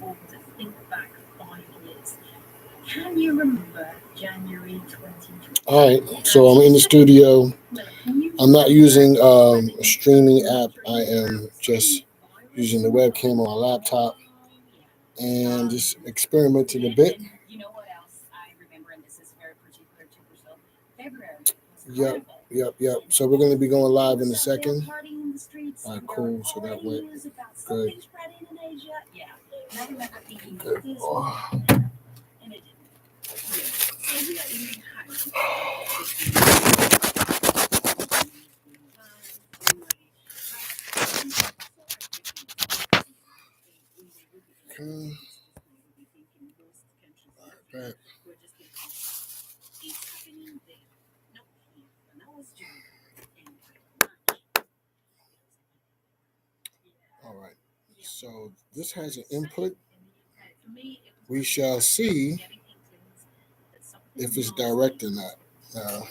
important to think back 5 years. Can you remember January 2020? All right, so I'm in the studio. I'm not using a streaming app. I am just using the webcam on my laptop and just experimenting a bit. You know what else I remember, and this is very particular to Brazil, February. Yep. So we're going to be going live in a second. All right, cool. So that went good. Good. Oh. And it Okay. All right, back. All right. So this has an input. We shall see if it's direct or not. Now,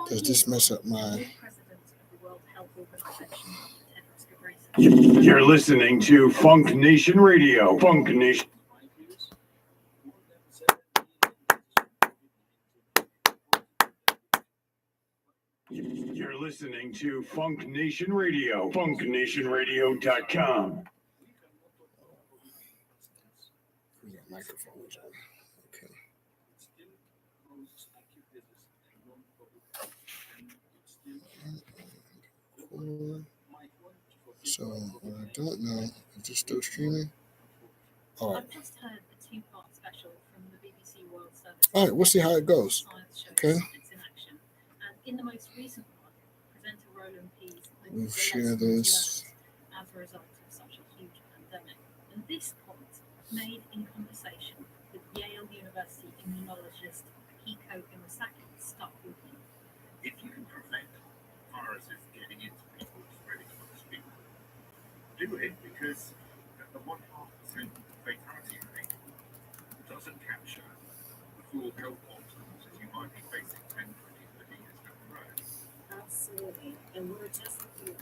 does this mess up my... You're listening to FUNKnation Radio. FUNKnation. You're listening to FUNKnation Radio. FUNKnationRadio.com. Microphones on. Okay. So what I don't know, is this still streaming? All right. I've just heard the 2-part special from the BBC World Service. All right, we'll see how it goes. Okay. It's in action. And in the most recent one, presenter Roland Pease We'll share this. as a result of such a huge pandemic. And this point made in conversation with Yale University immunologist Akiko Iwasaki stuck with me. If you can prevent viruses getting into people spreading amongst people, do it, because the 1.5% fatality rate doesn't capture the full health outcomes that you might be facing 10, 20, 30 years down the road. Absolutely. And we're just looking at,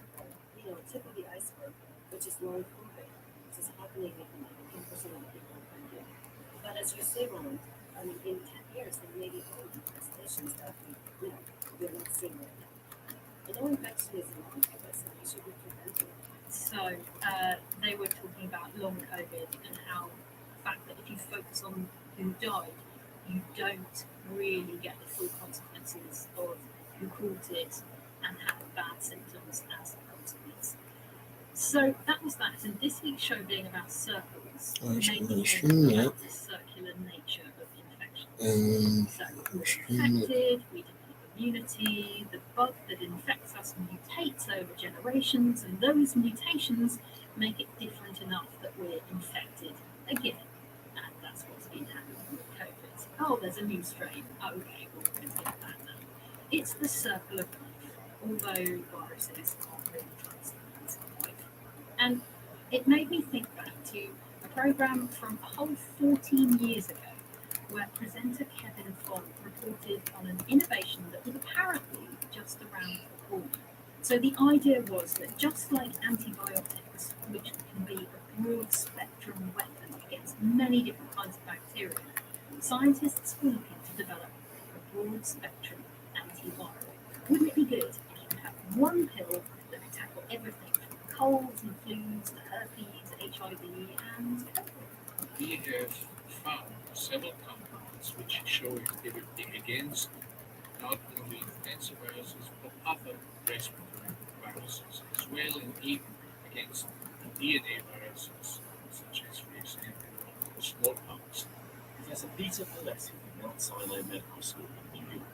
tip of the iceberg, which is long COVID, which is happening in 10% of the people in India. But as you say, Ron, in 10 years, there may be all the infestations that we're not seeing right now. I know infection is long COVID, so we should be preventing it. So they were talking about long COVID and how the fact that if you focus on who died, you don't really get the full consequences of who caught it and had bad symptoms as a consequence. So that was that. And this week's show being about circles, mainly about the circular nature of infections. So we're infected, we develop immunity, the bug that infects us mutates over generations, and those mutations make it different enough that we're infected again. And that's what's been happening with COVID. Oh, there's a new strain. Okay, we're going to get that now. It's the circle of life, although viruses aren't really transient life. And it made me think back to a program from a whole 14 years ago, where presenter Kevin Font reported on an innovation that was apparently just around the corner. So the idea was that just like antibiotics, which can be a broad spectrum weapon against many different kinds of bacteria, scientists were looking to develop a broad spectrum antiviral. Wouldn't it be good if you could have one pill that could tackle everything from colds and flus to herpes, HIV, and COVID? We have found several compounds which show activity against not only influenza viruses but other respiratory viruses as well, and even against DNA viruses such as, for example, smallpox. Professor Peter Palletti from Mount Sinai Medical School in New York.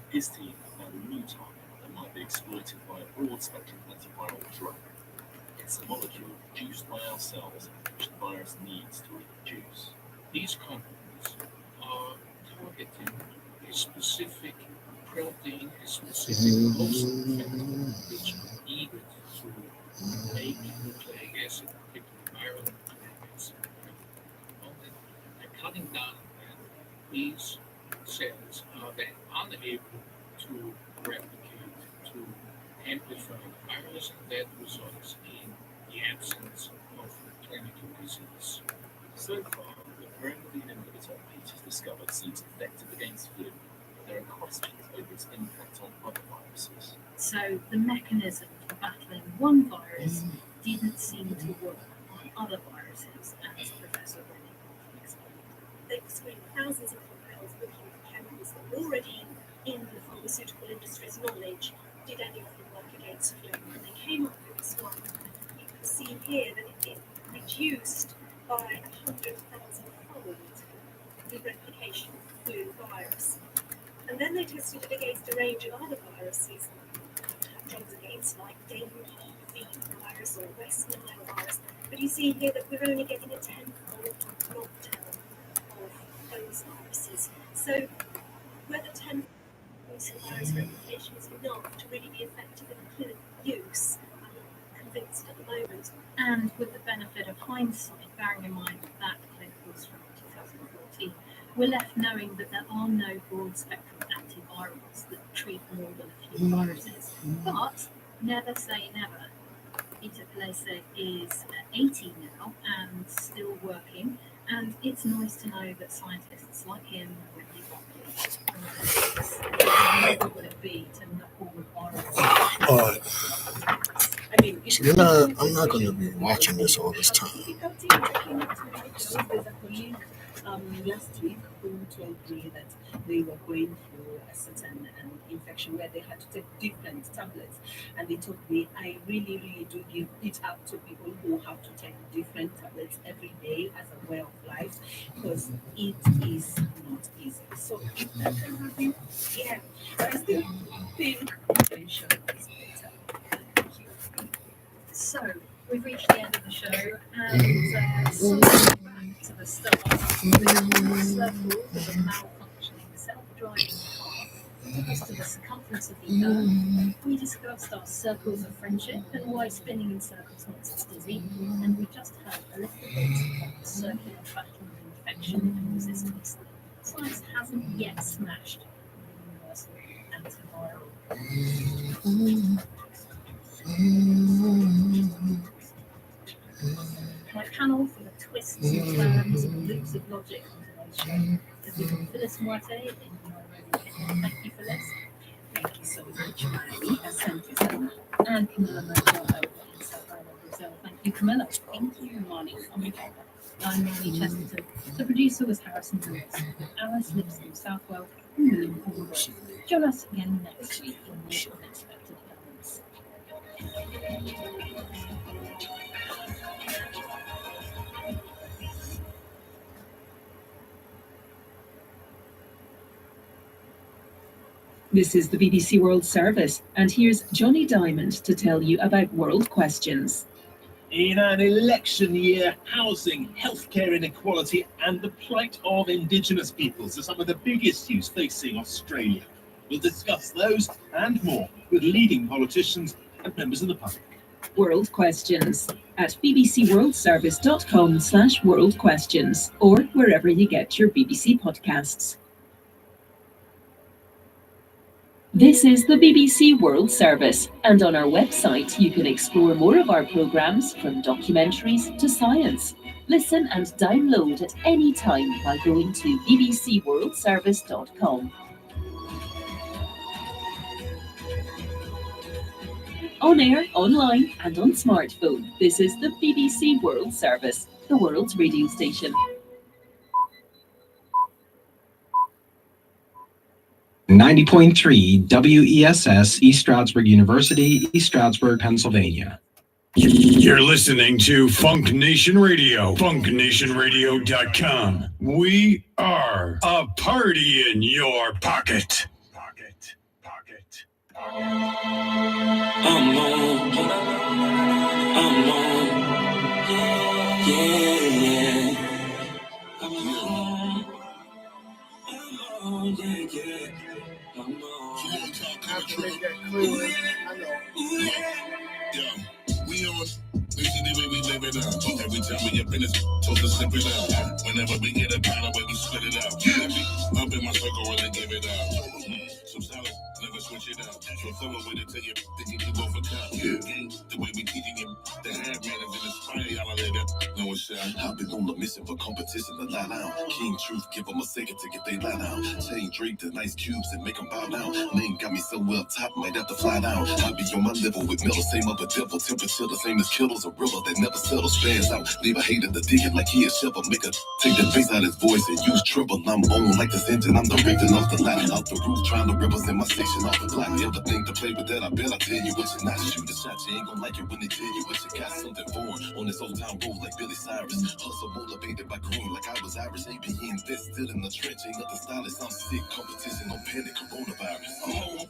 His team found a new target that might be exploited by a broad-spectrum antiviral drug. It's a molecule produced by our cells which the virus needs to reproduce. These compounds are targeting a specific protein, a specific host factor, which is eager to make nucleic acid, particularly viral nucleic acid. And cutting down that, these cells are then unable to replicate, to amplify the virus, and that results in the absence of clinical disease. So far, the perennial inhibitor Peach has discovered seems effective against flu, but there are questions over its impact on other viruses. So the mechanism for battling one virus didn't seem to work on other viruses, as Professor Rennie explained. They've screened thousands of compounds looking for chemicals that were already in the pharmaceutical industry's knowledge. Did any of them work against flu? And they came up with this one. You can see here that it reduced by 100,000-fold the replication of the flu virus. And then they tested it against a range of other viruses that have drugs against, like dengue virus or WESS virus. But you see here that we're only getting a 10-fold knockdown of those viruses. So whether 10 virus replication is enough to really be effective in clinical use, I'm not convinced at the moment. And with the benefit of hindsight, bearing in mind that clip was from 2014, we're left knowing that there are no broad-spectrum antivirals that treat more than a few viruses. But never say never. Peter Palese is 80 now and still working, and it's nice to know that scientists like him will be what would it be to knock all the viruses? I mean, I'm not going to be watching this all this time. Last week, who told me that they were going through a certain infection where they had to take different tablets, and they told me I really do give it up to people who have to take different tablets every day as a way of life, because it is not easy. So if that can happen, yeah, I still think prevention is better. So we've reached the end of the show, and so back to the start. Circles of a malfunctioning self-driving car as to the circumference of the Earth. We discussed our circles of friendship and why spinning in circles makes us dizzy, and we just heard a little bit of the circular battle of infection and resistance. Science hasn't yet smashed the universal antiviral. My panel for the twists and turns and loops of logic on today's show has been Phyllis Moite in Nairobi. Thank you, Phyllis. Thank you so much, Marie. Asante. And Camilla Machado in Sao Paulo, Brazil. Thank you, Camilla. Thank you, Moni. I'm Molly Chesterton. The producer was Harrison Lewis. Alice lives in Southwell and William Hall. Join us again next week in more unexpected elements. This is the BBC World Service, and here's Johnny Diamond to tell you about World Questions. In an election year, housing, healthcare inequality and the plight of Indigenous peoples are some of the big issues facing Australia. We'll discuss those and more with leading politicians and members of the public. World Questions at bbcworldservice.com/World Questions or wherever you get your BBC podcasts. This is the BBC World Service, and on our website you can explore more of our programmes from documentaries to science. Listen and download at any time by going to bbcworldservice.com. On air, online and on smartphone, this is the BBC World Service, the world's radio station. 90.3 WESS, East Stroudsburg University, East Stroudsburg, Pennsylvania. You're listening to FUNKnation Radio, FUNKnationRadio.com. We are a party in your pocket. I'm on, yeah. I'm on, yeah. I'm on. We on basically the way we live it up. Every time we get business, toast to slip it up. Whenever we get a pound, we split it up. Up in my circle, really give it up. Some salad, never switch shit out. So someone with it tell you that you go for time. The way we teaching him, the half man is in the spine, y'all let that no shot. I've been on the mission for competition to line out. King Truth, give them a second to get they line out. Chain Drake the nice cubes and make them bow down. Name got me so well top, might have to fly down. I be on my level with metal, same up a devil. Temperature the same as killers, a river that never settles. Spans out, leave a hater to dig it like he a shovel. Make a take the bass out his voice and use treble. I'm on like this engine, I'm directing off the ladder, off the roof, trying to represent my section off the clock. You ever think to play with that? I bet I tell you what you not. Shoot a shot, you ain't gonna like it when they tell you what you got. Something foreign on this old town road like Billy Cyrus. Hustle motivated by green like I was Irish. ABE invest still in the trench, ain't nothing stylish. I'm sick, competition, no panic, coronavirus. Oh,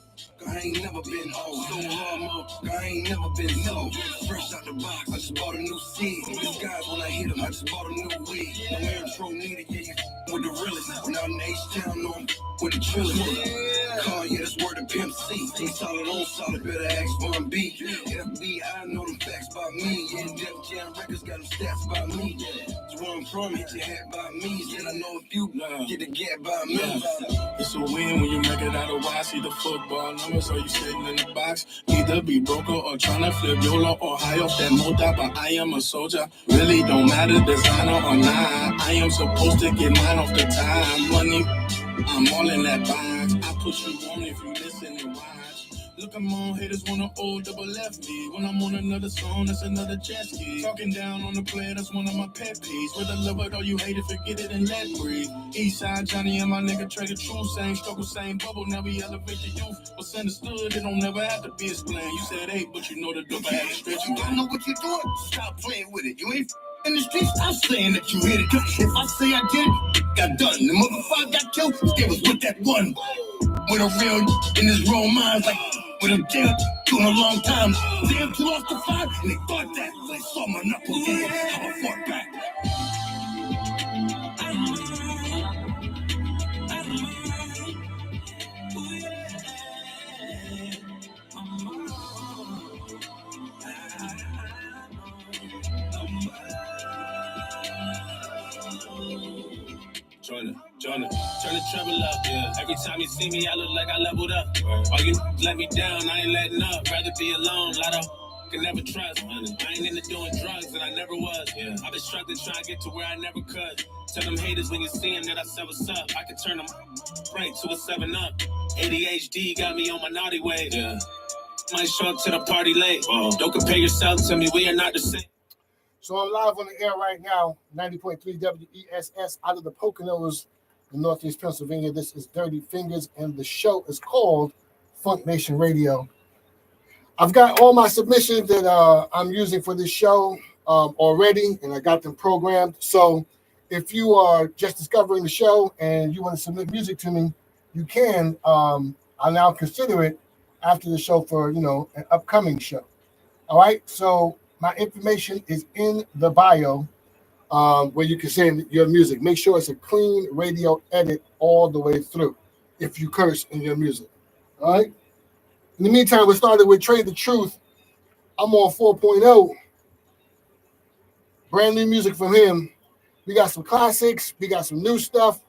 I ain't never been old, so hard, I ain't never been low. Fresh out the box, I just bought a new seed. These guys when I hit them, I just bought a new weed. No intro needed, yeah, you with the realest. When I'm in H-Town, no, I'm with the trillers. Car, yeah, that's word of Pimp C. Ain't solid on solid, better ask Von B. FBI, know them facts by me. Yeah, Def Jam Records got them stats by me. That's where I'm from, hit your hat by me. Said I know if you get the gap by me. It's a win when you make it out of wide. See the football numbers, or you sitting in the box. Either be broker or tryna flip YOLO or high off that motor. But I am a soldier, really don't matter designer or not. I am supposed to get mine off the time. Money, I'm all in that box. I put you on if you listen and watch. Look, I'm on haters wanna old double left me. When I'm on another song, that's another jet ski. Talking down on the player, that's one of my pet peeves. Whether love it or you hate it, forget it and let breathe. Eastside Johnny and my nigga Trey the truth. Same struggle, same bubble, now we elevate the youth. What's understood, it don't never have to be explained. You said 8, but you know the double had to stretch. You don't know what you're doing, stop playing with it. You ain't in the streets, stop saying that you hit it. If I say I did it, got done. The motherfucker got killed, they was with that one. With a real in his real minds, like with a deal doing a long time. Damn, 2 off the 5, and they thought that. They saw my knuckle again, how I fought back. Turn the treble up, yeah. Every time you see me, I look like I leveled up. All you let me down, I ain't letting up. Rather be alone, Lotto. Can never trust, honey. I ain't into doing drugs, and I never was. Yeah. I've been struggling trying to get to where I never could. Tell them haters when you see them that I said what's up. I can turn them right to a 7-up. ADHD got me on my naughty way. Yeah. Might show up to the party late. Don't compare yourself to me, we are not the same. So I'm live on the air right now, 90.3 WESS out of the Poconos in Northeast Pennsylvania. This is Dirty Fingers, and the show is called FUNKnation Radio. I've got all my submissions that I'm using for this show already, and I got them programmed. So if you are just discovering the show and you want to submit music to me, you can. I'll now consider it after the show for, an upcoming show. All right, so my information is in the bio where you can send your music. Make sure it's a clean radio edit all the way through if you curse in your music. All right? In the meantime, we started with Trey the Truth. I'm on 4.0. Brand new music from him. We got some classics. We got some new stuff.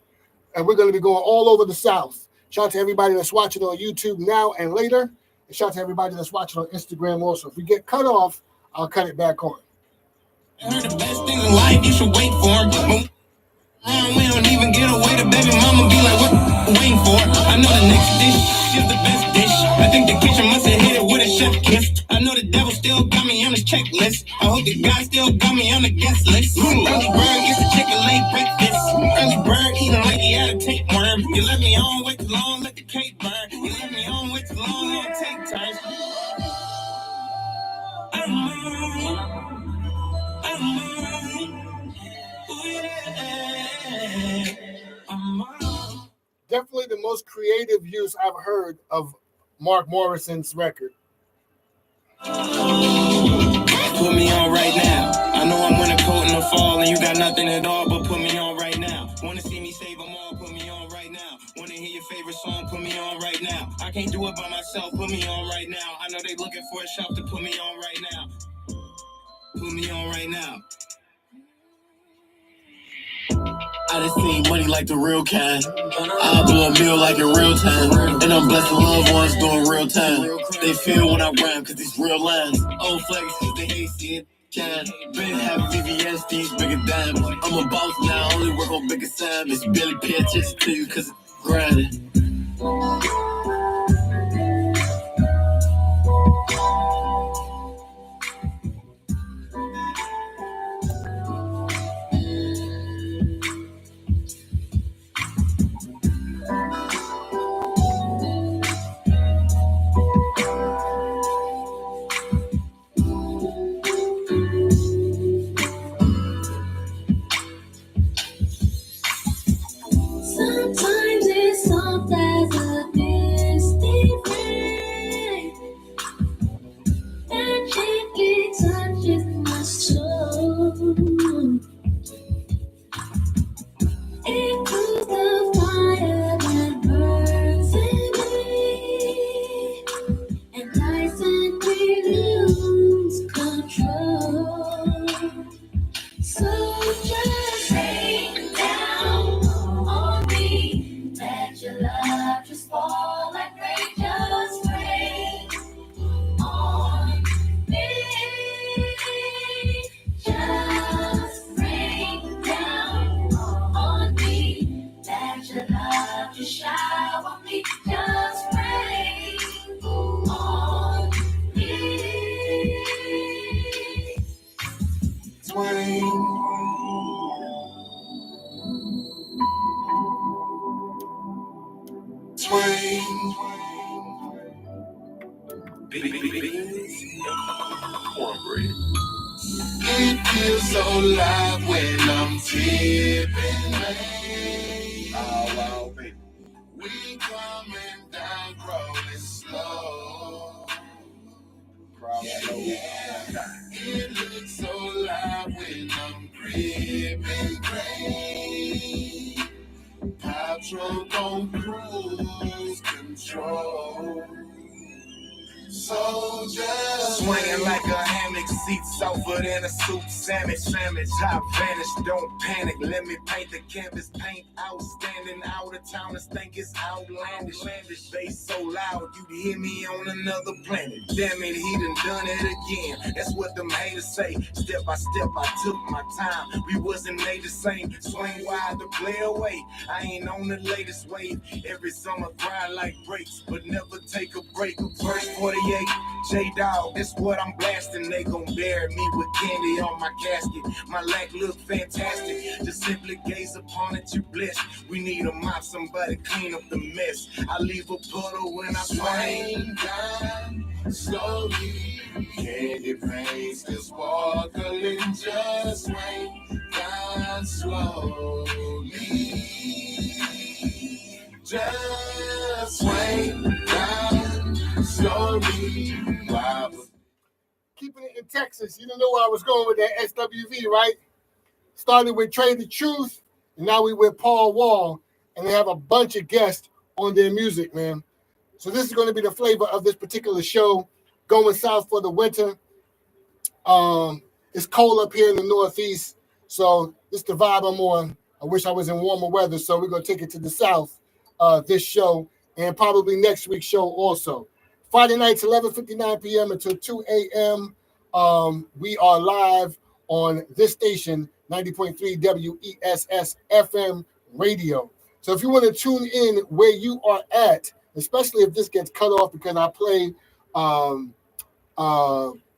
And we're going to be going all over the South. Shout out to everybody that's watching on YouTube now and later. And shout out to everybody that's watching on Instagram also. If we get cut off, I'll cut it back on. I heard the best thing in life, you should wait for him. We don't even get away, the baby mama be like, what you waiting for? I know the next dish is the best dish. I think the kitchen must have hit it with a chef kiss. I know the devil still got me on his checklist. I hope the God still got me on the guest list. Early bird gets a chicken late breakfast. Early bird eating like he had a tapeworm. You let me on way too long, let the cake burn. You let me on way too long, don't take turns. Definitely the most creative use I've heard of Mark Morrison's record. Put me on right now. I know I'm winter coat in the fall and you got nothing at all, but put me on right now. Wanna see me save them all, put me on right now. Wanna hear your favorite song, put me on right now. I can't do it by myself, put me on right now. I know they looking for a shop to put me on right now. Put me on right now. I done seen money like the real kind. I blow a meal like in real time. And I'm blessing loved ones doing real time. They feel when I rhyme, cause these real lines. Old flags, cause they hate seeing can. Been having VVS, these bigger diamonds. I'm a boss now, only work on big assignments. Barely pay attention to you cause it's grinding. Sometimes it's soft as a distant rain that gently touches my soul. It cools the fire that burns in me, and I simply lose control. So just rain down on me, let your love just fall like rain, just rain on me. Just rain down on me, let your love just shower me, just rain on me. Twain. Cornbread. It feels so live when I'm tipping rain. Oh, baby. We coming down, crawling slow. Yeah. It looks so live when I'm gripping grain. Pop trunk on cruise control. Soldier Swinging like a hammock, seats softer than a soup sandwich. Top vanish, don't panic. Let me paint the canvas, paint outstanding. Out of towners think it's outlandish. Bass so loud, you'd hear me on another planet. Damn it, he done it again. That's what them haters say. Step by step, I took my time. We wasn't made the same. Swing wide to play away. I ain't on the latest wave. Every summer grind like brakes, but never take a break. Verse 48, J-Dog, that's what I'm blasting. They gon' bury me with candy on my casket. My lack look fantastic. Just simply gaze upon it, you blessed. We need a mop, somebody clean up the mess. I leave a puddle when I swing down slowly. Candy paint still sparkling, just rain down slowly. Just rain down slowly. Keeping it in Texas, you didn't know where I was going with that SWV, right? Started with Trade the Truth, and now we with Paul Wall, and they have a bunch of guests on their music, man. So this is going to be the flavor of this particular show, going south for the winter. It's cold up here in the Northeast, so this is the vibe I'm on. I wish I was in warmer weather, so we're going to take it to the south this show, and probably next week's show also. Friday nights, 11:59 p.m. until 2 a.m. We are live on this station, 90.3 WESS FM radio. So if you want to tune in where you are at, especially if this gets cut off because I play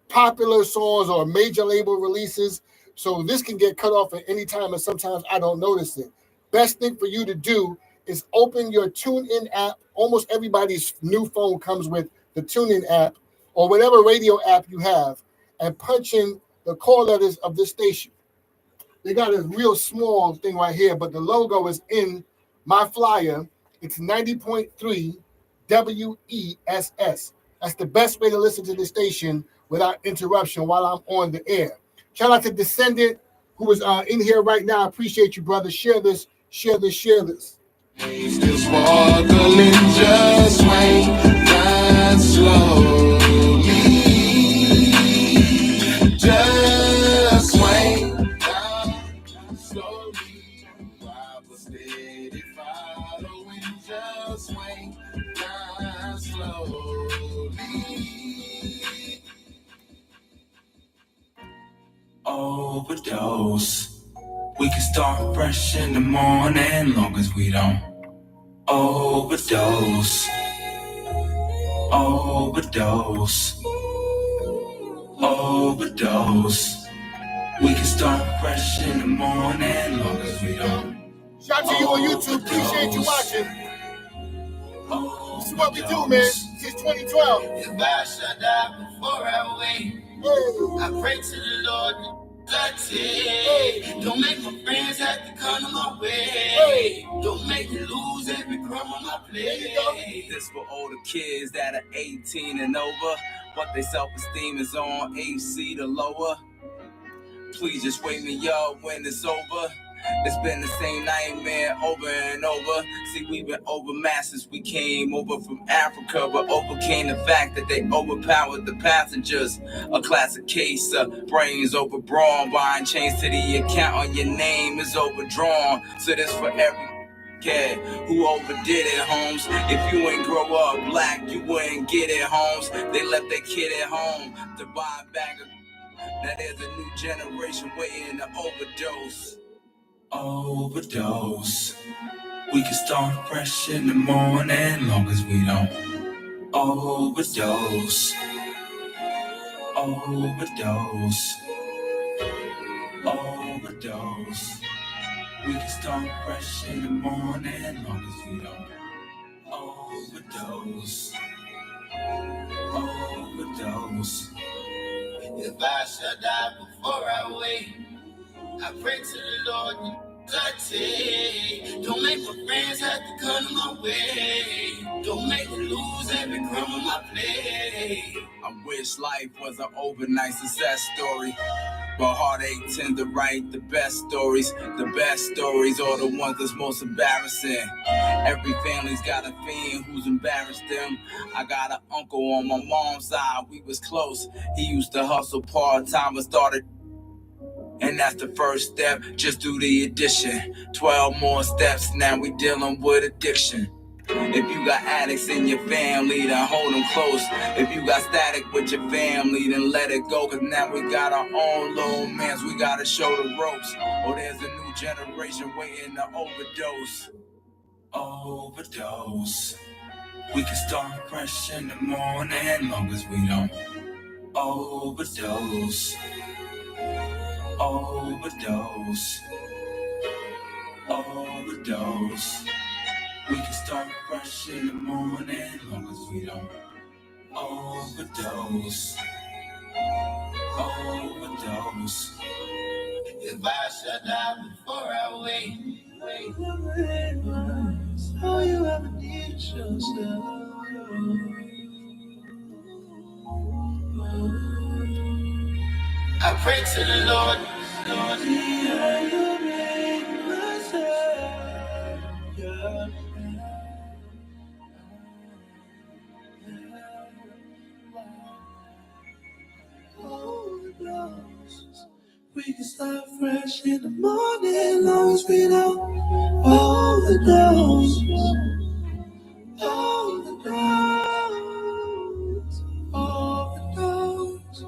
popular songs or major label releases, so this can get cut off at any time, and sometimes I don't notice it. Best thing for you to do is open your TuneIn app. Almost everybody's new phone comes with the TuneIn app or whatever radio app you have, and punch in the call letters of this station. They got a real small thing right here, but the logo is in my flyer. It's 90.3 WESS. That's the best way to listen to the station without interruption while I'm on the air. Shout out to Descendant, who is in here right now. I appreciate you, brother. Share this, share this, share this. Still sparkling, just rain down slowly. Just rain down slowly. steady following, just swing down slowly. Overdose. We can start fresh in the morning, long as we don't overdose. Overdose. Overdose. We can start fresh in the morning, long as we don't. Shout to you on YouTube. Appreciate you watching. This is what we do, man. Since 2012. If I shall die before I wake, I pray to the Lord. Don't make my friends have to come to my way. Don't make me lose every crumb on my plate. This for all the kids that are 18 and over, but their self-esteem is on AC to lower. Please just wake me up when it's over. It's been the same nightmare over and over. See, we've been overmatched since we came over from Africa, but overcame the fact that they overpowered the passengers. A classic case of brains over brawn. Buying chains to the account on your name is overdrawn. So this for every kid who overdid it, Holmes. If you ain't grow up black, you wouldn't get it, Holmes. They left their kid at home to buy a bag of. Now there's a new generation waiting to overdose. Overdose. We can start fresh in the morning, long as we don't overdose. Overdose. Overdose. We can start fresh in the morning, long as we don't overdose. Overdose. If I shall die before I wake, I pray to the Lord. Don't make my friends have to come to my way. Don't make me lose every crumb on my plate. I wish life was an overnight success story, but heartache tend to write the best stories. The best stories are the ones that's most embarrassing. Every family's got a fiend who's embarrassed them. I got an uncle on my mom's side, we was close. He used to hustle part-time and started. And that's the first step, just do the addition. 12 more steps, now we dealing with addiction. If you got addicts in your family, then hold them close. If you got static with your family, then let it go. Cause now we got our own little mans, we gotta show the ropes. Or there's a new generation waiting to overdose. Overdose. We can start fresh in the morning, long as we don't overdose. Overdose. Overdose. We can start fresh in the morning, long as we don't overdose. Overdose. If I shall die before I wake, all you ever need is yourself. I pray to the Lord. We can start fresh in the morning, long as we don't overdose. Overdose. Overdose.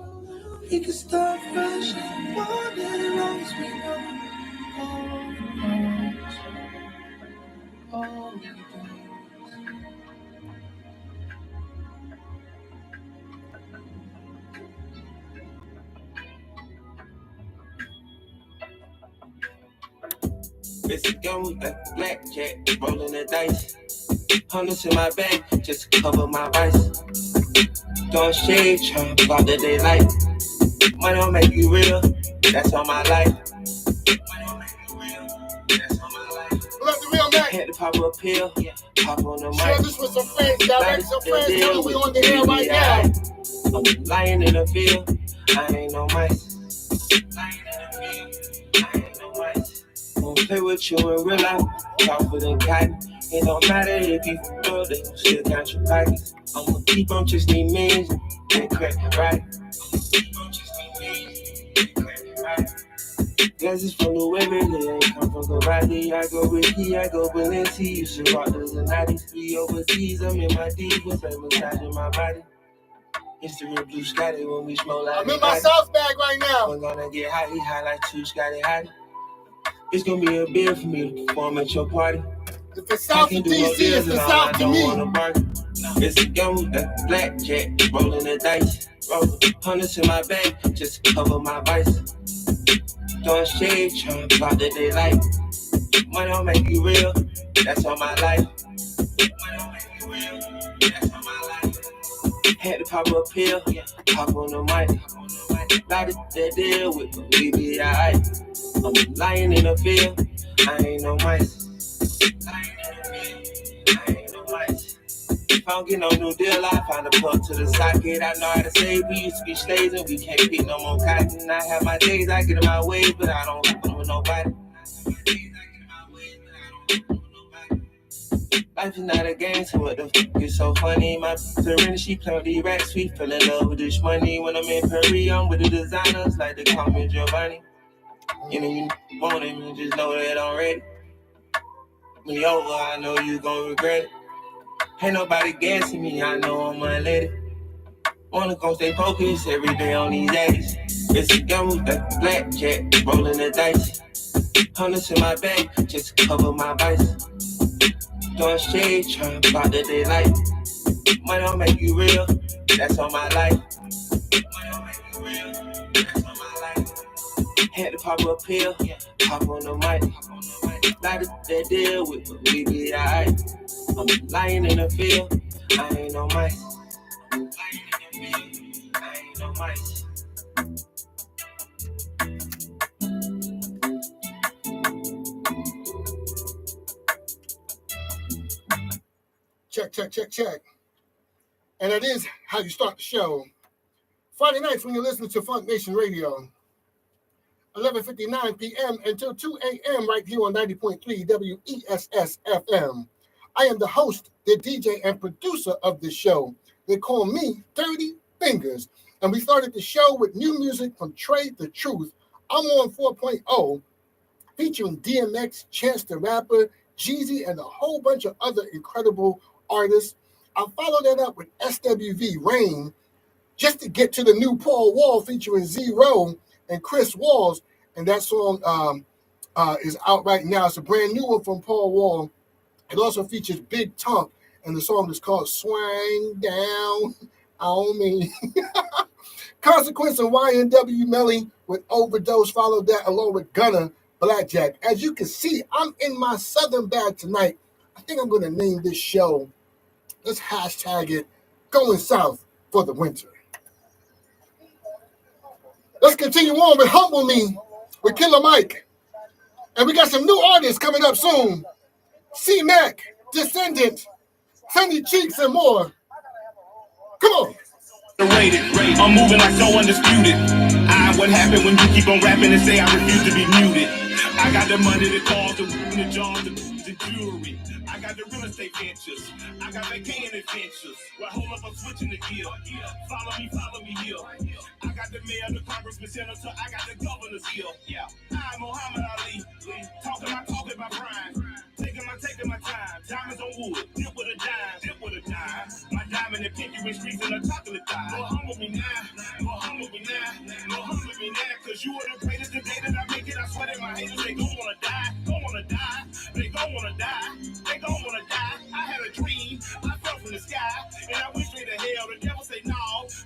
We can start fresh in the morning, long as we don't overdose. It's a game like blackjack, rolling the dice. Hundreds in my bag, just to cover my vice. Throwing shade, trying to block the daylight. Money don't make you real, that's all my life. Money don't make you real, that's all my life. Let the real man. Had to pop a pill, pop on the mic. Share this with some friends, direct some friends. Tell them we on the air right now. I'm lying in the field, I ain't no mice. Lying in the field, I ain't no mice. Won't play with you in real life, softer than cotton. It don't matter if you feel they still count your pockets. I'ma keep on just need millions and crack it right. Keep on just need millions and crack it right. Glasses from the every day. Come from Karate, I go Ricky, I go Balenci. You should rock the Zanati. 3 overseas, I'm in my D with a massage in my body. History of blue Scotty when we smoke like I'm in my South bag right now. We're gonna get high like 2 Scotty hottie. It's gonna be a beer for me to perform at your party. If it's South to DC, it's the South to me. It's a gun with a blackjack, rolling the dice. Rolling hundreds in my bag, just to cover my vice. Throwing shade, trying to block the daylight. Money don't make you real, that's all my life. Money don't make you real, that's all my life. Had to pop a pill, pop on the mic. Light that deal with me, be alright. I'm lying in the field, I ain't no mice. If I don't get no new deal, I find a plug to the socket. I know how to save, we used to be slaves and we can't pick no more cotton. I have my days, I get in my way, but I don't hook up with nobody. Life is not a game, so what the fuck is so funny? My Serena, she play with these racks, we fell in love with this money. When I'm in Paris, I'm with the designers, like they call me Giovanni. You know you want it, you just know that I'm ready. Me over, I know you gon' regret it. Ain't nobody gassing me, I know I'm unleaded. Wanna go stay focused every day on these days. It's a gun with a blackjack, rolling the dice. Hundreds in my bag, just to cover my vice. Throwing shade, trying to block the daylight. Money don't make you real, that's all my life. Money don't make you real, that's all my life. Had to pop a pill, pop on the mic. Light that deal with me, be alright. I'm lying in the field, I ain't no mice. Lying in the field, I ain't no mice. Check. And that is how you start the show. Friday nights when you listen to FUNKnation Radio. 11:59 p.m. until 2 a.m. right here on 90.3 WESS FM. I am the host, the DJ, and producer of the show. They call me Dirty Fingers. And we started the show with new music from Trey the Truth. I'm on 4.0, featuring DMX, Chance the Rapper, Jeezy, and a whole bunch of other incredible artists. I followed that up with SWV Rain, just to get to the new Paul Wall featuring Zero and Chris Walls, and that song is out right now. It's a brand new one from Paul Wall. It also features Big Tump, and the song is called Swing Down on Me. Consequence and YNW Melly with Overdose, followed that along with Gunna Blackjack. As you can see, I'm in my Southern bag tonight. I think I'm going to name this show, let's hashtag it, Going South for the Winter. Let's continue on with Humble Me with Killer Mike. And we got some new artists coming up soon. C-Mac, Descendant, Sunny Cheeks, and more. Come on. I'm moving like so undisputed. What happened when you keep on rapping and say I refuse to be muted? I got the money, the cars, the jars, the jewelry. I got the real estate ventures. I got vacation adventures. Well, hold up, I'm switching the gear. Follow me here. I got the mayor, the congressman, senator. I got the governor's here. Yeah, I'm Muhammad Ali. Talking my prime. Taking my time. Diamonds on wood. Dip with a dime. My diamond and pinky ring streets and a chocolate dime. Lord, humble me now. Cause you are the greatest. The day that I make it, I swear that my haters, they gon' wanna die. They gon' wanna die. I had a dream. I fell from the sky. And I went straight to hell. The devil say, no,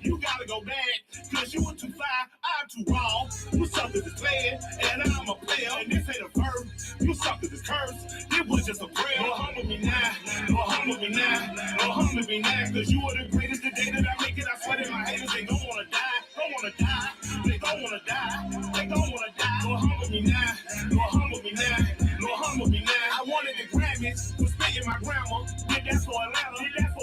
you gotta go back. Cause you were too fly. I'm too raw. You suckers is playing. And I'm a player. And this ain't a verb. You suckers is cursed. It was just a prayer. Lord, humble me now. Cause you are the greatest. The day that I make it, I swear that my haters, they gon' wanna die. They gon' wanna die. Lord, humble me now. I wanted the Grammys, was spitting my grammar. Did that for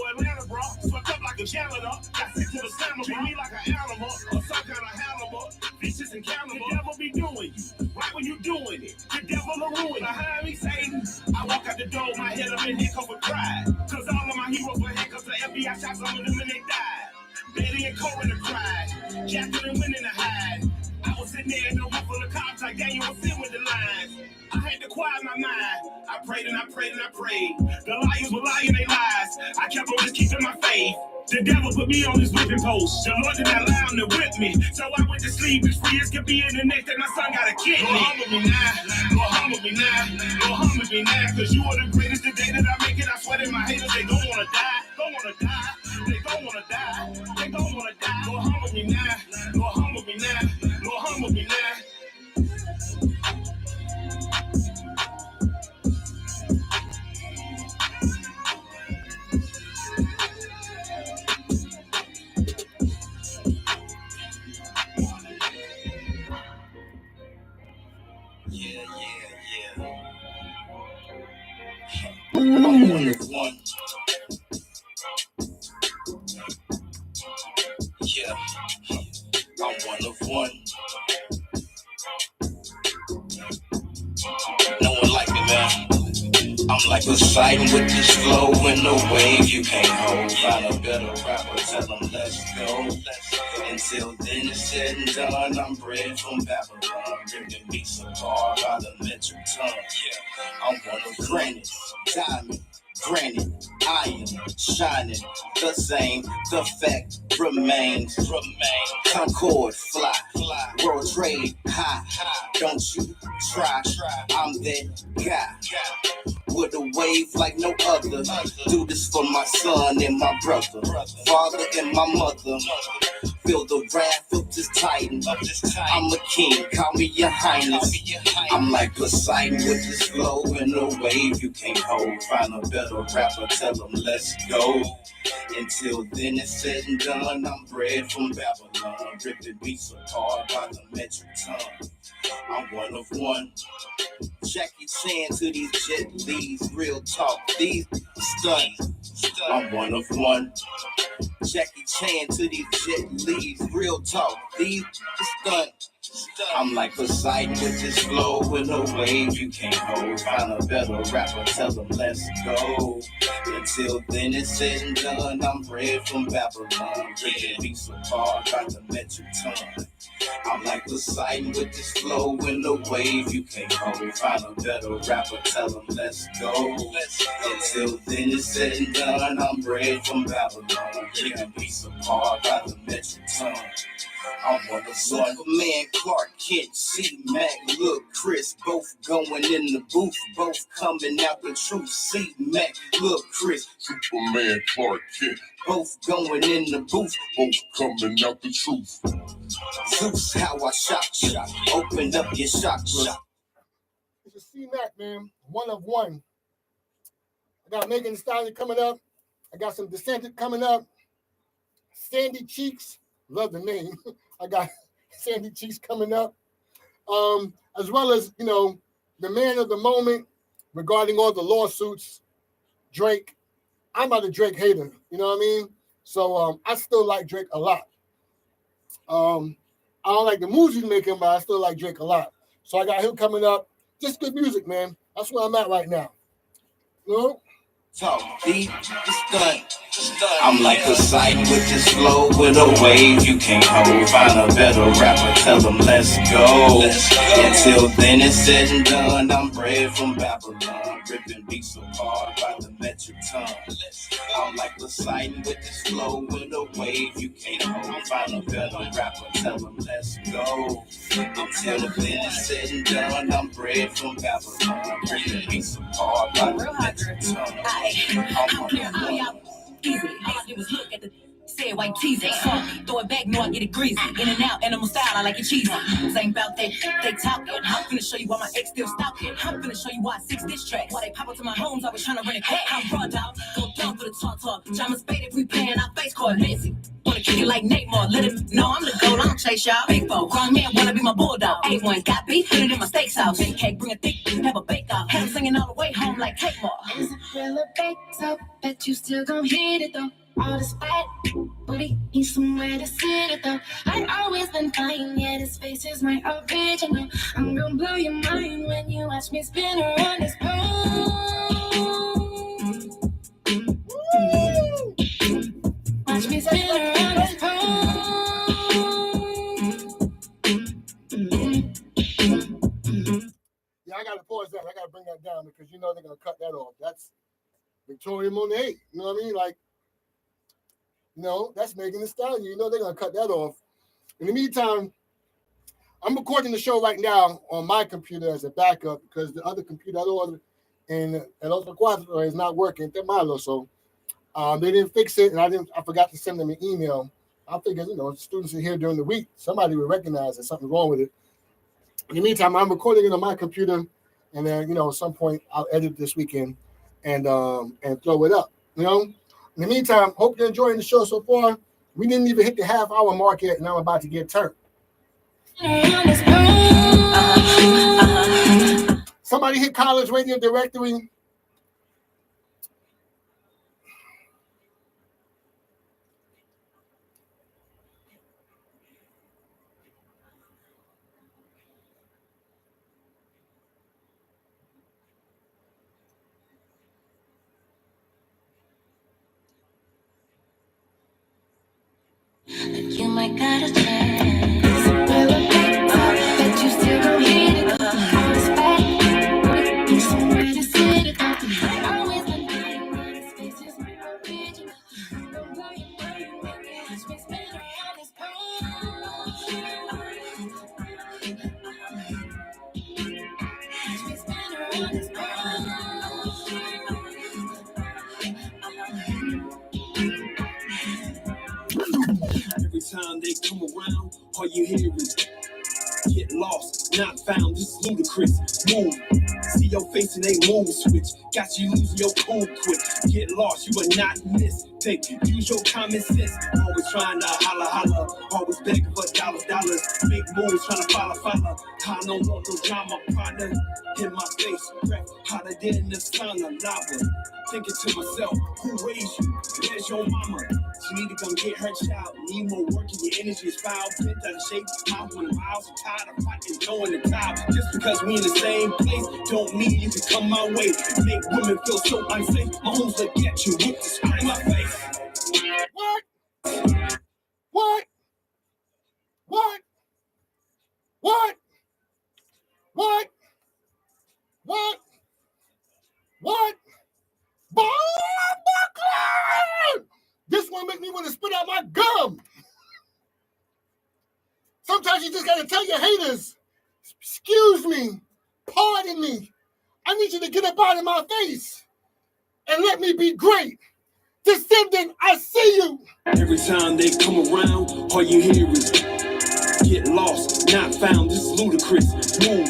Atlanta, bro. Swept up like a janitor. Got sent to the slammer. Treat me like an animal, or some kind of Hannibal. Vicious and cannibal. The devil be doing you, right when you doing it. The devil will ruin behind me, Satan. I walk out the door, my head up in handcuffed with pride. Cause all of my heroes were handcuffed to FBI shots, some of them and they died. Betty and Cora cried. Jacqueline went in the hide. I was sitting there in the roof of the cops like Daniel was quiet my mind. I prayed and I prayed and I prayed. The liars were lying their lies. I kept on just keeping my faith. The devil put me on his whipping post. The Lord did not allow him to whip me. So I went to sleep as free as could be in the neck that my son got a kidney. Lord, humble me now. Lord, humble me now. Lord, humble me now. Cause you are the greatest. The day that I make it, I swear that my haters, they don't wanna die. Don't wanna die. They don't wanna die. They don't wanna die. Lord, humble me now. Lord, humble me now. Lord, humble me now. Yeah. I'm one of one. Yeah, I'm one of one. No one like me, man. I'm like Poseidon with this flow and the wave you can't hold. Find a better rapper, tell them let's go. Until then it's said and done, I'm bred from Babylon. Ripping beats apart by the metric ton. Yeah, I'm one of granite, diamond, granite, iron, shining, the same, the fact remains. Concord, fly, world trade, high, don't you try, I'm that guy. With a wave like no other. Do this for my son and my brother, father and my mother. Feel the wrath of this titan. I'm a king, call me your highness. I'm like Poseidon with this flow and a wave you can't hold. Find a better rapper, tell them let's go. Until then it's said and done, I'm bred from Babylon. Ripping beats apart by the metric ton. I'm one of one. Jackie Chan to these jet leads, real talk, these stunts. I'm one of one. Jackie Chan to these jet leads, real talk, these stunts. I'm like Poseidon with this flow and a wave you can't hold. Find a better rapper, tell them let's go. Until then it's said and done, I'm bred from Babylon. Ripping beats apart by the metric ton. I'm like Poseidon with this flow and the wave you can't hold. Find a better rapper, tell them let's go. Until then it's said and done, I'm bred from Babylon. Ripping beats apart by the metric ton. I'm one of Superman, Clark Kent, C-Mac, Lil' Chris, both going in the booth, both coming out the truth. C-Mac, Lil' Chris, Superman, Clark Kent, both going in the booth, both coming out the truth. Zeus, how I shot you, open up your chakra. It's a C-Mac, man, one of one. I got Megan Thee Stallion coming up. I got some Descendant coming up. Sandy Cheeks. Love the name. I got Sandy Cheeks coming up. As well as, you know, the man of the moment regarding all the lawsuits, Drake. I'm not a Drake hater, you know what I mean? So I still like Drake a lot. I don't like the moves he's making, but I still like Drake a lot. So I got him coming up. Just good music, man. That's where I'm at right now. You know? Talk deep, stunt. I'm like Poseidon with this flow with a wave you can't hold. Find a better rapper, tell them let's go. Until then it's said and done, I'm bred from Babylon. Ripping beats apart by the metric ton. I'm like Poseidon with this flow with a wave you can't hold. Find a better rapper, tell them let's go. Until then it's said and done, I'm bred from Babylon. Ripping beats apart by the metric ton. Easy. All I did was look at the said white teasy. Throw it back, know I get it greasy. In and out, animal style, I like it cheesy. Same about that, they talking. I'm finna show you why my ex still stalking. I'm finna show you why I 6 this track. Why they pop up to my homes, I was trying to rent a cat. I'm raw dog, go down for the talk. Jama spade if we paying our face card messy. Wanna kick it like Neymar, let him know I'm the goal, I don't chase y'all. Big foe, grown man wanna be my bulldog. A1 got beef, put it in my steak sauce. Big cake, bring a thick, have a bake off. Had him singing all the way home like Kate Moore. It's a hella baked up, bet you still gon' hit it though. All this fat booty needs somewhere to sit it though. I've always been fine, yeah, this face is my original. I'm gonna blow your mind when you watch me spin around this pole. Watch me spin around this pole. Yeah, I gotta pause that. I gotta because you know they're gonna cut that off. That's Victoria Monet. You know what I mean? Like, you know, that's Megan Thee Stallion. You know they're gonna cut that off. In the meantime, I'm recording the show right now on my computer as a backup because the other computer, and El Otro Cuatro is not working. They're malo, so they didn't fix it, and I forgot to send them an email. I figured, you know, students are here during the week. Somebody would recognize there's something wrong with it. In the meantime, I'm recording it on my computer, and then, you know, at some point I'll edit this weekend and throw it up. You know. In the meantime, hope you're enjoying the show so far. We didn't even hit the half-hour mark yet, and I'm about to get turned. Somebody hit college radio directory. You might got a chance, but you still gon' hit it. All this back, need somewhere to sit it. I always been thinking that his face is my original. Don't blow your mind, watch me spin around this pole. Watch me spin around this pole. Every time they come around, all you hear is get lost, not found. This is ludicrous. Move, see your face and they move switch. Got you losing your cool quick. Get lost, you are not mistake. Use your common sense. Always trying to holla. Always begging for dollars. Make moves, trying to follow. I don't want no drama, partner. In my face, breath hotter than the sun of lava. Thinking to myself, who raised you? Where's your mama? She need to come get her child. Need more work and your energy is foul. Bent out of shape, mouth on the miles. Tired of fighting, throwing the towel. Just because we in the same place, don't mean you can come my way. Make women feel so unsafe. My homes look at you with the spray in my face. What? Bob Buckler! This one makes me want to spit out my gum. Sometimes you just got to tell your haters, excuse me, pardon me. I need you to get up out of my face and let me be great. Descendant, I see you. Every time they come around, all you hear is get lost, not found. This is ludicrous. Move,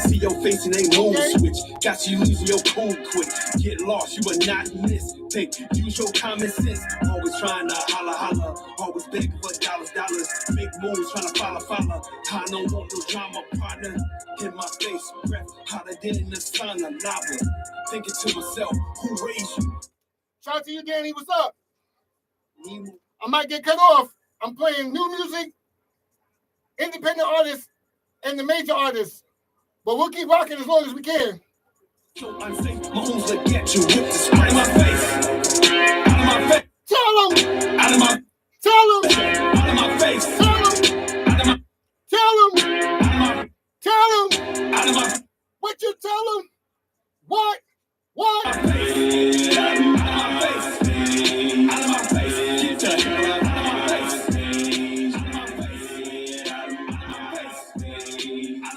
see your face and they move switch. Got you losing your cool quick. Get lost, you are not mistake. Use your common sense. Always trying to holla. Always begging for dollars. Make moves, trying to follow. I don't want no drama, partner. In my face, breath hotter than the sun of lava. Thinking to myself, who raised you? Shout out to you, Danny. What's up? I might get cut off. I'm playing new music, independent artists, and the major artists. But we'll keep rocking as long as we can. So unsafe, my homes look at you with the spray in my face. Out of my face. Tell them. Out of my. Tell them. Out of my face. Tell them. Out of my. Tell them. Out of my. Tell them. Out of my. What you tell them? What? What? Out of my face. Out of my face. Get the hell out of my face. Out of my face. Out of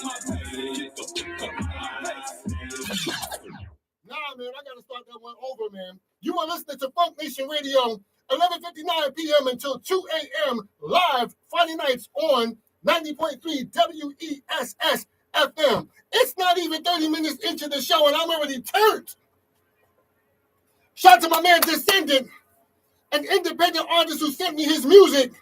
my face. Get the fuck out of my face. Nah, man, I gotta start that one over, man. You are listening to FUNKnation Radio, 11:59 p.m. until 2 a.m. live Friday nights on 90.3 WESS FM. It's not even 30 minutes into the show, and I'm already turned. Shout out to my man Descendant, an independent artist who sent me his music,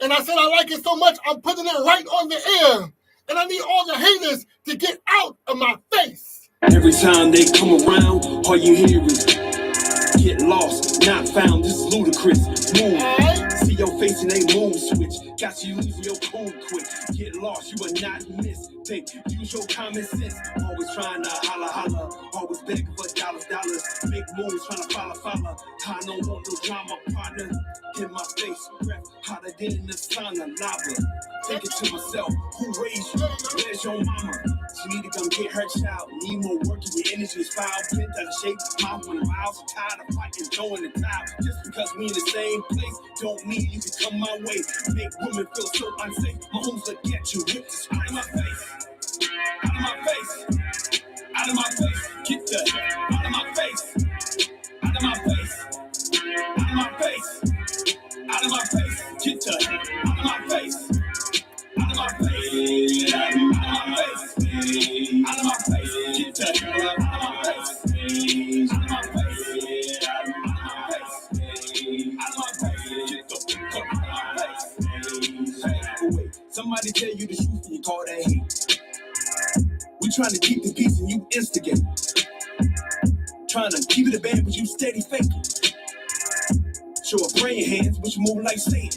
and I said I like it so much, I'm putting it right on the air, and I need all the haters to get out of my face. Every time they come around, all you hear is get lost, not found. This is ludicrous. Move, see your face and they move switch. Got you losing your cool quick. Get lost, you are not mistake. Use your common sense. Always trying to holla. Always begging for dollars. Make moves, trying to follow. I don't want no drama, partner. In my face, breath hotter than the sun of lava. Thinking to myself, who raised you? Where's your mama? She need to come get her child. Need more work and your energy is foul. Bent out of shape, mouth on the miles. I'm tired of fighting, throwing the towel. Just because we in the same place, don't mean you can come my way. Make women feel so unsafe. My homes look at you with the out of my face. Out of my face. Out of my face. Get the out of my face. Out of my face. Out of my face. Out of my face. Get the out of my face. Out of my face. Out of my face. Out of my face. Get the out of my face. Out of my face. Out of my face. Out of my face. Get the out of my face. Hey, wait. Somebody tell you the truth and you call that hate. We trying to keep the peace and you instigate. Trying to keep it a band, but you steady faking. Show a praying hands, but you move like Satan.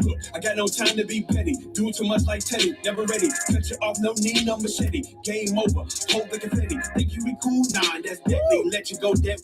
Look, I got no time to be petty. Doing too much like Teddy, never ready. Cut you off, no need, no machete. Game over, hold the confetti. Think you be cool? Nah, that's deadly. Let you go dead.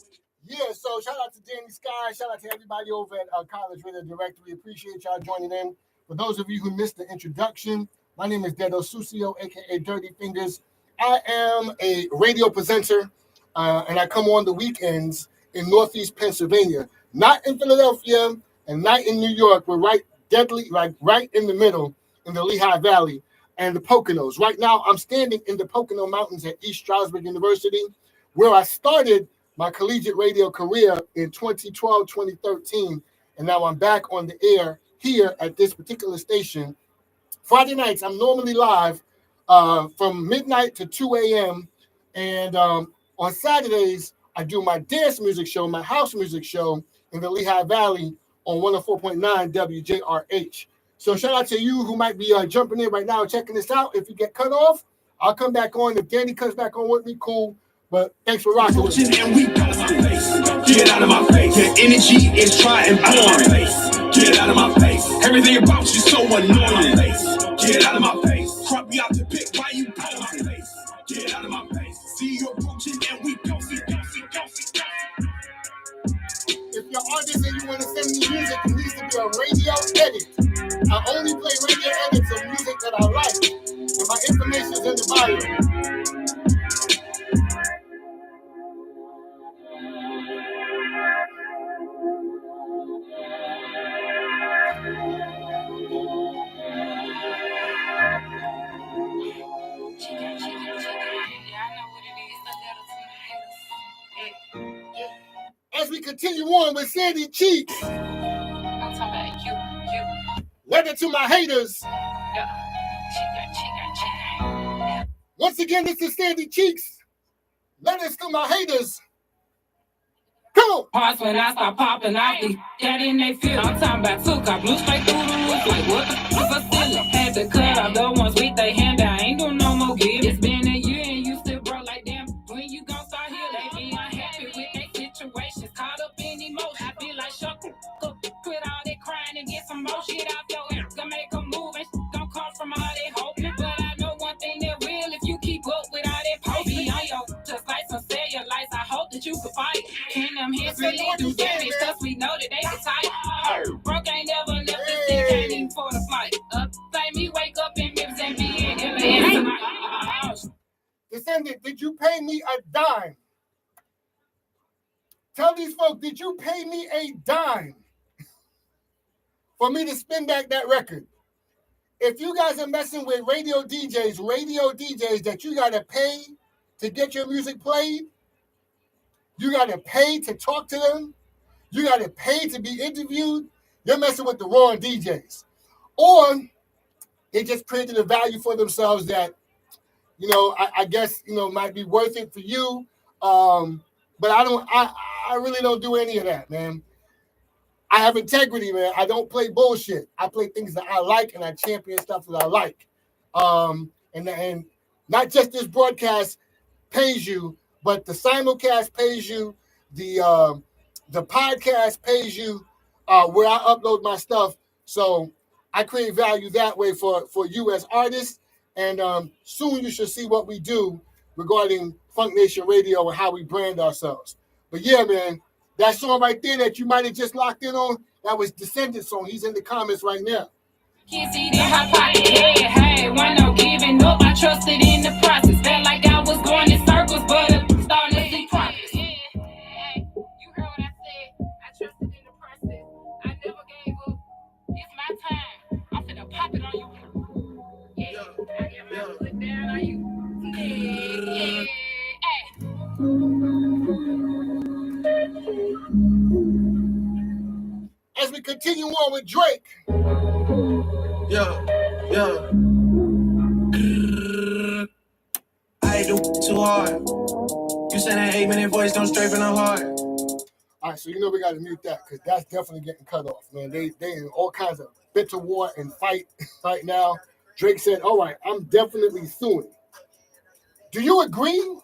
Yeah, so shout out to Danny Sky. Shout out to everybody over at College Radio Directory. Appreciate y'all joining in. For those of you who missed the introduction, my name is Dedo Sucio, a.k.a. Dirty Fingers. I am a radio presenter, and I come on the weekends in Northeast Pennsylvania. Not in Philadelphia and not in New York. We're right in the middle in the Lehigh Valley and the Poconos. Right now, I'm standing in the Pocono Mountains at East Stroudsburg University, where I started my collegiate radio career in 2012, 2013, and now I'm back on the air here at this particular station. Friday nights, I'm normally live from midnight to 2 a.m., and on Saturdays, I do my dance music show, my house music show in the Lehigh Valley on 104.9 WJRH. So shout out to you who might be jumping in right now, checking this out. If you get cut off, I'll come back on. If Danny comes back on with me, cool. But thanks for rocking with me. And we got my face. Get out of my face. Your energy is trying out of my face. Get out of my face. Everything about you so annoying. Get out of my face. Crop me out the pit. Why you out of my face? Get out of my face. See you approaching and we go. If you're artist and you want to send me music, it needs to be a radio edit. I only play radio edits of music that I like, and my information is in the bio. As we continue on with Sandy Cheeks, I'm talking about you. Letter to my haters. Once again, this is Sandy Cheeks. Letters to my haters. Come on. Pause when I start popping out. That in they feel. I'm talking about took. I blew straight through the roof. Like what the fuck a stealer? Had to cut out the ones with their hand down. Ain't doing no more give. It's been a year and you still broke like damn. When you gon' start here, they be unhappy with their situations. Caught up in emotion. I feel like shuckle. Quit all that crying and get some more shit out your ear. Gonna make a move and gon' come from all that hoping. But I know one thing that real. If you keep up with all that posting on your just like some cellulite, I hope that you can fight. Can them hits really do damage? Cause we know that they can tight. Broke ain't never left this city, can't even for the flight. Say me wake up in Memphis and be in LA. Descendant, did you pay me a dime? Tell these folks, did you pay me a dime for me to spin back that record? If you guys are messing with radio DJs that you got to pay to get your music played, you got to pay to talk to them, you got to pay to be interviewed, you're messing with the wrong DJs. Or they just created a value for themselves that, I guess, might be worth it for you. But I really don't do any of that, man. I have integrity, man. I don't play bullshit. I play things that I like, and I champion stuff that I like. And not just this broadcast pays you, but the simulcast pays you, the podcast pays you, where I upload my stuff. So I create value that way for you as artists. And soon you should see what we do regarding FUNKnation Radio and how we brand ourselves. But yeah, man, that song right there that you might have just locked in on, that was Descendant's song. He's in the comments right now. Can't see in my pocket. Yeah, hey, when no giving up, I trusted in the process. Felt like I was going in circles, but I'm starting to see progress. Yeah, hey, you heard what I said. I trusted in the process. I never gave up. It's my time. I'm finna pop it on you. Yeah, I got my foot down on you. Yeah, As we continue on with Drake. Yeah. I do too hard. You said that 8-minute voice don't straight from the heart. All right, so you know we got to mute that because that's definitely getting cut off, man. They in all kinds of bitter war and fight right now. Drake said, all right, I'm definitely suing. Do you agree?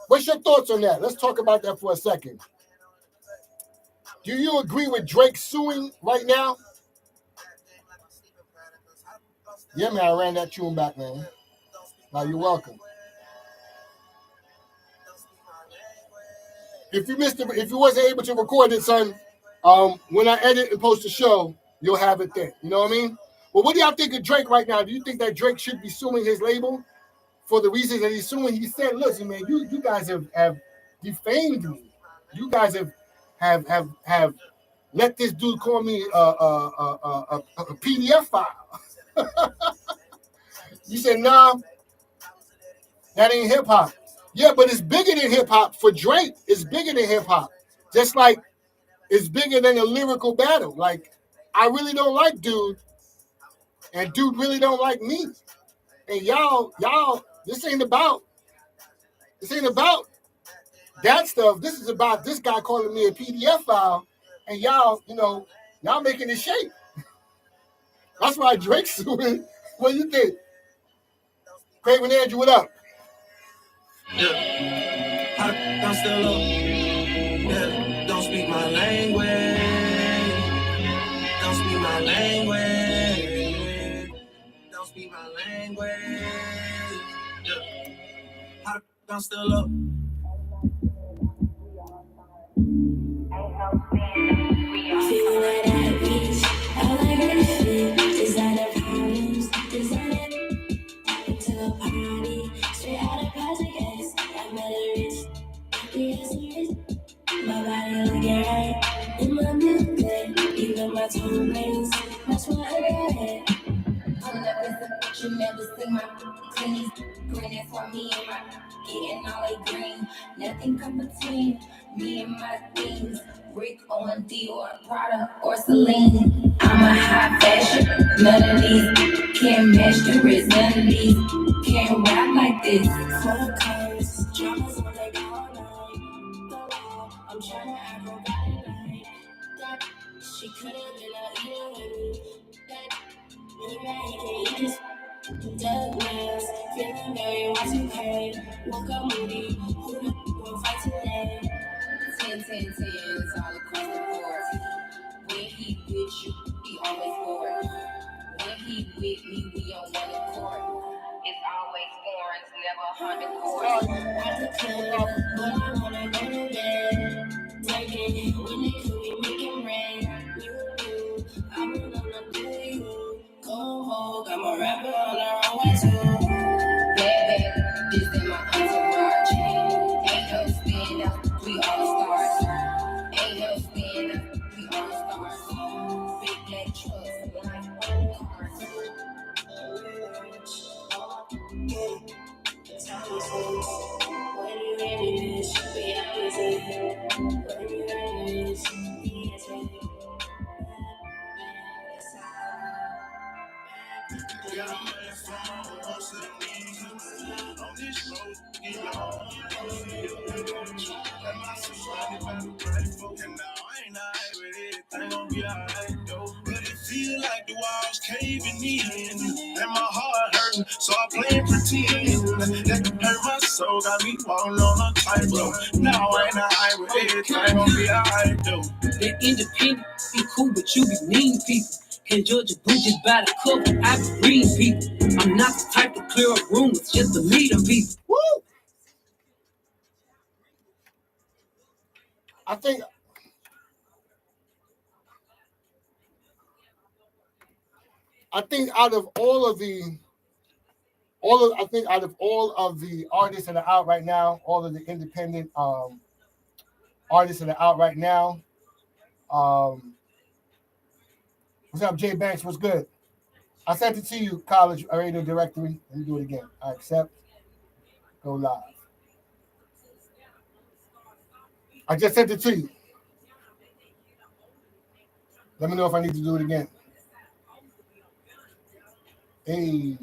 What's your thoughts on that? Let's talk about that for a second. Do you agree with Drake suing right now? Yeah, man, I ran that tune back, man. Now you're welcome. If you missed it, if you wasn't able to record it, son, when I edit and post the show, you'll have it then. You know what I mean? Well, what do y'all think of Drake right now? Do you think that Drake should be suing his label for the reasons that he's suing? He said, listen, man, you guys have defamed me. You guys have let this dude call me a PDF file. You said, nah, that ain't hip hop. Yeah, but it's bigger than hip hop for Drake. It's bigger than hip hop. Just like it's bigger than a lyrical battle. Like, I really don't like dude, and dude really don't like me. And y'all, this ain't about that stuff. This is about this guy calling me a PDF file, and y'all making it shape. That's why Drake's suing. What do you think? Craig and Andrew, what up? Yeah. I'm still up. Yeah. Don't speak my language. Don't speak my language. Don't speak my language. Yeah. I'm still up. Feel like that beach, I like that shit. Designer problems, designer to a party. Straight out of Project X, I'm better rich. Yes, rich. My body looking right in my music. Even my tone rings, that's what I got. I'm up as a bitch, you never see my clean. Green for me and my getting all like green. Nothing come between me and my things. Rick on Dior, Prada, or Celine. I'm a high fashion. None of these can match the wrist. None of these can rap like this. Full cars, dramas on like all night. I'm trying to acrobat like that. She couldn't get either with me. He can't just Douglas, feeling very Y2K. Woke up moody, who the will fight today? 10, 10, 10s all across the board. When he with you, he always bored. When he with me, we on one accord. It's always foreigns, never 100 chords. At the club, but I wanna go to bed. Working when they could be making rain. You, I wanna do you. Go home, got my rapper on the wrong way too. Bad, this in my entourage. Ain't no stand up, we all stars. Ain't no stand up, we all stars. Big black trucks, like old cars. When you ready, bitch, we always in. When you ready, bitch, we is ready. Yeah, I'm in front of most of the niggas on this road. Get y'all and my society back grateful. And now I ain't alright with it. Everything gon' be alright though. But it feel like the walls caving in, and my heart hurting, so I play pretend. That hurt my soul, got me falling on a tightrope. Now I ain't alright with it. Everything gon' be alright though. They're independent, be cool, but you be mean people. Can't judge a book just by the cover. I be reading people. I'm not the type to clear up rumors, just to lead them people. Woo! I think I think out of all of the artists that are out right now, all of the independent artists that are out right now. What's up, Jay Banks? What's good? I sent it to you, College Radio Directory. Let me do it again. I accept. Go live. I just sent it to you. Let me know if I need to do it again. Hey.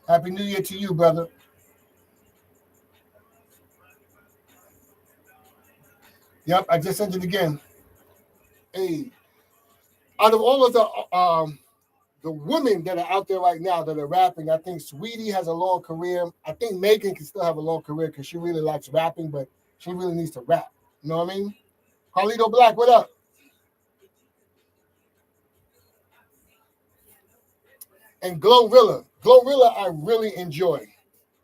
Happy New Year to you, brother. Yep, I just sent it again. Hey. Out of all of the women that are out there right now that are rapping, I think Sweetie has a long career. I think Megan can still have a long career because she really likes rapping, but she really needs to rap. You know what I mean? Carlito Black, what up? And Glorilla. Glorilla, I really enjoy.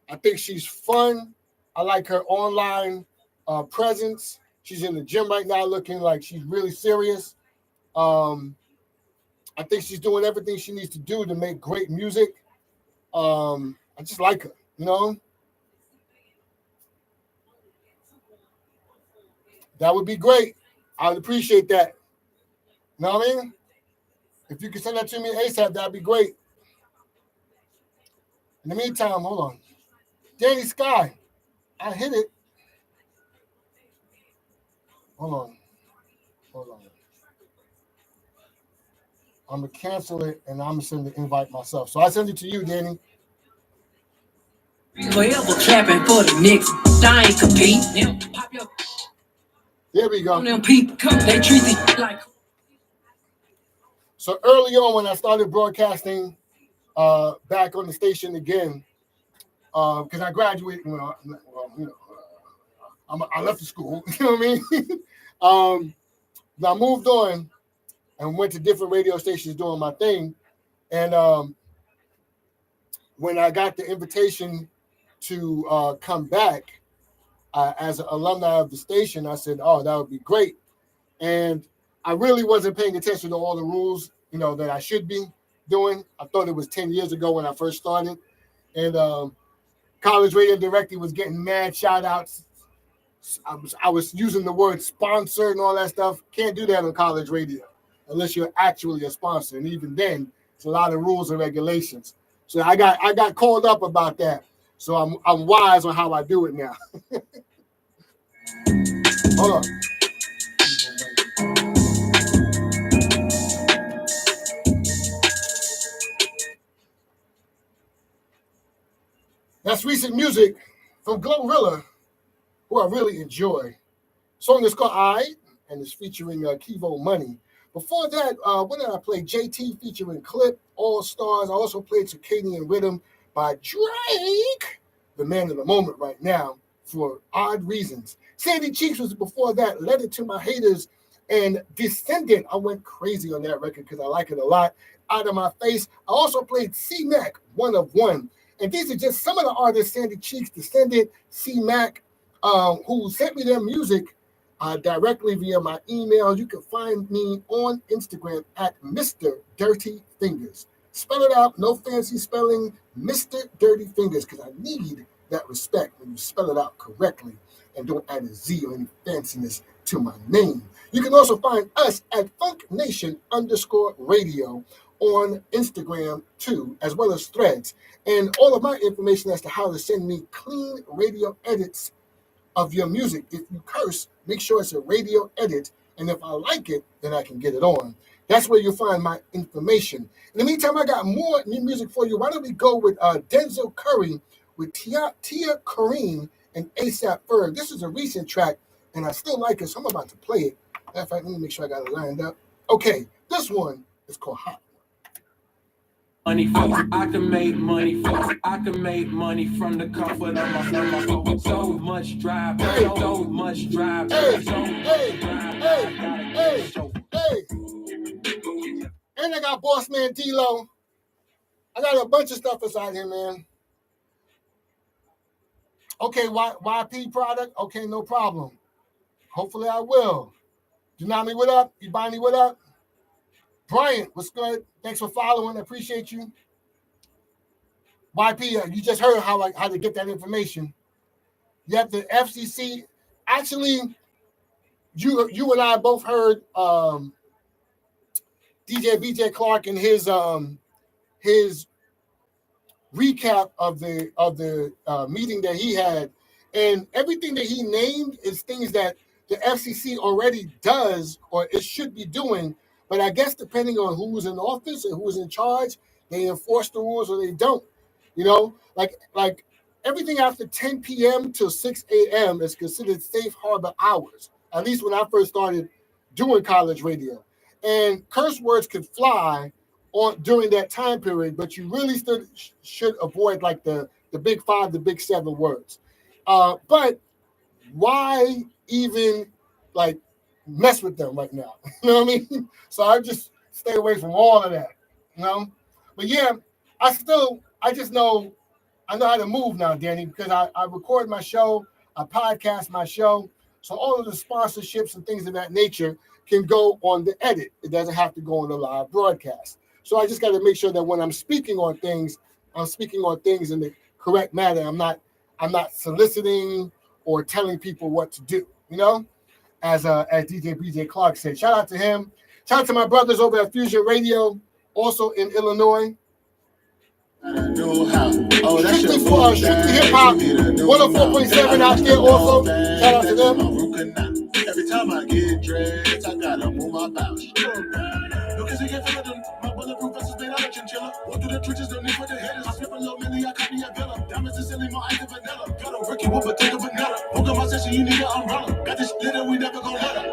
I think she's fun. I like her online presence. She's in the gym right now looking like she's really serious. I think she's doing everything she needs to do to make great music. I just like her, you know? That would be great. I would appreciate that. You know what I mean? If you could send that to me ASAP, that'd be great. In the meantime, hold on. Danny Sky, I hit it. Hold on. I'm going to cancel it, and I'm going to send the invite myself. So I send it to you, Danny. Forever clapping for the Knicks. I ain't compete. Pop your There we go. them people, they treat it like. So early on when I started broadcasting back on the station again, because I graduated, I left the school, you know what I mean? I moved on and went to different radio stations doing my thing. And when I got the invitation to come back as an alumni of the station, I said, oh, that would be great. And I really wasn't paying attention to all the rules, that I should be doing. I thought it was 10 years ago when I first started. And College Radio Directory was getting mad shout outs. I was using the word sponsor and all that stuff. Can't do that on college radio unless you're actually a sponsor. And even then, it's a lot of rules and regulations. So I got called up about that. So I'm wise on how I do it now. Hold on. That's recent music from Glorilla, who I really enjoy. Song is called I, and it's featuring Kivo Money. Before that, what did I play? JT featuring Clip, All Stars. I also played Circadian Rhythm by Drake, the man of the moment right now, for odd reasons. Sandy Cheeks was before that, Led It to My Haters, and Descendant. I went crazy on that record because I like it a lot. Out of My Face. I also played C-Mac, One of One. And these are just some of the artists, Sandy Cheeks, Descendant, C-Mac, who sent me their music directly via my email. You can find me on Instagram at Mr. Dirty Fingers. Spell it out, no fancy spelling, Mr. Dirty Fingers, because I need that respect when you spell it out correctly and don't add a Z or any fanciness to my name. You can also find us at FUNKnation_radio on Instagram too, as well as Threads. And all of my information as to how to send me clean radio edits of your music. If you curse, make sure it's a radio edit. And if I like it, then I can get it on. That's where you'll find my information. In the meantime, I got more new music for you. Why don't we go with Denzel Curry with Tia Kareem and A$AP Ferg. This is a recent track, and I still like it, so I'm about to play it. Matter of fact, let me make sure I got it lined up. Okay, this one is called Hot. Money, I can make money. I can make money from the comfort of my phone. So much drive, so much drive. Hey. And I got Boss Man D-Lo. I got a bunch of stuff inside here, man. Okay, YP product. Okay, no problem. Hopefully I will. Janami, what up? Ibani, what up? Brian, what's good? Thanks for following. I appreciate you. YP, you just heard how to get that information. You have the FCC. Actually, you and I both heard DJ BJ Clark and his recap of the meeting that he had, and everything that he named is things that the FCC already does or it should be doing. But I guess depending on who's in office and who's in charge, they enforce the rules or they don't. You know, like everything after 10 p.m. till 6 a.m. is considered safe harbor hours, at least when I first started doing college radio. And curse words could fly on during that time period, but you really should avoid like the big 5, the big 7 words. But why even like mess with them right now? You know what I mean? So I just stay away from all of that, you know? But yeah, I know how to move now, Danny, because I record my show, I podcast my show. So all of the sponsorships and things of that nature can go on the edit. It doesn't have to go on the live broadcast. So I just got to make sure that when I'm speaking on things in the correct manner. I'm not soliciting or telling people what to do, you know, as DJ BJ Clark said. Shout out to him. Shout out to my brothers over at Fusion Radio, also in Illinois. Strictly Hip Hop, 104.7 out there also. Shout out to them. Every time I get dressed, I gotta move my pouch. Because you get them, my bulletproof vest is made out of chinchilla. Walk through the trenches, no need for the headers. I slip a little milli, I copy a villa. Diamonds is silly, more ice than vanilla. Got a rookie with a take of vanilla. Walk on my session, you need an umbrella. Got this glitter, we never gon' let her.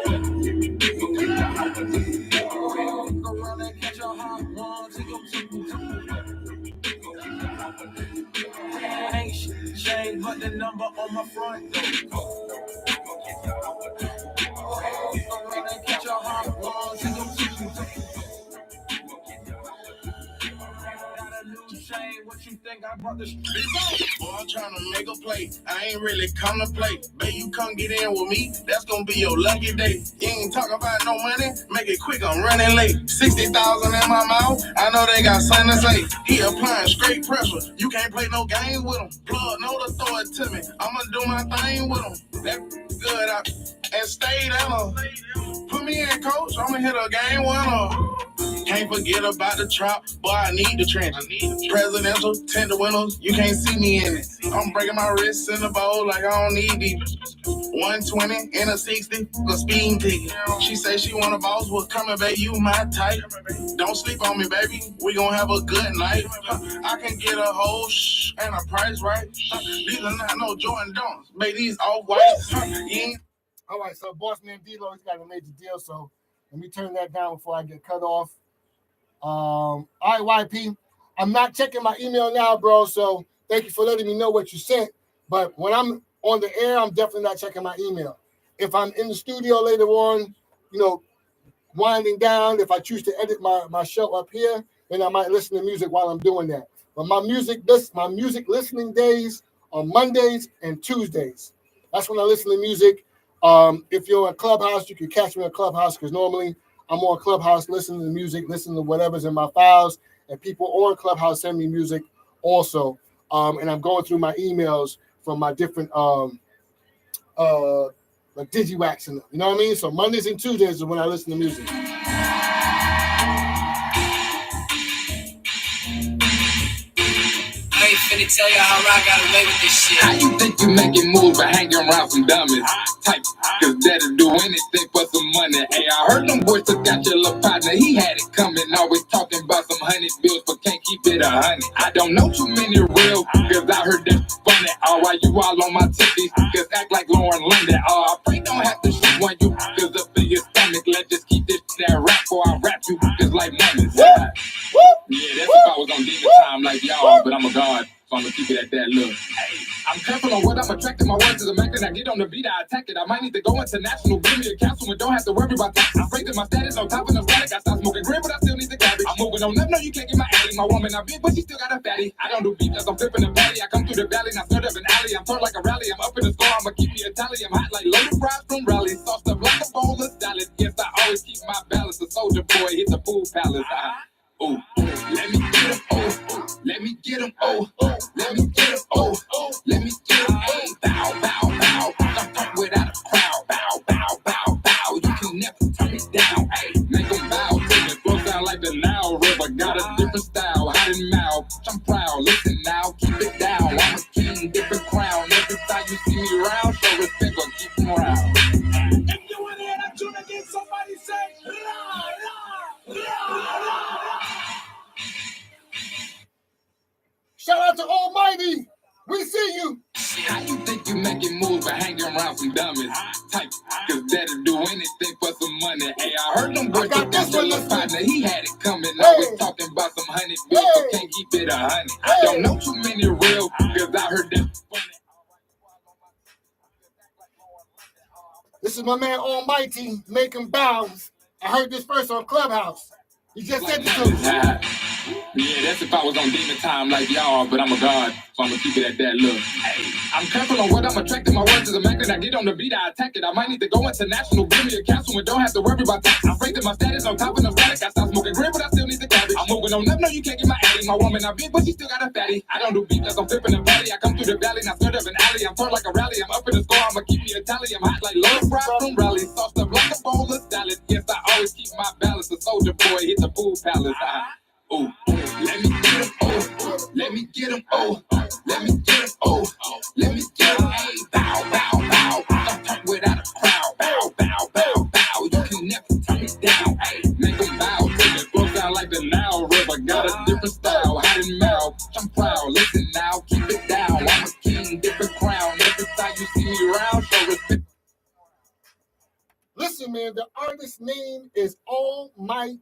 Shame, but the number on my front door. Get your heart wrong, she gon' shoot you. What you think I brought the streets? Boy, I'm trying to make a play. I ain't really come to play. Babe, you come get in with me. That's gonna be your lucky day. You ain't talking about no money. Make it quick, I'm running late. 60,000 in my mouth. I know they got something to say. He applying straight pressure. You can't play no game with him. Plug, know to throw it to me. I'ma do my thing with him. That good. And stay down. Put me in, coach. I'ma hit a game winner. Can't forget about the trap. Boy, I need the trench. Presidential, tender windows. You can't see me in it. I'm breaking my wrists in the bowl like I don't need these. 120 in a 60, a speeding ticket. She say she want a boss. Well, come here, baby, you my type. Don't sleep on me, baby. We gon' have a good night. I can get a whole and a price right. These are not no Jordan Dunks. Baby, these all white. All right, so boss man D-Lo, he's got a major deal, so let me turn that down before I get cut off. All right, YP, I'm not checking my email now, bro, so thank you for letting me know what you sent, but when I'm on the air, I'm definitely not checking my email. If I'm in the studio later on, you know, winding down, if I choose to edit my show up here, then I might listen to music while I'm doing that. But my music listening days are Mondays and Tuesdays. That's when I listen to music. If you're in Clubhouse, you can catch me in Clubhouse because normally I'm on Clubhouse listening to music, listening to whatever's in my files, and people on Clubhouse send me music also. And I'm going through my emails from my different like DigiWax and them, you know what I mean? So Mondays and Tuesdays is when I listen to music. I ain't finna tell y'all how I got away with this shit. How you think you making moves by hanging around some dummies? Type, cause that'll do anything for some money. Hey, I heard them boys took out your little partner. He had it coming, always talking about some honey bills, but can't keep it 100. I don't know too many real, cause I heard that funny. Oh, why you all on my titties? Cause act like Lauren London. Oh, I pray don't have to shoot one you, cause up in your stomach. Let's just keep this that rap before I rap you, cause like money. Yeah, that's if I was on demon time like y'all, but I'm a god. So I'm gonna keep it at that look. Hey, I'm careful on what I'm attracting. My words to the Mac and I get on the beat, I attack it. I might need to go international, give me a council and don't have to worry about that. I'm raising my status on top of the static. I stopped smoking green, but I still need the cabbage. I'm moving on up, no, you can't get my addy. My woman, I'm big, but she still got a fatty. I don't do beef, cause I'm flipping the patty. I come through the valley, now start up an alley. I'm turned like a rally, I'm up in the score, I'ma keep me a tally. I'm hot like loaded fries from rallies. Sauced up like a bowl of salad. Yes, I always keep my balance. A soldier boy hit the pool palace. Oh, let me get him. Oh, let me get him. Oh, let me get him. Oh, let me get him. Hey, bow, bow, bow. Jump without a crowd. Bow, bow, bow, bow. You can never turn it down. Hey, make them bow to me. Flow sound like the Nile River. Got a different style. Hot and mouth. I'm proud. Listen now, keep it down. I'm a king, different crown. Every time you see me around, show respect or keep them around. If you in here, I'm trying to get somebody say, rah, rah, rah, rah. Shout out to Almighty. We see you. How you think you making moves by hanging around some dummies? Type, cause that'll do anything for some money. Hey, I heard them boys got this one, little partner. He had it coming. Always talking about some honey bills, but can't keep it 100. I don't know too many real, cause I heard them funny. This is my man Almighty making bows. I heard this first on Clubhouse. He just said it to me. Yeah, that's if I was on demon time like y'all, but I'm a god, so I'm gonna keep it at that look. Hey, I'm careful on what I'm attracting. My words is a magnet. I get on the beat, I attack it. I might need to go international. Give me a castle and don't have to worry about that. I'm breaking my status on top of the static. I stopped smoking green, but I still need the cabbage. I'm moving on up, no, you can't get my addy. My woman, I'm big, but she still got a fatty. I don't do beat like I'm flipping a patty. I come through the valley, not scared of an alley. I'm turned like a rally. I'm up in the score, I'ma keep me a tally. I'm hot like Lord Fry from Raleigh. Sauced up like a bowl of salad. Yes, I always keep my balance. A soldier boy hit the pool palace. Oh, let me get him. Oh, let me get him. Oh, let me get him. Oh, let me get him. Hey, bow, bow, bow. Jump without a crowd. Bow, bow, bow, bow. You can never turn it down. Hey, make them bow to me. Flow sound like the Nile River. Got a different style. Hot and mouth. I'm proud. Listen now, keep it down. I'm a king, different crown. Every time you see me around, show respect. Listen, man, the artist's name is Almighty,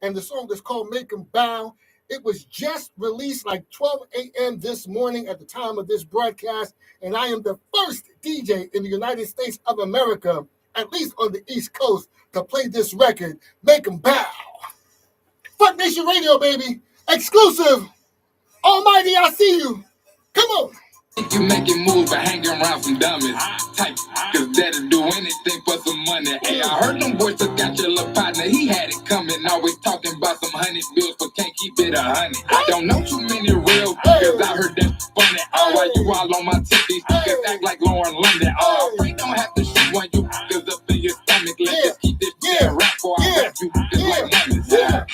and the song is called Make 'Em Bow. It was just released like 12 a.m. this morning at the time of this broadcast, and I am the first DJ in the United States of America, at least on the East Coast, to play this record, Make 'Em Bow. FUNKnation Radio, baby. Exclusive. Almighty, I see you. Come on. You making moves by hanging around some dummies. Type, cause that'll do anything for some money. Hey, I heard them boys took out your little partner. He had it coming, always talking about some honey bills, but can't keep it 100. I don't know too many real, cause I heard that funny. Oh, why you all on my titties? Cause act like Lauren London. Oh, afraid don't have to shoot when you, cause up in your stomach. Let's just keep this rap for I rap you. Just like money.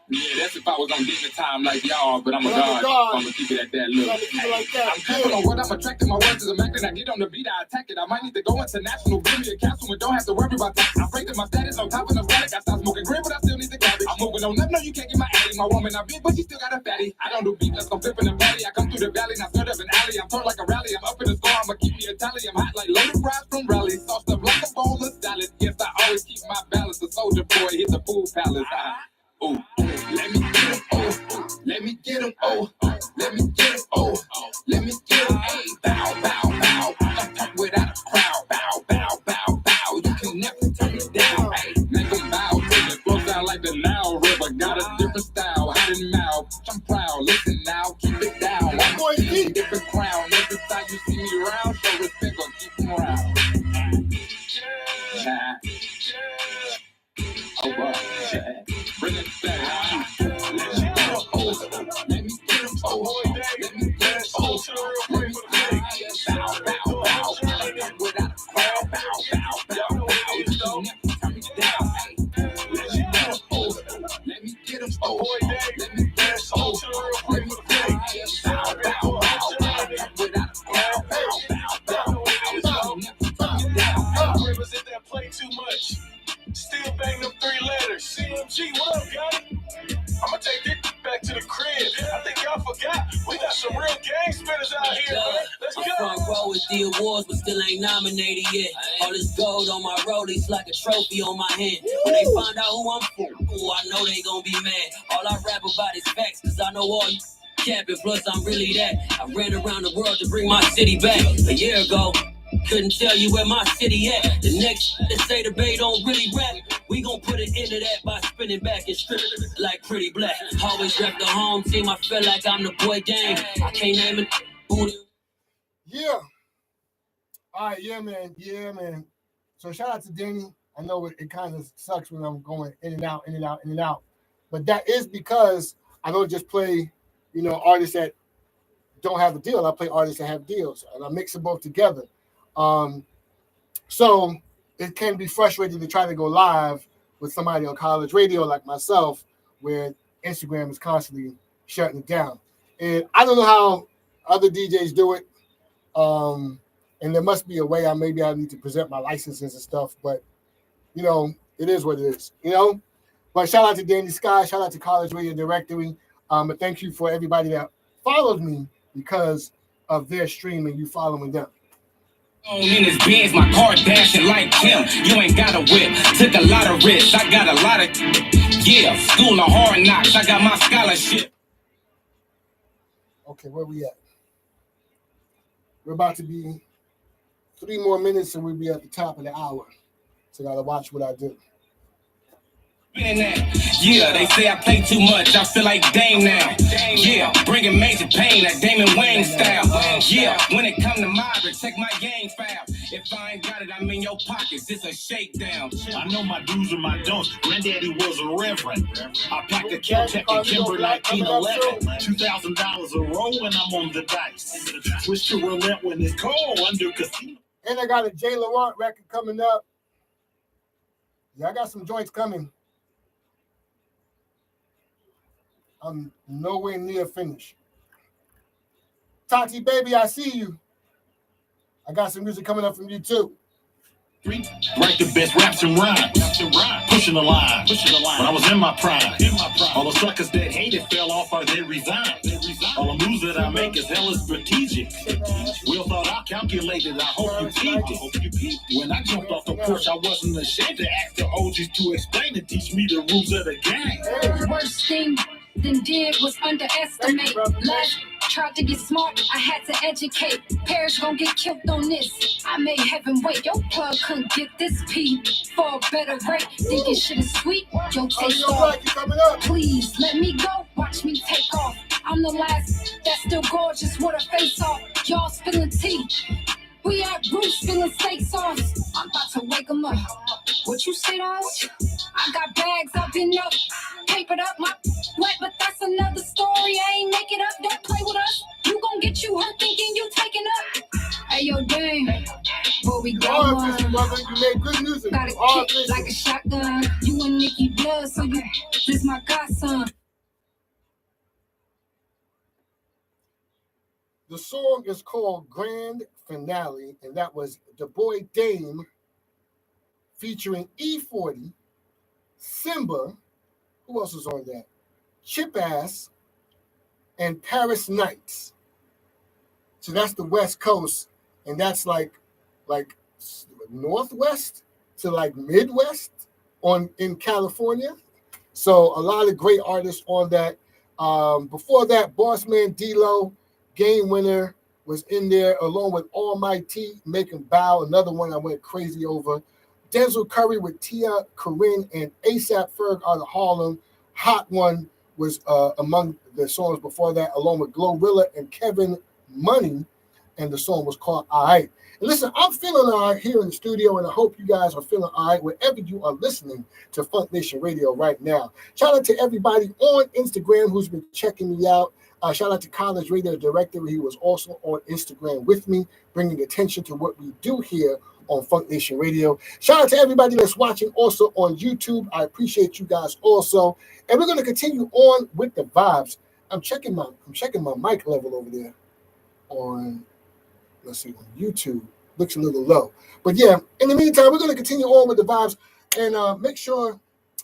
Yeah, that's if I was on demon time like y'all, but I'm a god, so I'm gonna keep it at that look. I'm careful on what I'm attracting. My words is a magnet. I get on the beat, I attack it. I might need to go international. Give me a castle and don't have to worry about that. I'm breaking my status on top of the static. I stopped smoking green, but I still need the cabbage. I'm moving on up, no, you can't get my addy. My woman, I'm big, but she still got a fatty. I don't do beat, let's go flipping a patty. I come through the valley, not scared of an alley. I'm turned like a rally. I'm up in the score, I'ma keep me a tally. I'm hot like loaded fries from Raleigh. Sauced up like a bowl of salad. Yes, I always keep my balance. A soldier boy hit the pool palace. Oh, let me get him. Oh, let me get him. Oh, let me get him. Oh, let me get him. Hey, bow, bow, bow. Jump without a crowd. Bow, bow, bow, bow. You can never turn it down. Hey, make them bow to me. Flow sound like the Nile River. Got a different style. Hot and mouth. I'm proud. Listen now, keep it down. I'm going to keep different crown. Every time you see me around, show respect or keep them around. Oh, wow. Bring it back. Let me get him. Oh, let me get him. Oh, let me get him. Oh, let me get him. Bow, bow, bow. Without a crowd. Bow, bow, bow, bow. You can never turn it down. Let me get him. Oh, let me get him. Oh, let me get him. Oh, let me get him. Bow, bow, bow. Without a crowd. Bow, bow, bow. You can never turn it down. Represent that play too much. Still bang them 3 letters. CMG, what up, guy? I'ma take it back to the crib. I think y'all forgot. We got some real gang spinners out here, man. Let's go. I'm front row with the awards, but still ain't nominated yet. All this gold on my rollies like a trophy on my hand. When they find out who I'm for, I know they gon' be mad. All I rap about is facts, cause I know all you capping. Plus, I'm really that. I ran around the world to bring my city back. A year ago, couldn't tell you where my city at. The next that say the Bay don't really rap, we gon' put an end to that by spinning back and stripping like Pretty Black. Always rep the home team, I feel like I'm the boy gang. I can't name it. Yeah. All right, yeah, man. So shout out to Danny I know it kind of sucks when I'm going in and out, in and out, in and out. But that is because I don't just play, artists that don't have a deal. I play artists that have deals, and I mix them both together. So it can be frustrating to try to go live with somebody on college radio like myself, where Instagram is constantly shutting it down. And I don't know how other DJs do it. And there must be a way. Maybe I need to present my licenses and stuff, but it is what it is, But shout out to Danny Sky, shout out to College Radio Directory. And thank you for everybody that followed me because of their stream and you following them. In his Benz, my car dashing like him. You ain't got a whip. Took a lot of risks. I got a lot of school of hard knocks. I got my scholarship. Okay, where we at? We're about to be 3 more minutes and we'll be at the top of the hour. So I gotta watch what I do. Yeah, they say I play too much. I feel like Dame now. Yeah, bringing major pain, that Damon Wayne style. Yeah, when it come to Margaret, check my game file. If I ain't got it, I'm in your pockets. It's a shakedown. I know my do's and my don'ts. Granddaddy was a reverend. I packed a Kel-Tec and Kimber 1911. $2,000 a roll and I'm on the dice. Switch to roulette when it's cold under casino. And I got a J. Laurent record coming up. Yeah, I got some joints coming. I'm nowhere near finished. Tati, baby, I see you. I got some music coming up from you too. Write the best raps and rhymes. Pushing the line. When I was in my prime. All the suckers that hated fell off or they resigned. All the moves that I make is hella strategic. Real thought I calculated. I hope you peeped it. When I jumped off the porch, I wasn't ashamed to ask the OGs to explain and teach me the rules of the game. Worst thing than did was underestimate. Last tried to get smart, I had to educate. Parents gon' get killed on this. I made heaven wait. Your plug couldn't get this P for a better rate. Thinking shit is sweet, yo, taste off. Please let me go, watch me take off. I'm the last that's still gorgeous with a face off. Y'all spilling tea. We at Bruce spilling steak sauce. I'm about to wake 'em up. What you say, dog? I got bags, I've been up, papered up, my wet, but that's another story. I ain't make it up, don't play with us. You gon' get you hurt thinking you taking up. Hey, yo, dang, where we going? You made good music. Got a kick like a shotgun. You and Nikki Blood, so you this my godson. The song is called Grand Finale, and that was the boy Dame featuring E40, Simba, who else was on that? Chip Ass, and Paris Nights. So that's the West Coast, and that's like Northwest to like Midwest in California. So a lot of great artists on that. Before that, Bossman D-Lo, Game Winner, was in there along with Almighty, Make 'Em Bow, another one I went crazy over. Denzel Curry with Tia, Corinne, and ASAP Ferg out of Harlem. Hot One was among the songs before that, along with Glorilla and Kevin Money, and the song was called All Right. And listen, I'm feeling all right here in the studio, and I hope you guys are feeling all right wherever you are listening to FUNKnation Radio right now. Shout out to everybody on Instagram who's been checking me out. Shout out to College Radio Director. He was also on Instagram with me, bringing attention to what we do here on FUNKnation Radio. Shout out to everybody that's watching also on YouTube. I appreciate you guys also. And we're going to continue on with the vibes. I'm checking my mic level over there on, let's see, on YouTube. Looks a little low. But yeah, in the meantime, we're going to continue on with the vibes and make sure,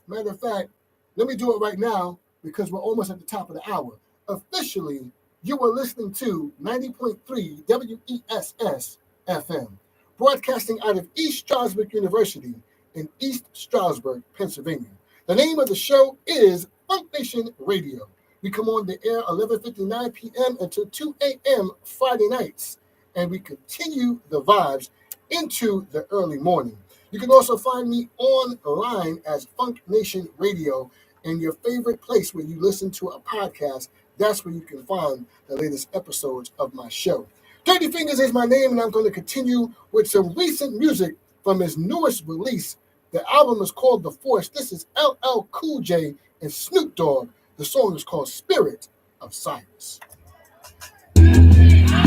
matter of fact, let me do it right now because we're almost at the top of the hour. Officially, you are listening to 90.3 WESS FM, broadcasting out of East Stroudsburg University in East Stroudsburg, Pennsylvania. The name of the show is FUNKnation Radio. We come on the air 11:59 p.m. until 2 a.m. Friday nights, and we continue the vibes into the early morning. You can also find me online as FUNKnation Radio in your favorite place where you listen to a podcast. That's where you can find the latest episodes of my show. Dirty Fingers is my name, and I'm going to continue with some recent music from his newest release, The album is called The Force. This is LL Cool J and Snoop Dogg. The song is called Spirit of Silence. Now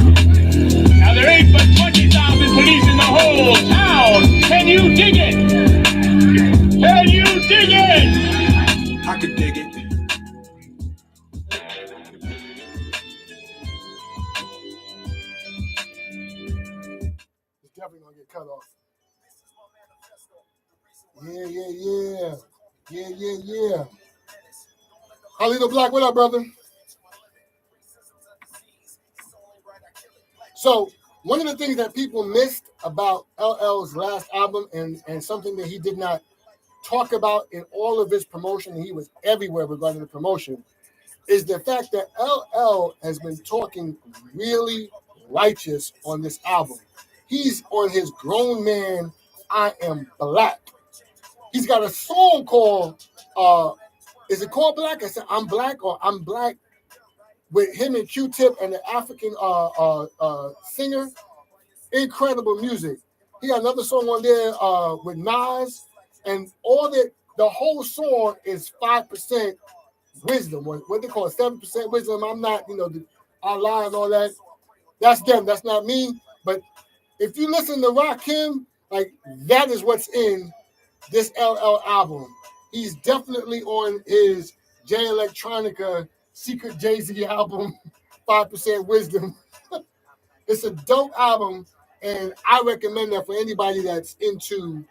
there ain't but 20,000 police in the whole town. Can you dig it? Can you dig it? I could dig it. It's definitely gonna get cut off. Yeah. Hollywood Black, what up, brother? So one of the things that people missed about LL's last album and something that he did not talk about in all of his promotion, and he was everywhere regarding the promotion, is the fact that LL has been talking really righteous on this album. He's on his grown man, I Am Black. He's got a song called, is it called Black? I said, I'm Black, or I'm Black, with him and Q-Tip and the African singer. Incredible music. He got another song on there with Nas, and the whole song is 5% wisdom. What they call it, 7% wisdom. I'm not, I lie and all that. That's them. That's not me. But if you listen to Rakim, like, that is what's in this LL album. He's definitely on his J Electronica Secret Jay-Z album, 5% Wisdom. It's a dope album, and I recommend that for anybody that's into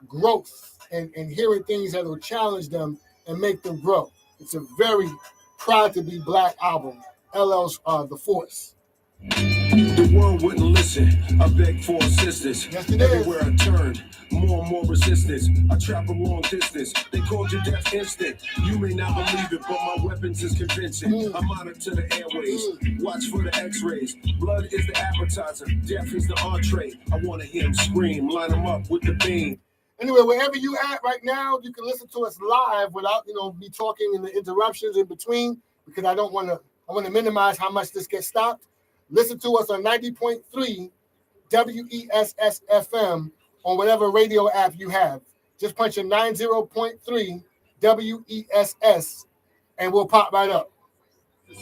growth and hearing things that will challenge them and make them grow. It's a very proud to be Black album, LL's The Force. The world wouldn't listen. I begged for assistance. Yes, it Everywhere is. I turned, more and more resistance. I traveled long distance. They called your death instant. You may not believe it, but my weapons is convincing. I monitor the airways. Watch for the x-rays. Blood is the appetizer. Death is the entree. I want to hear him scream. Line him up with the beam. Anyway, wherever you at right now, you can listen to us live without, me talking in the interruptions in between, because I want to minimize how much this gets stopped. Listen to us on 90.3 WESS FM on whatever radio app you have. Just punch in 90.3 WESS and we'll pop right up.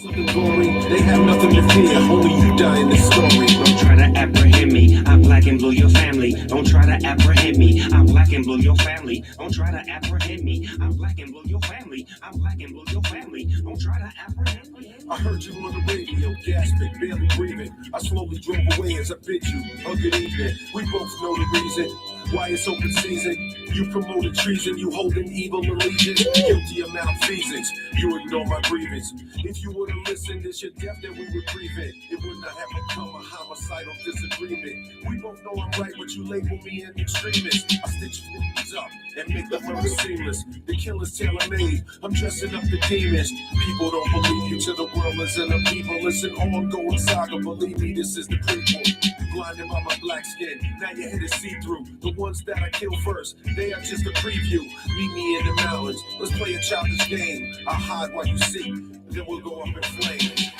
They have nothing to fear, only you die in this story. Don't try to apprehend me, I'm Black and blue your family. Don't try to apprehend me, I'm Black and blue your family. Don't try to apprehend me, I'm Black and blue your family. I'm Black and blue your family. Don't try to apprehend me. I heard you on the radio, gasping, barely breathing. I slowly drove away as I bid you a good evening. We both know the reason why it's open season. You promoted treason, you holding evil allegiance. Guilty of malfeasance, you ignore my grievance. If you would've listened, it's your death that we would prevent. It would not have become a homicidal disagreement. We both know I'm right, but you label me an extremist. I stitch things up and make the murder seamless. The killer's tailor-made, I'm dressing up the demons. People don't believe you till the world is in a people. It's an ongoing saga, believe me, this is the prequel. Blinded by my black skin, now your head is see-through. The ones that I kill first, they are just a preview. Meet me in the mountains, let's play a childish game. I'll hide while you see, then we'll go up in flames.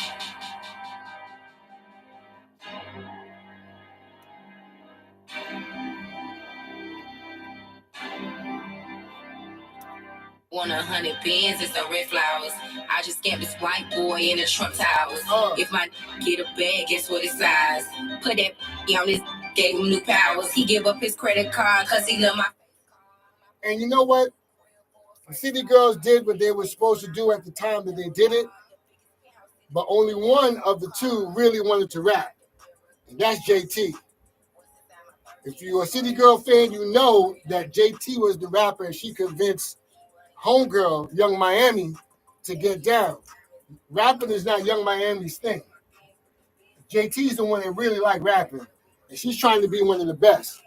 100 bands and some red flowers. I just scammed this white boy in the Trump Towers. If my get a bag, guess what his size? Put that on his, gave him new powers. He give up his credit card cause he love my. And you know what? The City Girls did what they were supposed to do at the time that they did it, but only one of the two really wanted to rap, and that's JT. If you're a City Girl fan, you know that JT was the rapper and she convinced homegirl, Young Miami, to get down. Rapping is not Young Miami's thing. JT's the one that really like rapping, and she's trying to be one of the best.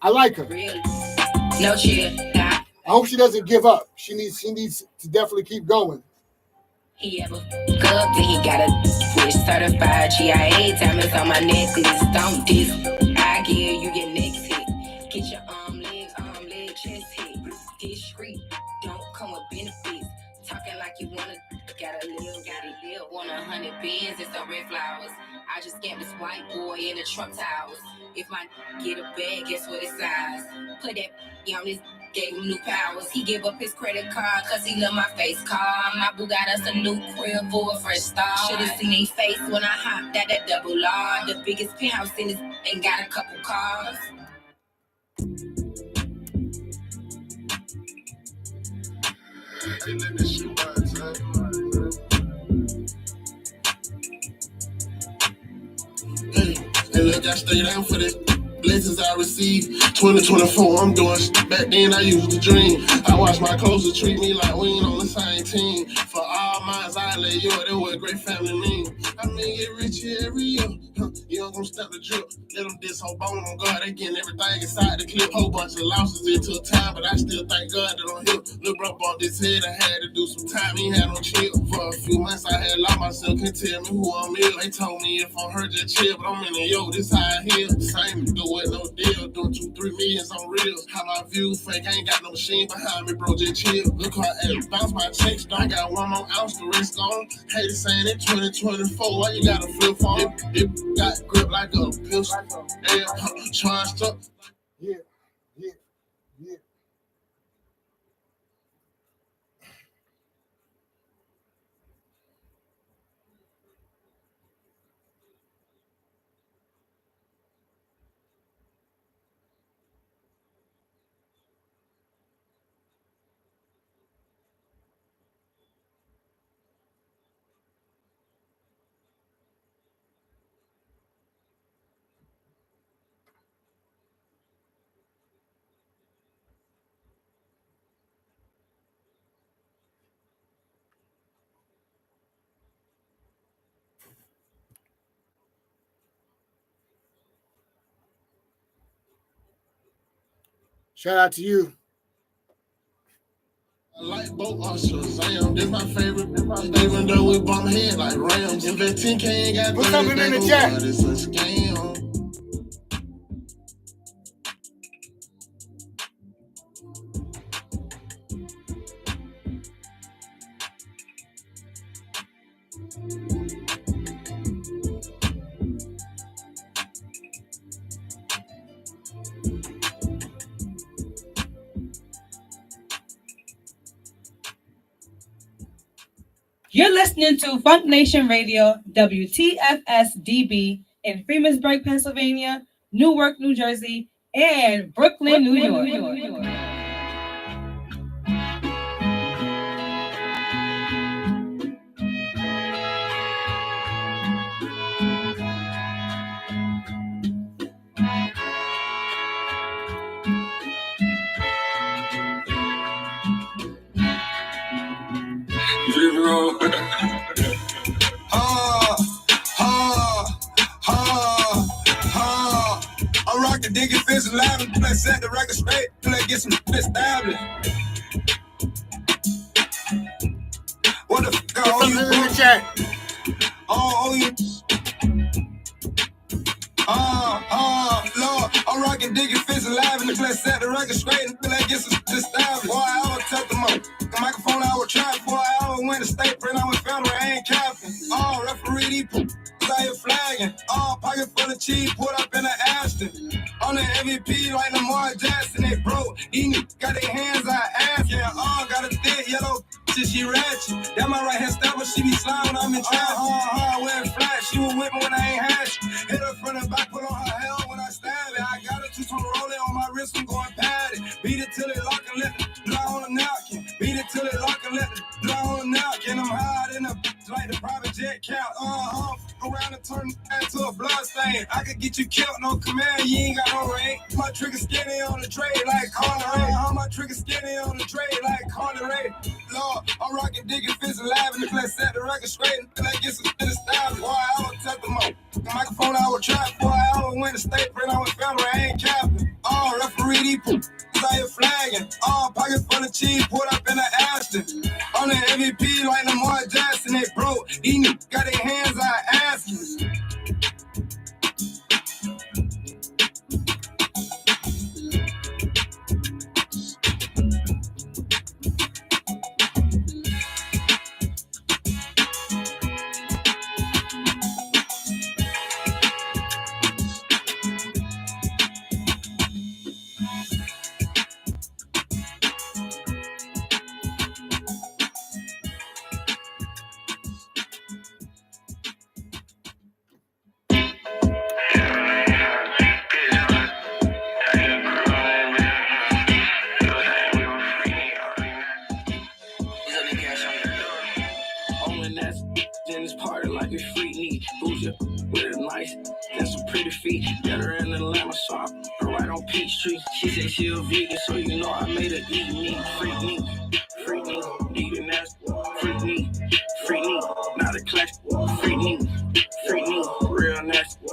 I like her. Really? No chill. Nah. I hope she doesn't give up. She needs to definitely keep going. He ever good, then he got a switch certified GIA diamonds on my necklace. Don't diss. I give you your next hit. Get your arm, leg, chest hit. Discreet. Don't come with benefits. Talking like you wanna, gotta live. 100 bands and some red flowers. I just scammed this white boy in the Trump Towers. If my get a bag, guess what his size? Put that on his, gave him new powers. He gave up his credit card cause he loved my face card. My boo got us a new crib for a fresh start. Should've seen his face when I hopped at that double R. The biggest penthouse in his and got a couple cars. Hey, let this shit ride, son. Hey, look, I stay down for this. Blessings I receive. 2024, I'm doing shit. Back then I used to dream. I watch my clothes treat me like we ain't on the same team. For all minds I lay you, that what a great family mean. I mean, get rich here every year. You don't gonna stop the drip. Let them diss whole bone on God. They getting everything inside the clip. Whole bunch of losses into a time, but I still thank God that I'm here. Lil' bro bumped his head. I had to do some time. He had no chill. For a few months I had lost myself. Can't tell me who I'm is. They told me if I'm hurt, just chill. But I'm in the yo, this how I heal. Same do it, no deal. Doing 2-3 millions on reels. How my view fake. I ain't got no machine behind me, bro. Just chill. Look how I bounce my checks. I got one more ounce to risk on. Haters saying in 2024, why you gotta flip phone? It got grip like a pistol. Yeah, charged up. Yeah. Shout out to you. I like both ushers. This my favorite. Even though we bump head like Rams. If that 10K ain't got put something in the chat. It's a scam. You're listening to FUNKnation Radio, WTFS-DB in Freemansburg, Pennsylvania, Newark, New Jersey, and Brooklyn, New York. I'm rocking, digging, fist, live, and let's set the record straight. Let's get some established. What the fuck are you doing? Oh, you. Lord, I'm rocking, digging, fist, live, and let's set the record straight. Let's get some established. Boy, I would tell them up. The microphone I would try. Boy, I would win the state, print, I would federal, I ain't capping. Oh, referee, these out here flagging. Oh, pocket full of cheese, put up in an Aston. On the MVP like Lamar Jackson, they broke. These got their hands out ass. Yeah, got a thick yellow she ratchet. That my right hand stopper, she be sliding when I'm in traffic. Wearing flat, she was with me when I ain't had she. Hit her front and back, put on her hell when I stab it. I got a two-tone rolling on my wrist, I'm going padded. Beat it till it lock and let it draw on the napkin. Beat it till it lock and let it draw on the napkin. I'm hard in the like the private jet count. Around and turn into a blood stain. I could get you killed, no command, you ain't got no rank. My trigger skinny on the tray like Connery. My trigger skinny on the tray like Connery. Lord, I'm rocking, digging, fist, and laughing. Let's set the record straight and let's get some shit established. Boy, I would tell them up. The microphone I would trap. Boy, I would win the state, print, I would federal, I ain't capping. Referee, these out here flagging. Pocket full of cheese, put up in an Aston. On the MVP like Lamar Jackson, they broke. These got their hands out asses. feet. Met her in Atlanta, so I put her right on Peachtree. She said she a vegan, so you know I made her eat meat. Freak me, need an ass. Freak me, not a class. Freak me, real nasty.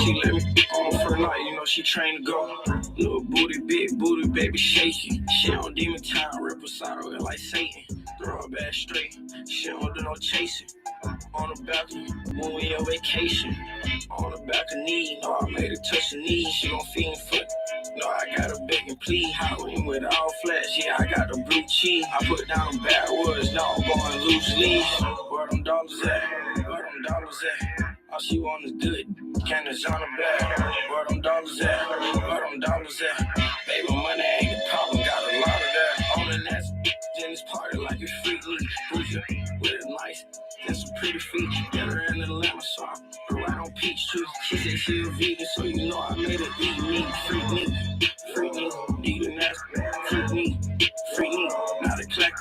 She let me on for life, you know she trained to go. Little booty, big booty, baby shaky. She on demon time, reposado like Satan. Throw her back straight, she don't do no chasing. On the balcony, when we on vacation. On the balcony, no, I made her touch the knee. She gon' feed and foot. No, I got a beg and plead. Halloween with all flash, yeah, I got the blue cheese. I put down them bad words, now I'm going loose leaves. Where them dollars at? All she want is good, can is on the bag. Where them dollars at? Baby, money ain't the problem, got a lot of that. On the next, in this party like it's freaky. Bougie with a nice, and some pretty feet. Get her in Atlanta, so I put her right on Peachtree. She said she a vegan, so you know I made her eat meat. Freak me, need an ass. Freak me, not a clack.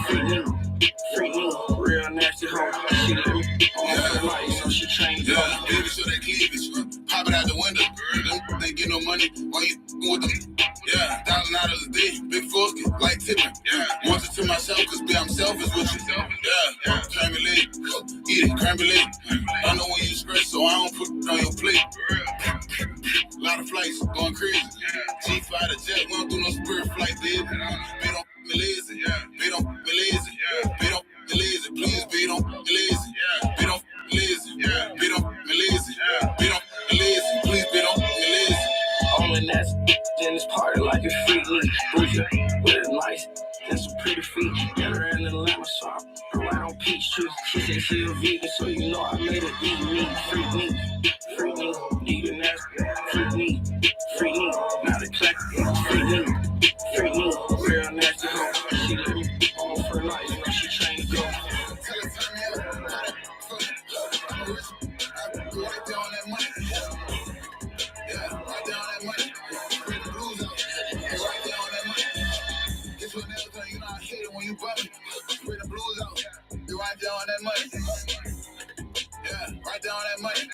Freak me, real nasty hoe. She let me on her life, so she trained to go. Baby, so that cleavage, pop it out the window. Them they get no money while you with them. Yeah, $1,000 a day, big fosky, like tipping. Yeah, want it to myself, cause be I'm selfish with you. Yeah, cranberry leg, eat it, cranberry leg. I know when you stress, so I don't put it on your plate. Lot of flights, going crazy. G5 to jet, we don't do no spirit flight, baby. They don't be lazy, they don't be lazy. They don't be lazy, please, they don't be lazy. They don't be lazy, they don't be lazy. They don't be lazy, please, they don't be lazy. All in that in this party like it's freaky. Bougie with a nice and some pretty feet. Get her in Atlanta, so I put her right on Peachtree. She said she a vegan, so you know I made her eat meat. Freak me, need an ass. Freak me, not a clack. Freak me, real nasty hoe. She let me on for life, you know she trained to go. You bumming, bring the blues out. You right there on that money. Yeah, right there on that money.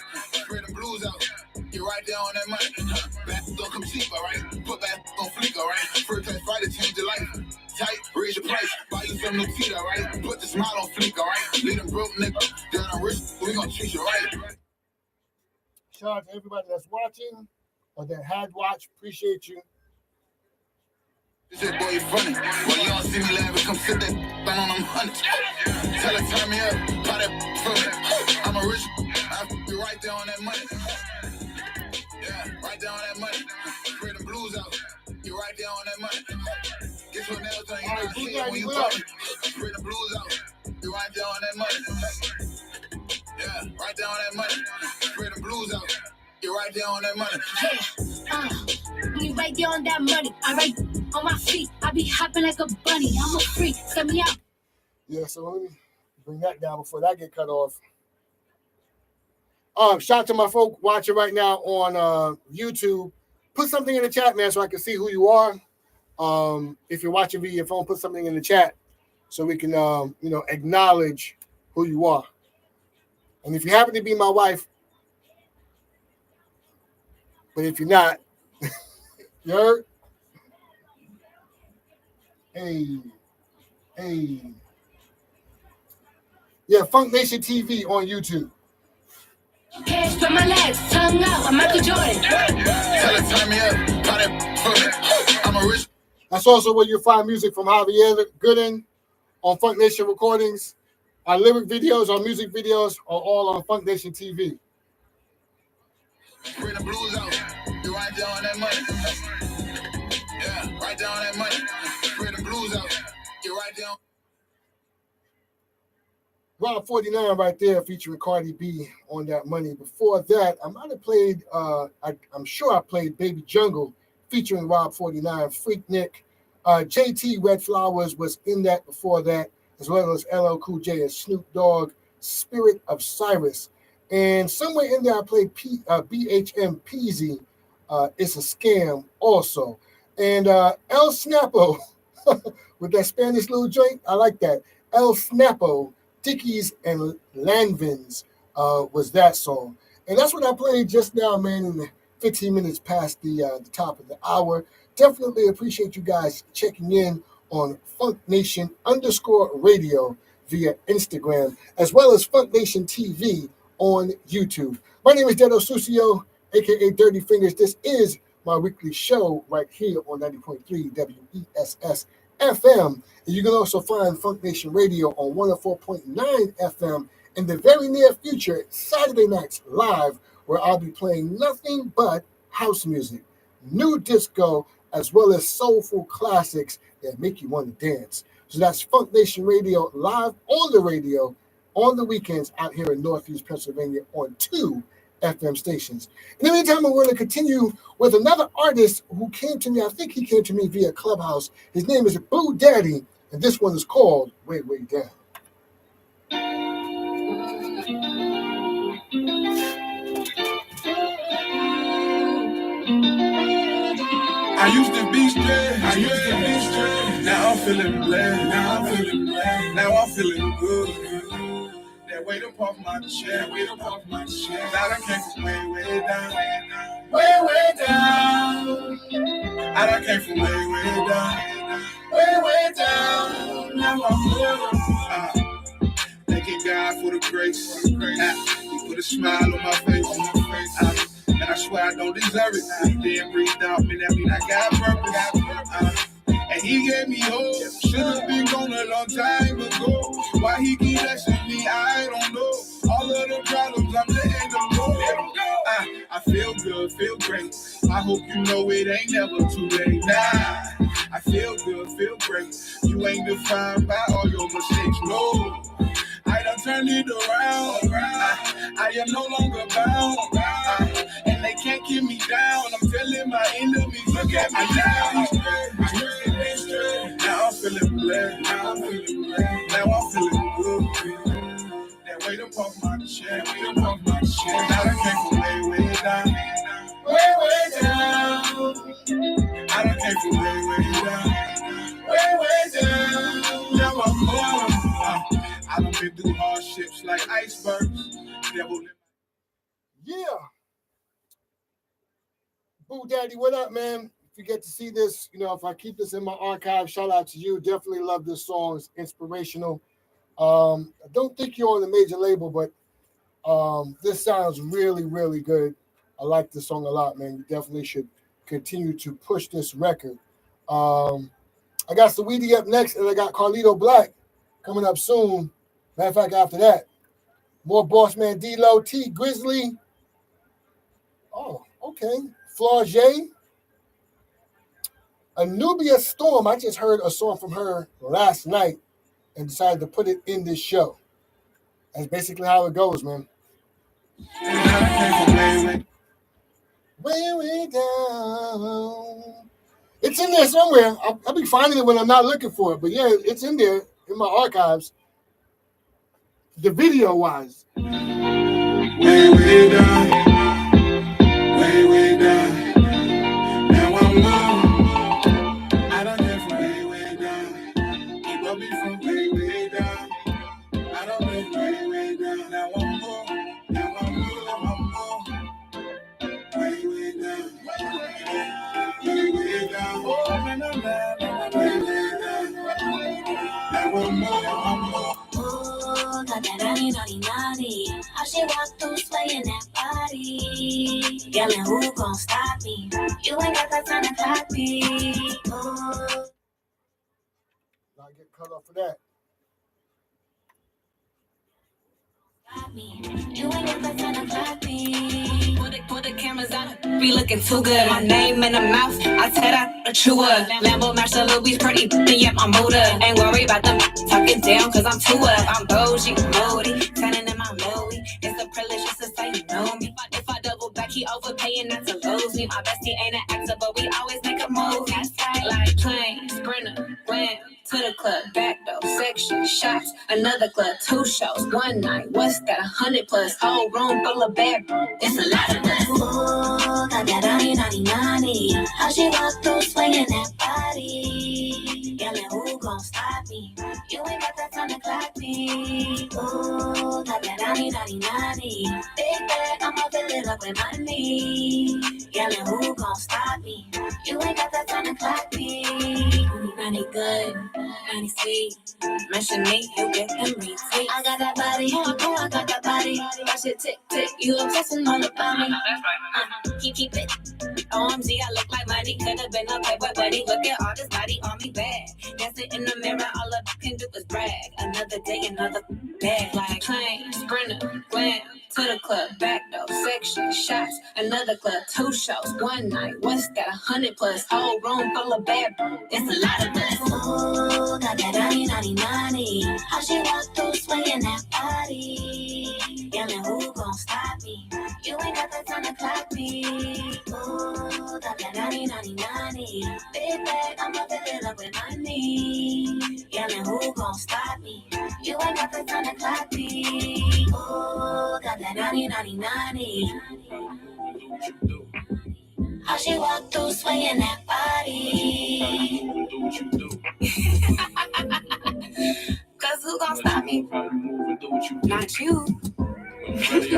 Bring the blues out. You right there on that money. Back don't come cheap, alright? Put back on fleek, alright? First class fighter, change your life. Tight, raise your price. Buy you some new teeth, alright? Put the smile on fleek, alright? Leave them broke nigga. Down on wrist, we gon' treat you right. Shout out to everybody that's watching or that had watched. Appreciate you. This boy, you funny. When you don't see me laughing, come sit that down on them hundreds. Tell her, turn me up, buy that for me. I'm a rich, I'll be right there on that money. Yeah, right there on that money. Bring the blues out. You right there on that money. Get your nails done, you know the shit when you talking. Bring the blues out. You right there on that money. Yeah, right there on that money. Bring the blues out. You right there on that money. We right there on that money. I right on my feet. I be hopping like a bunny. I'm a freak. Set me out. Yeah, so let me bring that down before that get cut off. Shout out to my folk watching right now on YouTube. Put something in the chat, man, so I can see who you are. If you're watching via your phone, put something in the chat so we can, acknowledge who you are. And if you happen to be my wife, but if you're not, you heard? Hey. Yeah, FUNKnation TV on YouTube. Hands from my legs, tongue out. I'm Michael Jordan. Tell her, turn me up, buy that for me. I'm a rich. That's also where you'll find music from Javier Gooden on FUNKnation Recordings. Our lyric videos, our music videos are all on FUNKnation TV. Bring the blues out. You right there on that money. Yeah, right there on that money. Bring the blues out. You right there on. Rob 49 right there featuring Cardi B on that money. Before that, I might have played, I'm sure I played Baby Jungle featuring Rob 49, Freak Nick. JT Red Flowers was in that before that, as well as LL Cool J and Snoop Dogg, Spirit of Cyrus. And somewhere in there I played BHM Peasy, It's a Scam also. And El Snapo, with that Spanish little joint, I like that. El Snapo, Dickies and Lanvins was that song. And that's what I played just now, man, in the 15 minutes past the top of the hour. Definitely appreciate you guys checking in on FUNKnation_radio via Instagram, as well as FUNKnation TV on YouTube. My name is Dedo Sucio, aka Dirty Fingers. This is my weekly show right here on 90.3 WESS FM. And you can also find FUNKnation Radio on 104.9 FM in the very near future, Saturday nights live, where I'll be playing nothing but house music, new disco, as well as soulful classics that make you want to dance. So that's FUNKnation Radio live on the radio on the weekends out here in Northeast Pennsylvania on 2 FM stations. In the meantime, we're going to continue with another artist who came to me. I think he came to me via Clubhouse. His name is Boo Daddy, and this one is called Way, Way Down. I used to be straight, now I'm feeling blessed, now I'm feeling good. That weight up off my chest, now I came from way, way down, I done came from way, way down, now I'm feeling, thanking God for the grace, He put a smile on my face, and I swear I don't deserve it. He didn't breathe out me, that mean I got purpose. And he gave me hope. Should've been gone a long time ago. Why he keep blessing me, I don't know. All of the problems, I'm letting them go. I feel good, feel great. I hope you know it ain't never too late. Nah, I feel good, feel great. You ain't defined by all your mistakes, no. I done turned it around. I am no longer bound. And they can't keep me down. I'm telling my enemies, look at me now. Now I'm feeling blessed. Now I'm feeling good. That weight up off my chest. Now I came from way, way down. Way down. I done came from way, way down. Now I'm going. I done been through hardships like icebergs. Yeah. Boo Daddy, what up, man? If you get to see this, if I keep this in my archive, shout out to you. Definitely love this song. It's inspirational. I don't think you're on the major label, but this sounds really, really good. I like this song a lot, man. You definitely should continue to push this record. I got Saweetie up next, and I got Carlito Black coming up soon. Matter of fact, after that, more Bossman D-Lo, T Grizzly. Oh, okay. Flau'jae. Anubia Storm. I just heard a song from her last night and decided to put it in this show. That's basically how it goes, man. Way, way down. It's in there somewhere. I'll be finding it when I'm not looking for it. But yeah, it's in there in my archives. The video wise. Way, way down. Way, way down. Now I'm low. I done came from way, way down. Keep up me from way, way down. I done been way, way down. Now I'm low. Now I'm low. Way, way down. Way, way down. Oh, man, I'm down. Way, way down. Now I'm low. Got that naughty, naughty, naughty. How she walk through swaying that body. Yelling, who gon' stop me? You ain't got that time to clock me. Not get cut off for that. You ain't got that time to clock me. Put the cameras out, be looking too good. My name in the mouth, I said I chew up. Lambo Master Louis pretty, then yet my motor. Ain't worried about them talking down, cause I'm too up. I'm bougie, moody, turning in my Louis. It's a privilege just to say you know me. If I double back, he overpaying not to lose me. My bestie ain't an actor, but we always make a movie. Like plane, sprinter, wham. To the club, back door, section, shots, another club, 2 shows, 1 night. What's that? 100+, whole room full of bad. It's a lot of us. Ooh, got that naughty, naughty, naughty. How she walk through swinging that body. Yelling, who gon' stop me? You ain't got that time to clock me. Ooh, got that naughty. Big bag, I'ma fill it up with money. Yelling, who gon' stop me? You ain't got that time to clock me. Money good, money sweet. Mention me, you get them retweets. I got that body, oh, I got that body. That shit tick, tick, you obsessing all about me. Keep it. OMG, I look like money. Could've been a playboy buddy. Look at all this body on me bad. Dancing in the mirror, all I can do is brag. Another day, another bag. Like train, sprinter, glam, to the club, back door, section, shots. Another club, 2 shows, 1 night. What's that? 100 plus. Whole room full of bad. It's a lot of us. Ooh, got that naughty. How she walk through swinging that body? Yelling, who gon' stop me? You ain't got that time to clock me. Ooh, got that naughty. Big bag, I'ma fill it up with money. Yelling, who gon' stop me? You ain't got that time to clock me. Ooh, got that naughty. How she walk through swinging that body? Do what you do. Cause who gon' stop me? Not you.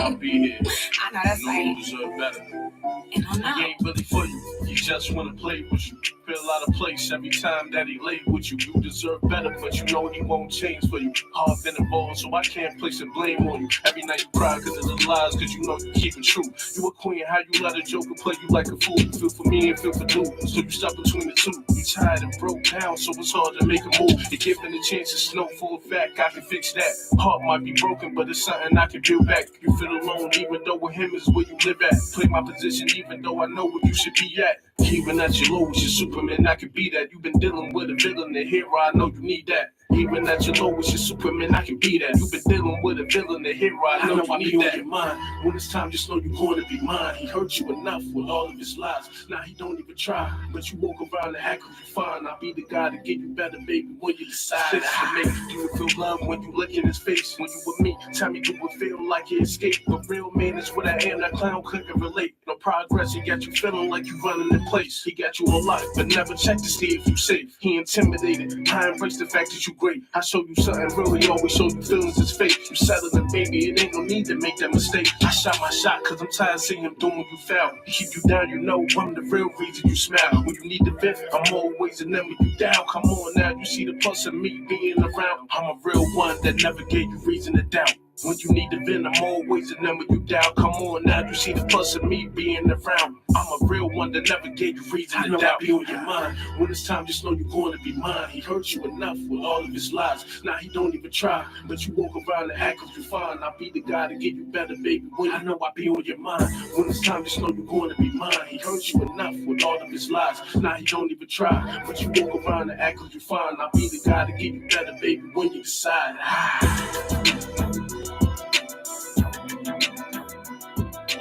I'll be here. I know that's right. You deserve better. And I know. He ain't really for you. He just wanna play with you. Feel out of place every time that he lay with you. You deserve better, but you know he won't change for you. Hard been involved, so I can't place the blame on you. Every night you cry cause of the lies, cause you know you keep it true. You a queen, how you let a joker play you like a fool? You feel for me and feel for dude, so you stop between the two. You tired and broke down, so it's hard to make a move. You're given a chance to snow for a fact, I can fix that. Heart might be broken, but it's something I can build back. You feel alone, even though with him is where you live at. Play my position, even though I know where you should be at. Even at your lowest, you're Superman, I can be that. You've been dealing with a villain, a hero, I know you need that. Even at your lowest, you're Superman, I can be that. You've been dealing with a villain, a hero, I know you need that. Your mind. When it's time, just know you're going to be mine. He hurt you enough with all of his lies. Now he don't even try, but you walk around and act like you fine. I'll be the guy to get you better, baby, when you decide to make you feel love when you look in his face. When you with me, tell me do it feel like you escape. A real man is what I am, that clown couldn't relate. No progress, he got you feeling like you running in place. He got you on lock, but never check to see if you safe. He intimidated, I embrace the fact that you great. I show you something real, he always show you feelings is fake. You settling, baby, it ain't no need to make that mistake. I shot my shot, cause I'm tired of seeing him doing you foul. He keep you down, you know, I'm the real reason you smile. When you need the vent, I'm always the number you down. Come on now, you see the plus of me being around. I'm a real one that never gave you reason to doubt. When you need the vent, I'm always the number you down. Come on now, you see the plus of me being around. I'm a real one that never gave you reason to doubt. I be on your mind. When it's time, just know you're going to be mine. He hurt you enough with all of his lies. Now he don't even try, but you walk around and act like you fine. I'll be the guy to get you better, baby. When I know I be on your mind. When it's time, just know you're going to be mine. He hurt you enough with all of his lies. Now he don't even try, but you walk around and act like you fine. I'll be the guy to get you better, baby, when you decide.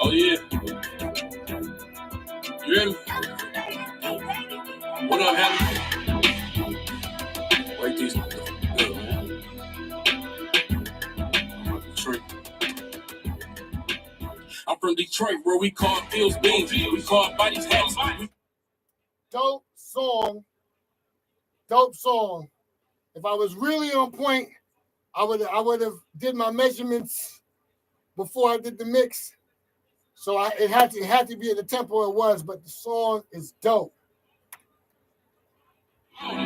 Oh yeah. You ready? What up, Hallie? Wait these. Detroit. I'm from Detroit, where we call fields beans. We call bodies hats. Dope song. If I was really on point, I would have did my measurements before I did the mix. So it had to be at the tempo it was, but the song is dope.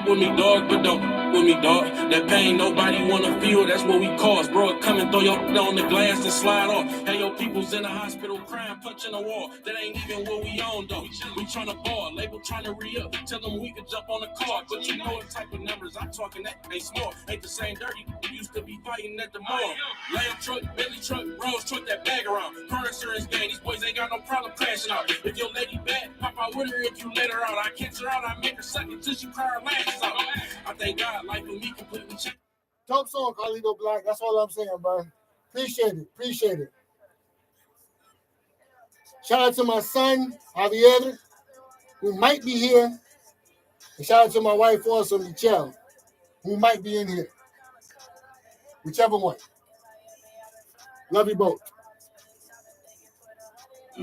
With me, dog, but don't with me, dog. That pain nobody wanna feel, that's what we cause. Bro, come and throw your on the glass and slide off. Hey, your people's in the hospital crying, punching the wall. That ain't even what we own, though. We tryna ball, label tryna re-up. Tell them we could jump on the car, but you know what type of numbers I'm talking, that ain't small. Ain't the same dirty we used to be fighting at the mall. Lamb truck, Bentley truck, Rose truck, that bag around. Car insurance gang, these boys ain't got no problem crashing out. If your lady bad, pop out with her if you let her out. I catch her out, I make her suck it till she cry her lashes out. I thank God, life with me completely changed. Dope song, Carlito Black. That's all I'm saying, bro. Appreciate it. Shout out to my son, Javier, who might be here. And shout out to my wife also, Michelle, who might be in here. Whichever one. Love you both.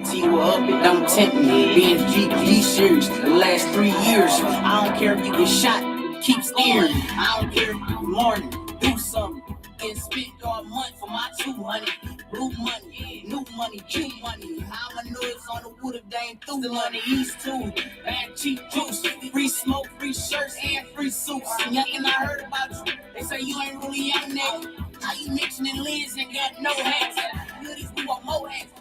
See you up, it don't tempt me. Being GP serious the last 3 years. I don't care if you get shot, keep steering. I don't care if it's morning, do something. Get spent all month for my 200. Blue money, new money, cheap money. I'ma know it's on the wood if they ain't through the money. East too, bad cheap juice, free smoke, free shirts, and free suits. Nothing I heard about you. They say you ain't really young nigga. How you mixing in lids and got no hats? Goodies, we want more hats.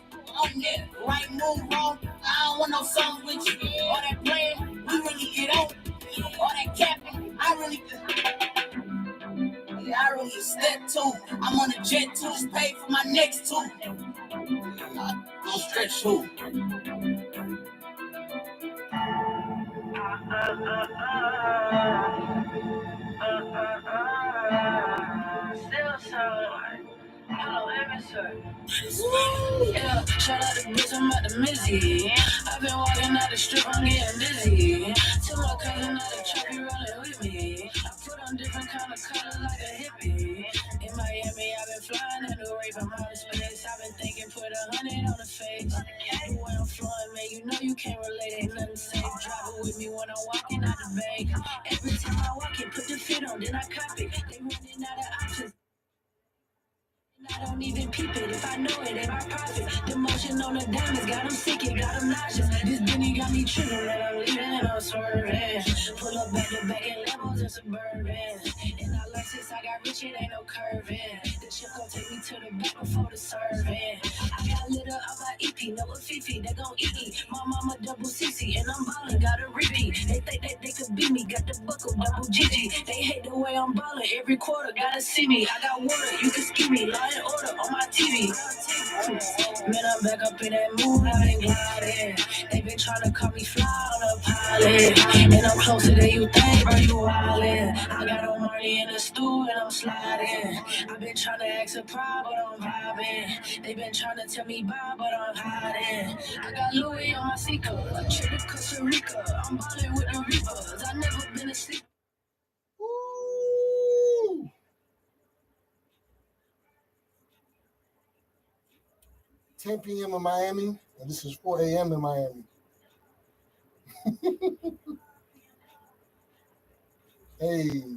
On there, right move, wrong. I don't want no songs with you. All that playing, we really get on. All that capping, I really step too. I'm on a jet too. Just pay for my next two. Don't stretch too. Still so. Hello, yeah, shout out to bitch, I'm at the Mizzy. I've been walking out the strip, I'm getting dizzy. Tell my cousin out the trap, he rolling with me. I put on different kind of colors like a hippie. In Miami, I've been flying in the rave from outer space. I've been thinking, put 100 on the face. The way I'm flowing, man, you know you can't relate, ain't nothing safe. Drive it with me when I'm walking out the bank. Every time I walk it, put the fit on, then I cop it. They running out of options. I don't even peep it. If I know it, ain't my profit. The motion on the diamonds got them sick, it got them nauseous. This Benny got me tripping, and I'm leaving and I'm swerving. Pull up back to back in levels in Suburban. And I like since I got rich, it ain't no curving. The shit gon' take me to the back before the serving. I got lit up on my EP, no Fifi, they gon' eat me. My mama double CC, and I'm ballin', got a repeat. They think that they could beat me, got the buckle, double GG. They hate the way I'm ballin', every quarter gotta see me. I got water, you can ski me, line order on my TV. Man, I'm back up in that mood, I ain't gliding. They been tryna call me fly on a pilot. And I'm closer than you think, bro, you wildin'. I got on money in the stool and I'm sliding. I been tryna ask a pride, but I'm vibing. They been tryna tell me bye, but I'm hiding. I got Louis on my Seeker, a trip to Costa Rica. I'm ballin' with the Reapers, I never been asleep. Woo! 10 p.m. in Miami, and this is 4 a.m. in Miami. Hey.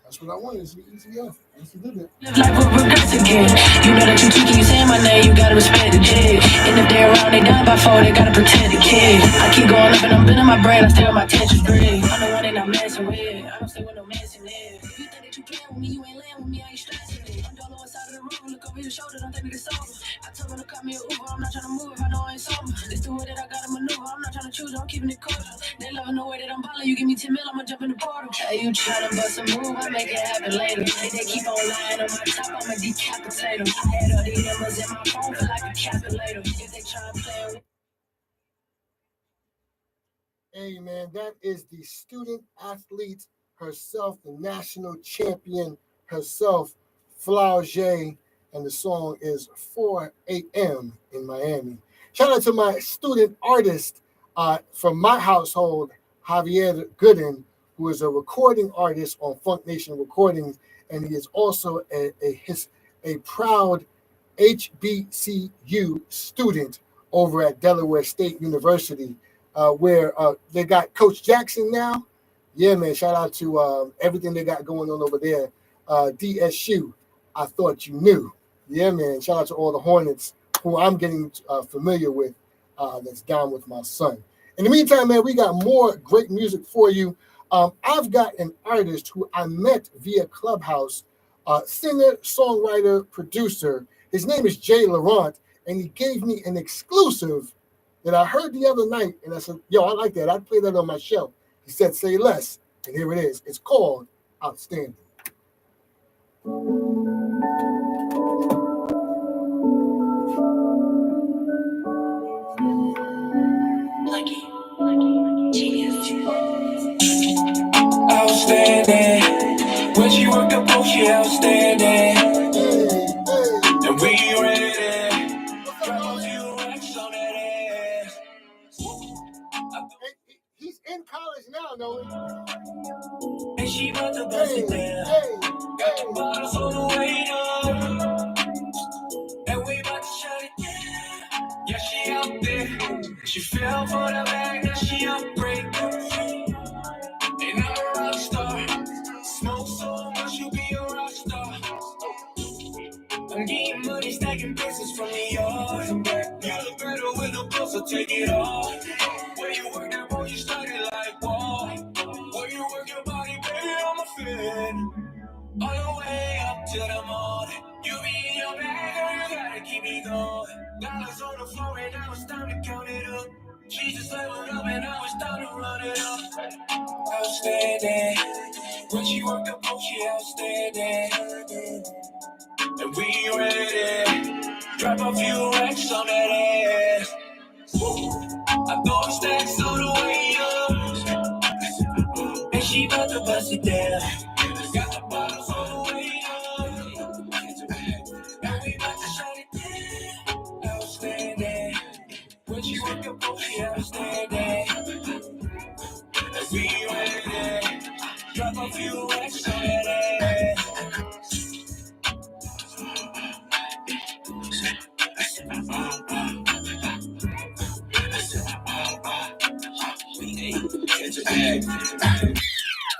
That's what I wanted. It's easy enough. That's what did it. Life will progress again. You know that you cheeky, you saying my name, you gotta respect the jig. And if they're around, they die by 4, they gotta protect the kid. I keep going up and I'm been in my brain, I stay on my tension grid. I'm the one they not messing with. I don't stay with no messing in. You think that you playing with me, you ain't laying with me, I ain't stressing it. I'm dolo inside of the room, look over your shoulder, don't think we can solve it. I told them to cut me an Uber, I'm not trying to move if I know I ain't sober. It's the way that I gotta maneuver, I'm not trying to choose, I'm keeping it cordial. They loving the way that I'm ballin', you give me 10 mil, I'ma jump in the portal. Hey, you tryna bust a move, I make it happen later. They keep on lying on my top, I'ma decapitate them. I had all these numbers in my phone, feel like a calculator. If they try to play with. Hey, man, that is the student athlete herself, the national champion herself, Flauge, and the song is 4 a.m. in Miami. Shout out to my student artist from my household, Javier Gooden, who is a recording artist on FUNKnation Recordings, and he is also a proud HBCU student over at Delaware State University, where they got Coach Jackson now. Yeah, man, shout out to everything they got going on over there. DSU, I thought you knew. Yeah, man, shout out to all the Hornets who I'm getting familiar with that's down with my son. In the meantime, man, we got more great music for you. I've got an artist who I met via Clubhouse, singer, songwriter, producer. His name is Jay Laurent, and he gave me an exclusive that I heard the other night, and I said, yo, I like that. I'd play that on my show. He said, say less, and here it is. It's called Outstanding. Outstanding. When she worked the post, she outstanding. And we ready. He's in college now, Noah. And she about to bust it down. Got the bottles on the way up. And we about to shut it down. Yeah, she She fell for the bag, now she upgrade. And I'm a rock star. Smoke so much, you be a rock star. I'm getting money, stacking business from the yard. You look better with the bill, so take it off. Where you work that boy, you started like wall. Where you work your body, baby, I'm a fan. All the way up to the morning. You be in your bag, girl, you gotta keep me going. Dollars on the floor, and now it's time to count it up. She just leveled up, and now it's time to run it up. Outstanding. When she worked the boat, she outstanding. And we ready. Drop a few racks on that ass. I throw stacks on the way up. And she about to bust it down. Got the bottles on the way up. Now we about to shut it down. Outstanding. When she work the boat, she outstanding. And we ready. Drop a few racks on that ass.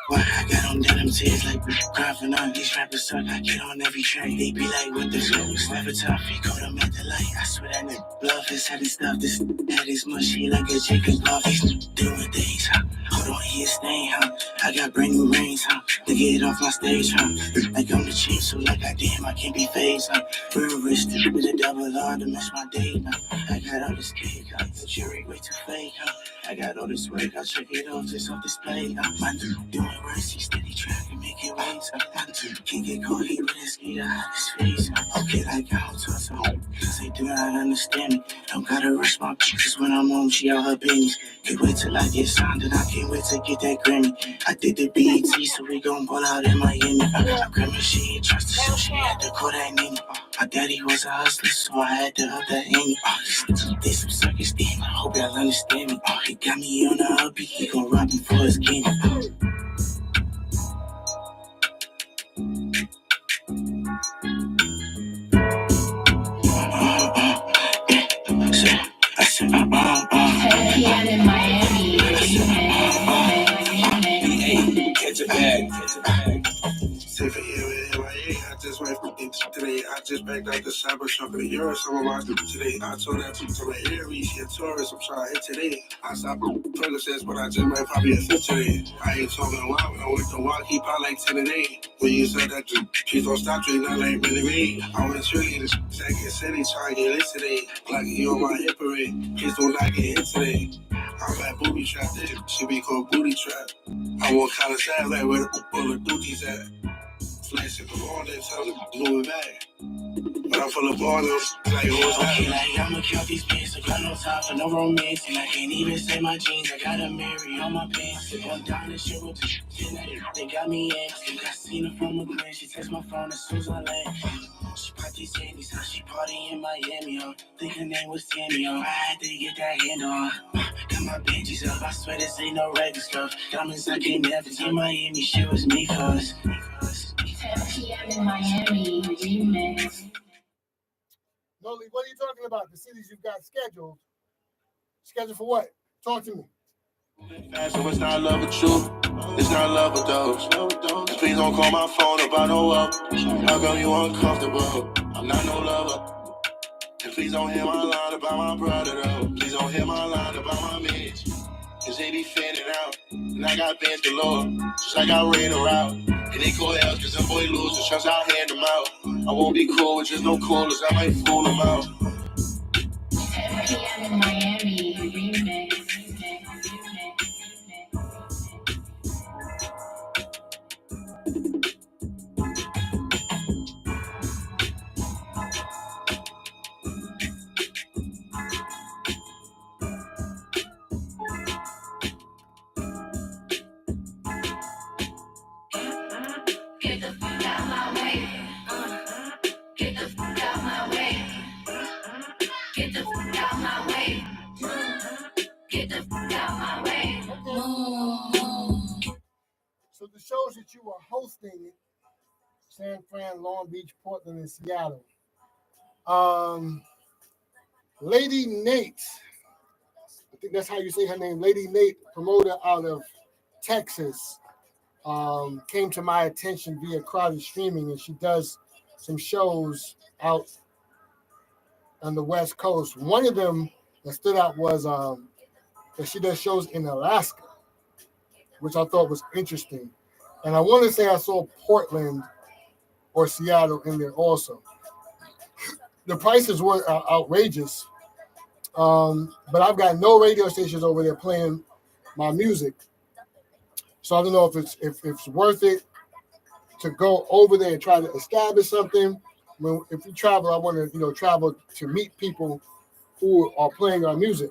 Why I got on denim tears like grinding on these rappers, so I get on every track. They be like, what the fuck? It's never tough, he go to met the light. I swear that nigga bluff his head and stuff. This head is mushy like a chicken puff. He's doing things, huh? Hold on, he a stain, huh? I got brand new rings, huh? To get off my stage, huh? Like I'm the chief, so like I damn, I can't be phased, huh? Real rich with a double R to match my date, huh? I got all this cake, huh? The jury way too fake, huh? I got all this work, I'll check it off just off display. My dude doing worse, he steady trying to make it ways. My dude can't get caught, he risky to hide his face. Okay, like I don't talk to him, cause they do not understand me. Don't gotta rush my bitches when I'm home, she out her business. Can't wait till I get signed and I can't wait to get that Grammy. I did the BET, so we gon' ball out in Miami. My grandma, she ain't trust her, so she had to call that name. My daddy was a hustler, so I had to up that Amy. They some suckers, damn, I hope y'all understand me. He got me on the uppy, he gon' rob me for his game. in Miami. Catch a bag. Say for you in MIA, I just went from today. I just backed out the cyber truck of the euro. Some of my students today. I told that to my Aries, here tourists. I'm trying to hit today. I stopped Ferguson's, but I just might probably a fit today. I ain't talking a lot, but I went to walk, keep out like 10 a day. When you said that, please don't stop drinking, not like Billy Ray. I went trillion, second city, trying to get lit today. Like you on my hip parade. Please don't not get hit today. I'm at booby trap, this should be called booty trap. I want college ass like where the full of dookies at. Flexing from all that time, blew it back. But I'm full of ballers, like who's that? Okay, like I'ma kill these bitches, I got no time for no romance. And I can't even say my jeans, I got a Mary on my pants. One down and shit with the they got me in. I seen her from a glance, she text my phone as soon as I land. She pop these candies, how she party in Miami, think her name was Tammy, I had to get that hand on. Got my Benjis up, I swear this ain't no regular stuff. Diamonds I can't never see Miami, shit was me cause 10 p.m. in Miami, remix. Noli, what are you talking about? The cities you've got scheduled. Scheduled for what? Talk to me. So it's not love with you, it's not love with those. Please don't call my phone if I know up. How come you uncomfortable? I'm not no lover. And please don't hear my line about my brother though. Please don't hear my line about my bitch. Cause they be fanning out. And I got bands galore, just like I ran around. And they call else cause some boy lose, just I'll hand them out. I won't be cool with just no coolers, I might fool them out. 10 p.m. in Miami, remix. Get the fuck out my way. Get the fuck out my way. Get the fuck out my way. Get the fuck out my way. So the shows that you are hosting, San Fran, Long Beach, Portland, and Seattle. Lady Nate, think that's how you say her name, Lady Nate, promoter out of Texas, came to my attention via Crowded Streaming, and she does some shows out on the West Coast. One of them that stood out was that she does shows in Alaska, which I thought was interesting. And I want to say I saw Portland or Seattle in there also. The prices were outrageous, but I've got no radio stations over there playing my music. So I don't know if it's worth it to go over there and try to establish something. When if you travel, I want to travel to meet people who are playing our music.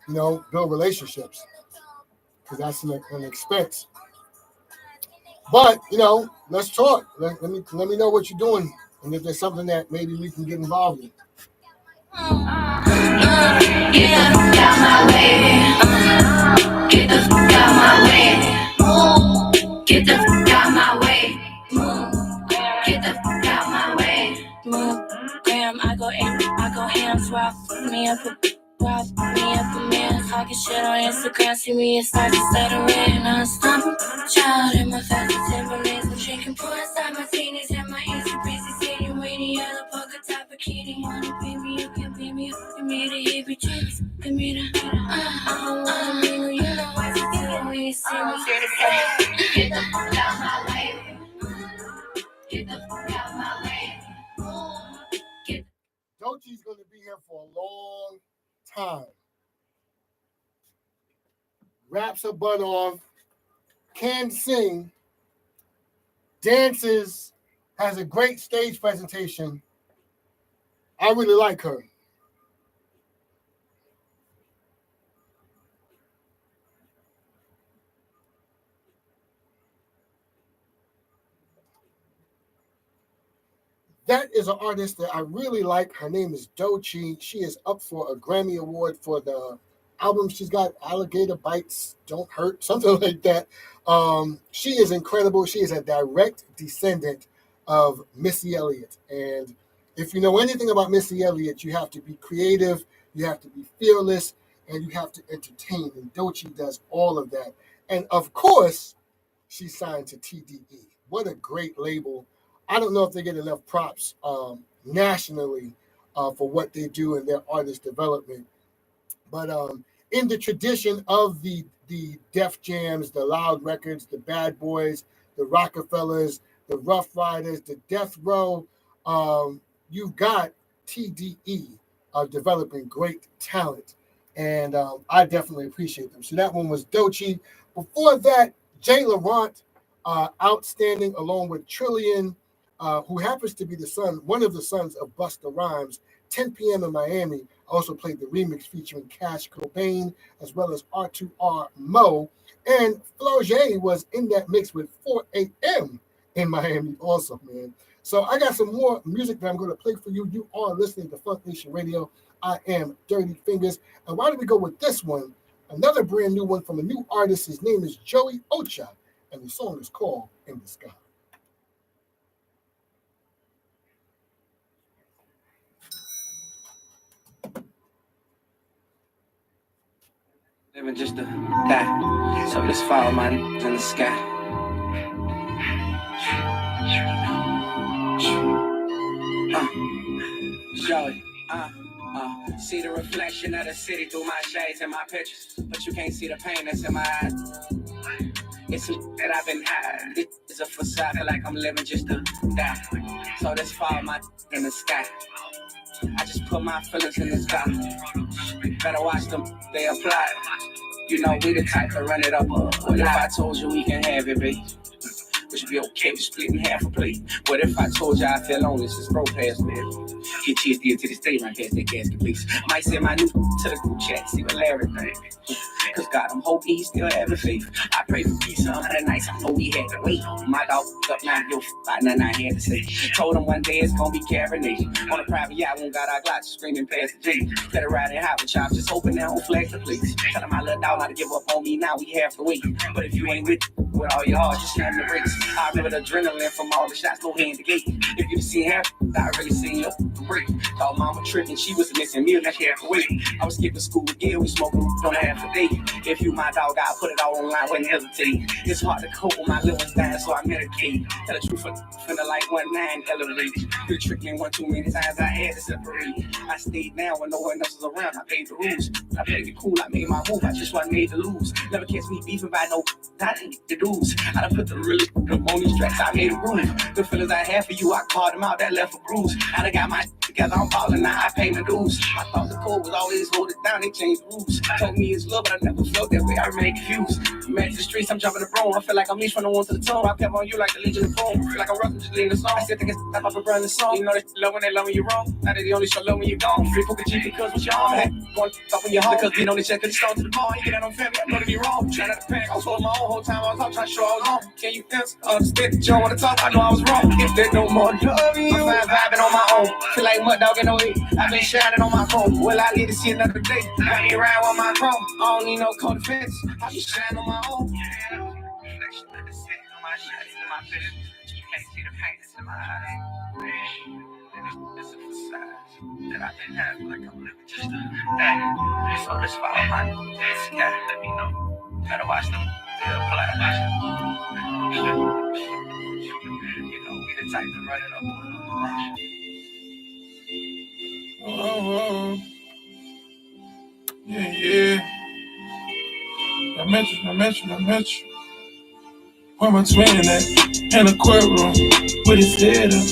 Build relationships, because that's an expense. But let's talk. Let me know what you're doing, and if there's something that maybe we can get involved in. Get the fuck out my way. Get the fuck out my way. Get the fuck out my way. Get the fuck out my way. Damn, I go ham, swap me up a man. Talking shit on Instagram, see me and start to stuttering. Non-stop, child in my fashion Timberlands. I'm drinking pour inside martinis, have my easy breezy sitting, waiting yellow polka top bikini. Wanna pay me, you can pay me. Give me the hippie chicks, give me the. I don't wanna mingle, you know what to do when you see me. Get the fuck out my way. Get the fuck out my way. Dochi's going to be here for a long time. Raps her butt off, can sing, dances, has a great stage presentation. I really like her. That is an artist that I really like. Her name is Dochi. She is up for a Grammy Award for the album she's got, Alligator Bites Don't Hurt, something like that. She is incredible. She is a direct descendant of Missy Elliott. And if you know anything about Missy Elliott, you have to be creative, you have to be fearless, and you have to entertain. And Dochi does all of that. And of course, she signed to TDE. What a great label. I don't know if they get enough props nationally for what they do in their artist development. But in the tradition of the Def Jams, the Loud Records, the Bad Boys, the Rockefellers, the Rough Riders, the Death Row, you've got TDE developing great talent. And I definitely appreciate them. So that one was Dochi. Before that, Jay Laurent, outstanding, along with Trillion, who happens to be one of the sons of Busta Rhymes. 10 p.m. in Miami also played the remix featuring Cash Cobain, as well as R2R Mo. And Flau'jae was in that mix with 4 a.m. in Miami also, man. So I got some more music that I'm going to play for you. You are listening to FUNKnation Radio. I am Dirty Fingers. And why don't we go with this one? Another brand new one from a new artist. His name is Joey Ocha, and the song is called In the Sky. Living just to die, so let's follow my in the sky. Joey, see the reflection of the city through my shades and my pictures, but you can't see the pain that's in my eyes. It's some that I've been hiding. This is a facade, feel like I'm living just to die. So let's follow my in the sky. I just put my feelings in the sky. Better watch them, they apply. You know we the type to run it up. What if I told you we can have it, babe? Would you be okay with splitting half a plate? What if I told you I feel lonely since bro passed me? Get TSD to the state right past that casket, please. Might send my new to the group chat, see what Larry think. Cause God, I'm hoping he still having faith. I pray for peace on the nights. I know we had to wait. My dog up now, yo, nothing I had to say. Told him one day it's gonna be Cabernet. On a private yacht, won't got our glocks screaming past the J. Better ride it hot with y'all, just hoping they don't flag the place. Tell him my little dog not to give up on me, now we have to wait. But if you ain't with with all your heart, just slam the brakes. I remember the adrenaline from all the shots, go hand to gate. If you see half, I already seen your break. Thought mama tripping, she was missing meal, now she had to wait. I was skipping school again, we smoking on half a day. If you my dog, I put it all online, wouldn't hesitate. It's hard to cope with my liver's dying, so I medicate. Tell the truth, finna like 1-9 elevated. You tricked me one too many times, I had to separate. I stayed down when no one else was around, I paid the rules. I played it cool, I made my move, I just wasn't made to lose. Never catch me beefing by no, I didn't get the dudes. I done put the real on these tracks, I made a groove. The feelings I had for you, I called them out, that left a bruise. I done got my together, I'm falling, now I pay the dues. I thought the code was always hold it down, they changed the rules. Told me it's love, but I never felt that way, I remain confused. Man to the streets, I'm jumping the broom. I feel like I'm leashed from the one to the tone. I kept on you like the Legion of Boom. Feel like I'm rushing, just leaving the song. I said they can step up and run the song. You know they love when they love when you're wrong. Now they only show love when you're gone. Free Puka G because what y'all had. One up when you're home. Because being on the check, cause it's going to the mall. You get out on family, I'm gonna be wrong. Trying not to panic, I was holding my own whole time. I was out trying to show I was on. Can you dance? Understand that you don't want to talk, I know I was wrong. If there's no more love, I'm fine vibing on my own. Feel like mud dog in no way. I've been shining on my phone. Will I live to see another day? Got me riding with my chrome. I don't need no co-defense. I be shining on my own. That I've been having, like I'm living just a day. So let's follow my this guy, let me know. Gotta watch them, they'll apply. You know, we the type to run it up. Oh, yeah. I met you. Where my twin at? In a courtroom with his head up.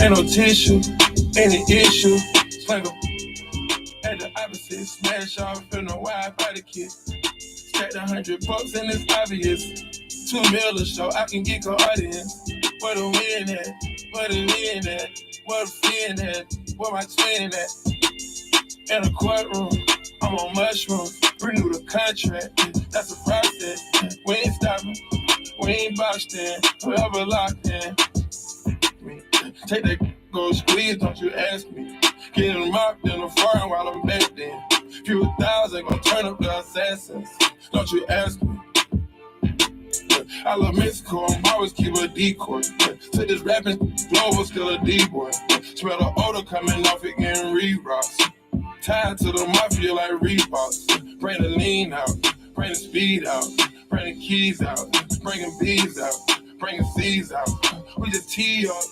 Ain't no tissue, any issue. Slang up at the opposite. Smash off in the wide body kit. Stacked $100 and it's obvious. 2 mil a show, I can get an audience. Where the win at? Where the win at? Where the fin at? Where my twin at? In a courtroom, I'm on mushrooms. Renew the contract, that's a process. We ain't stopping, we ain't boxed in, forever locked in. Take that go squeeze, don't you ask me. Getting mocked in the foreign while I'm back then. Few thousand gon' turn up the assassins, don't you ask me. I love Mexico, I'm always keep a decoy. To this rapping flow was still a D-boy. Smell the odor coming off it getting re-rocks. Tied to the mafia like Reeboks. Bring the lean out, bring the speed out, bring the keys out, bringing bees out, bringing seeds out. We just tee up,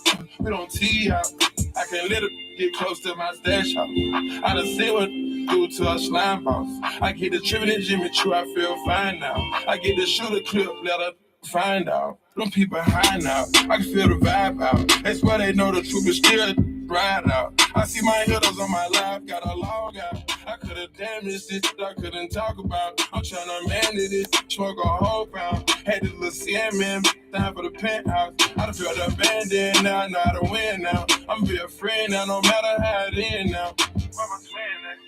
we don't tee out. I can literally get close to my stash house. I done seen what do to a slime boss. I get the trippin' and Jimmy Choo, I feel fine now. I get the shooter clip, let her find out. Them people high now, I can feel the vibe out. That's why they know the truth is still ride out. I see my hitters on my live, got a log out. I could've damaged this, I couldn't talk about. I'm tryna manage this, smoke a whole pound. Had this little CMM, time for the penthouse. I done felt abandoned, now I know how to win now. I'm be a friend now, no matter how it end now. Where my twin at?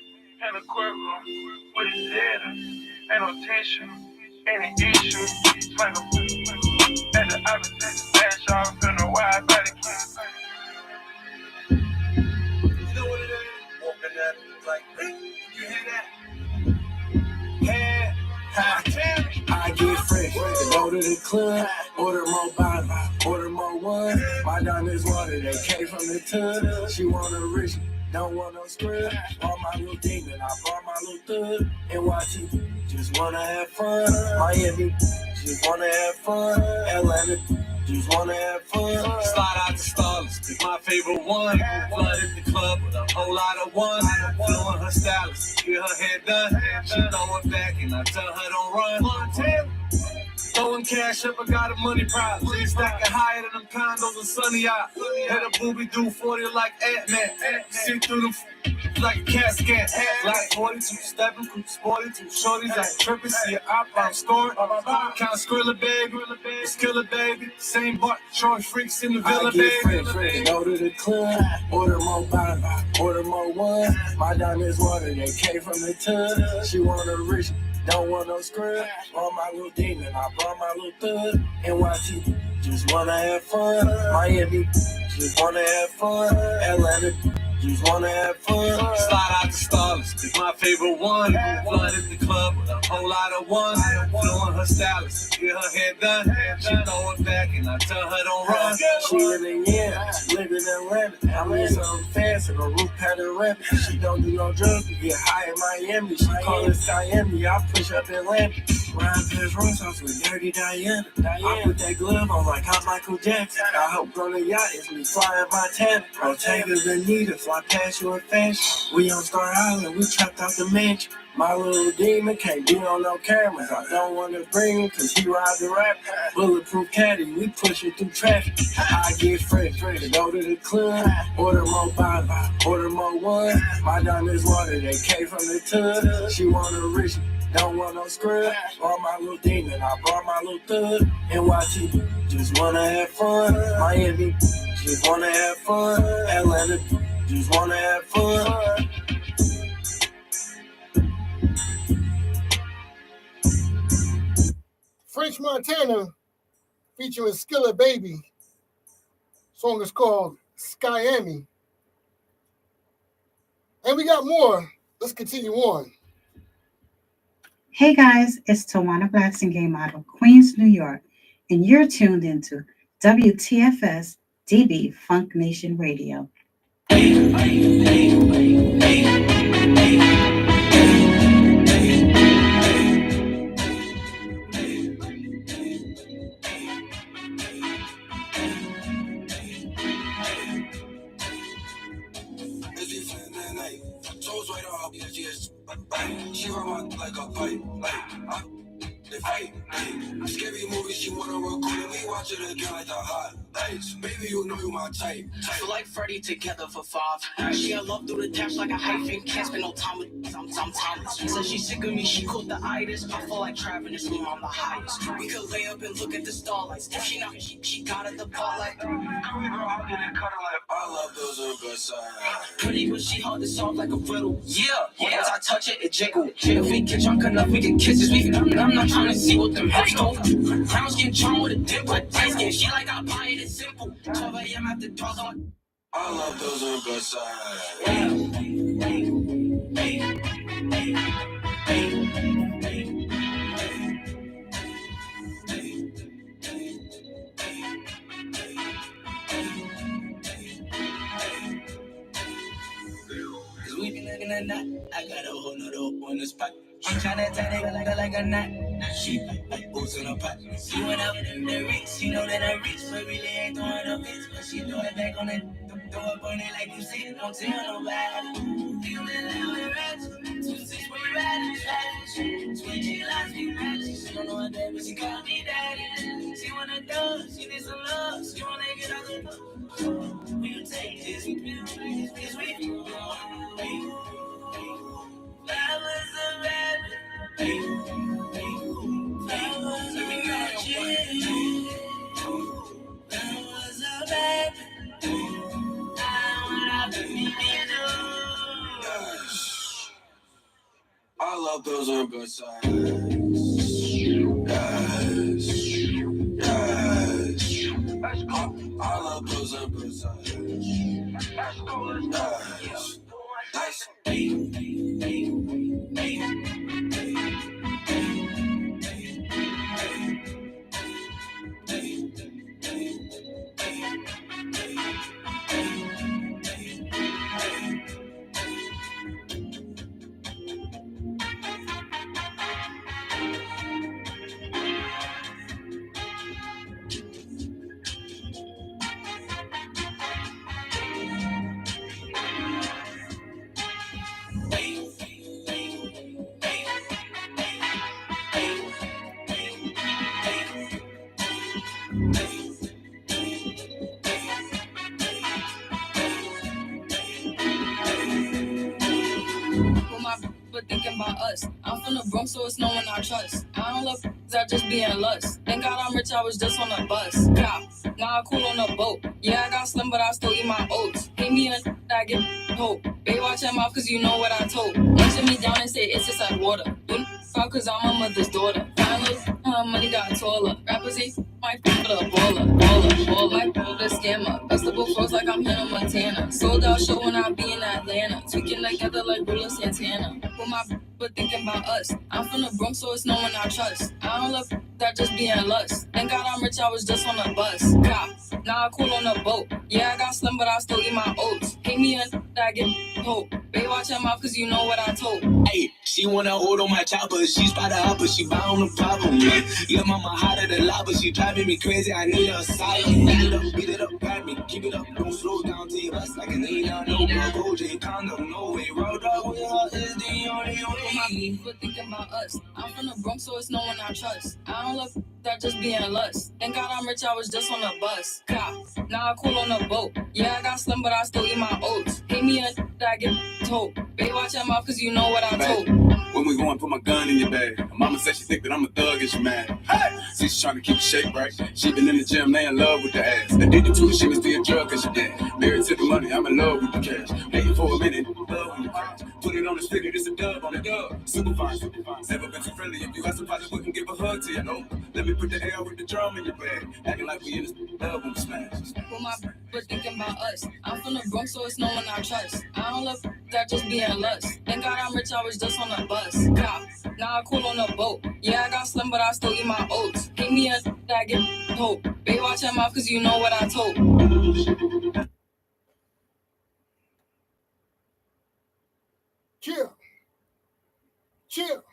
In the courtroom, with his head up. Ain't no tension, any issue. Slang a at the opposite, smash off in the wide body kid. You know what it is? Walking at it like, you hear that? Yeah, I get fresh, go to the club, order more bottles, order more wine. My diamonds wanted, they came from the tub. She want a rich, don't want no scrub. Bought my little demon, I bought my little thug. NYT, just wanna have fun. Miami, just wanna have fun. Atlanta, just wanna have fun. Slide out the Starlets, my favorite one. Flooded the club with a whole lot of ones. Blowing her stylist, get her hair done. She throwing back and I tell her don't run. Montana, throwing cash up, I got a money problem. Stacking higher than them condos in Sunny Eye. Had a booby do 40 like Ant-Man. See through them like a casket. Like 42, stepping through 42. Shorties like tripping, see an op, I'm scoring. Count Skrilla, baby, Skilla, baby. Same bar, showing freaks in the villa, baby. Fresh, go to the club, order more bottles, order more wine. My diamonds water, they came from the tub. She want a rich, don't want no scrub. Bought my little demon, I brought my little thug. NYT, just wanna have fun. Miami, just wanna have fun. Atlanta, just wanna have fun. Slide out the Starless, it's my favorite one. Flooded the club with a whole lot of ones. Flowing her stylist, get her hair done. She throw it back and I tell her don't run. She living in, living in rabbit. I'm in something fast and a roof pattern rabbit. She don't do no drugs, we get high in Miami. She call it Miami, I push up in Lamp. Ryan Pierce Royce house with Dirty Diana. I put that glove on like I'm Michael Jackson. I hope on the yacht is me flying by 10. Ortega's Anita, fly past you in fashion. We on Star Island, we trapped out the mansion. My little demon can't be on no cameras. I don't want to bring him cause he ride the rap. Bulletproof caddy, we push it through traffic. I get fresh to go to the club. Order more bottles, order more one. My diamonds water, they came from the tub. She want a rich, don't want no scrub. Brought my little demon, I brought my little thug. NYT, just wanna have fun. Miami, just wanna have fun. Atlanta, just wanna have fun. French Montana featuring Skillet Baby. Song is called Skyami. And we got more. Let's continue on. Hey guys, it's Tawana Blacksingame out of Queens, New York, and you're tuned into WTFS DB FUNKnation Radio. She run my like a pipe, like they fight. Scary movie, she wanna record it. We watch it again like the highlights. Baby, you know you my type. So like Freddie together for 5. She had love through the dash like a hyphen. Can't spend no time with I'm Thomas. Said she's sick of me, she caught the itis. I feel like trapping this room, I'm the highest. We could lay up and look at the starlights. If she not, she got at the bar like. I love those on good side. Pretty, but she hard to solve like a riddle. Yeah. Once I touch it, it jiggle. If we get drunk enough, we can kiss this. I'm not trying to see what them hips go. Brown skin charm with a dip like light skin. She like I buy it, it's simple. 12 a.m. at the doors on. I love those on good side. We be looking at that. I got a whole nother on the spot. I'm tryna tell it like a knot. She like boots in a pot. She went up in the reach. You know that I reach, but really ain't throwing up hits. But she throw it back on it. Throw up on it like you see it. Don't tell nobody. You been like with rats. 2-6 we riding. Switching lights, we riding. She don't know what that, but she call me daddy. She wanna dance. She need some love. She wanna get out the door. We can take this. We can take this. We can flowers are rabbit. Flowers are magic. Flowers are rabbit. I love those on good sides. Yes. I love those on good sides. Yes. Thinking about us. I'm from the Bronx, so it's no one I trust. I don't love I just be in lust. Thank God I'm rich, I was just on a bus. Yeah, now I'm cool on a boat. Yeah, I got slim, but I still eat my oats. Hate me and I get hope. Babe, watch your mouth, cause you know what I told. Answer me down and say it's just like water. Do fuck, cause I'm my mother's daughter. Find little money got taller. Rappers ain't my for the baller. My the scammer. Festival flows like I'm Hannah Montana. Sold out show when I be in Atlanta. Tweaking together like Ruler Santana. Put my but thinking about us. I'm from the Bronx, so it's no one I trust. I don't love that just being lust. Thank God I'm rich, I was just on a bus. Cop, now I cool on a boat. Yeah, I got slim, but I still eat my oats. Hate me and I get hope. Babe, watch your mouth, cause you know what I told. Hey, she wanna hold on my chopper. She spot her up, but she bound the problem. Lil' mama hotter than lava. She driving me crazy. I need a asylum. Beat it up, grab me, keep it up. Don't slow down till you bust like a Nina. No blood, OJ condom, no way. Road dog with her is the only way. But thinking about us. I'm from the Bronx, so it's no one I trust. I don't love that just being lust. Thank God I'm rich, I was just on a bus. Cop, now I cool on a boat. Yeah, I got slim, but I still eat my oats. Hate me and I get told. Babe, watch your mouth, cause you know what I told. When we going, put my gun in your bag. Mama said she think that I'm a thug and she mad. Hey! See, she's trying to keep the shape right. She been in the gym, they in love with the ass. Addicted to it, she must be a drug cause she dead. Married to the money, I'm in love with the cash. Waiting for a minute, love when you crash. Put it on the sticker, it's a dub on the dub. Super fine. Never been too friendly. If you got some positive, we can give a hug to you. No, let me put the air with the drum in your bag. Acting like we in this love when we smash. Put my but thinking about us. I'm from the Bronx, so it's no one I trust. I don't love that just being lust. Thank God I'm rich, I was just on a bus. Cop, now I cool on a boat. Yeah, I got slim, but I still eat my oats. Hate me and I get hope. Babe, watch your mouth, cause you know what I told. Chill.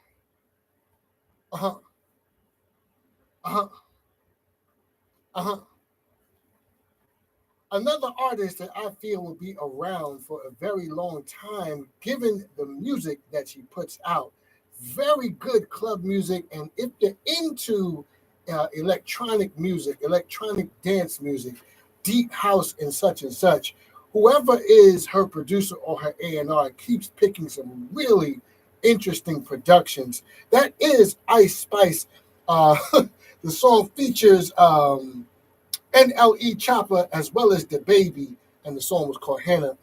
Another artist that I feel will be around for a very long time, given the music that she puts out. Very good club music, and if you're into electronic music, electronic dance music, deep house and such, whoever is her producer or her A&R keeps picking some really interesting productions. That is Ice Spice. The song features NLE Chopper as well as the Baby, and the song was called Hannah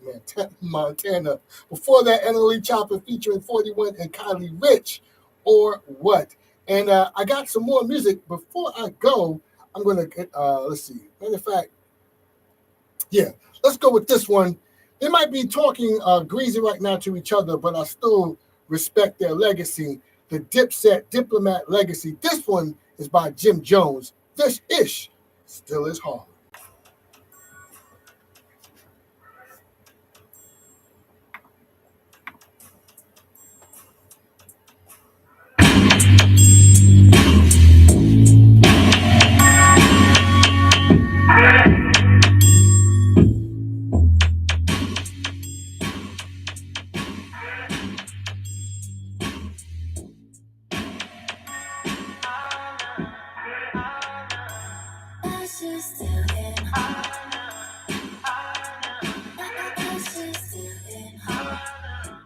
Montana. Before that, NLE Chopper featuring 41 and Kylie Rich, or What. And I got some more music. Before I go, I'm going to get, let's see. Matter of fact, yeah, let's go with this one. They might be talking greasy right now to each other, but I still respect their legacy. The Dipset Diplomat Legacy. This one is by Jim Jones. This ish still is hard.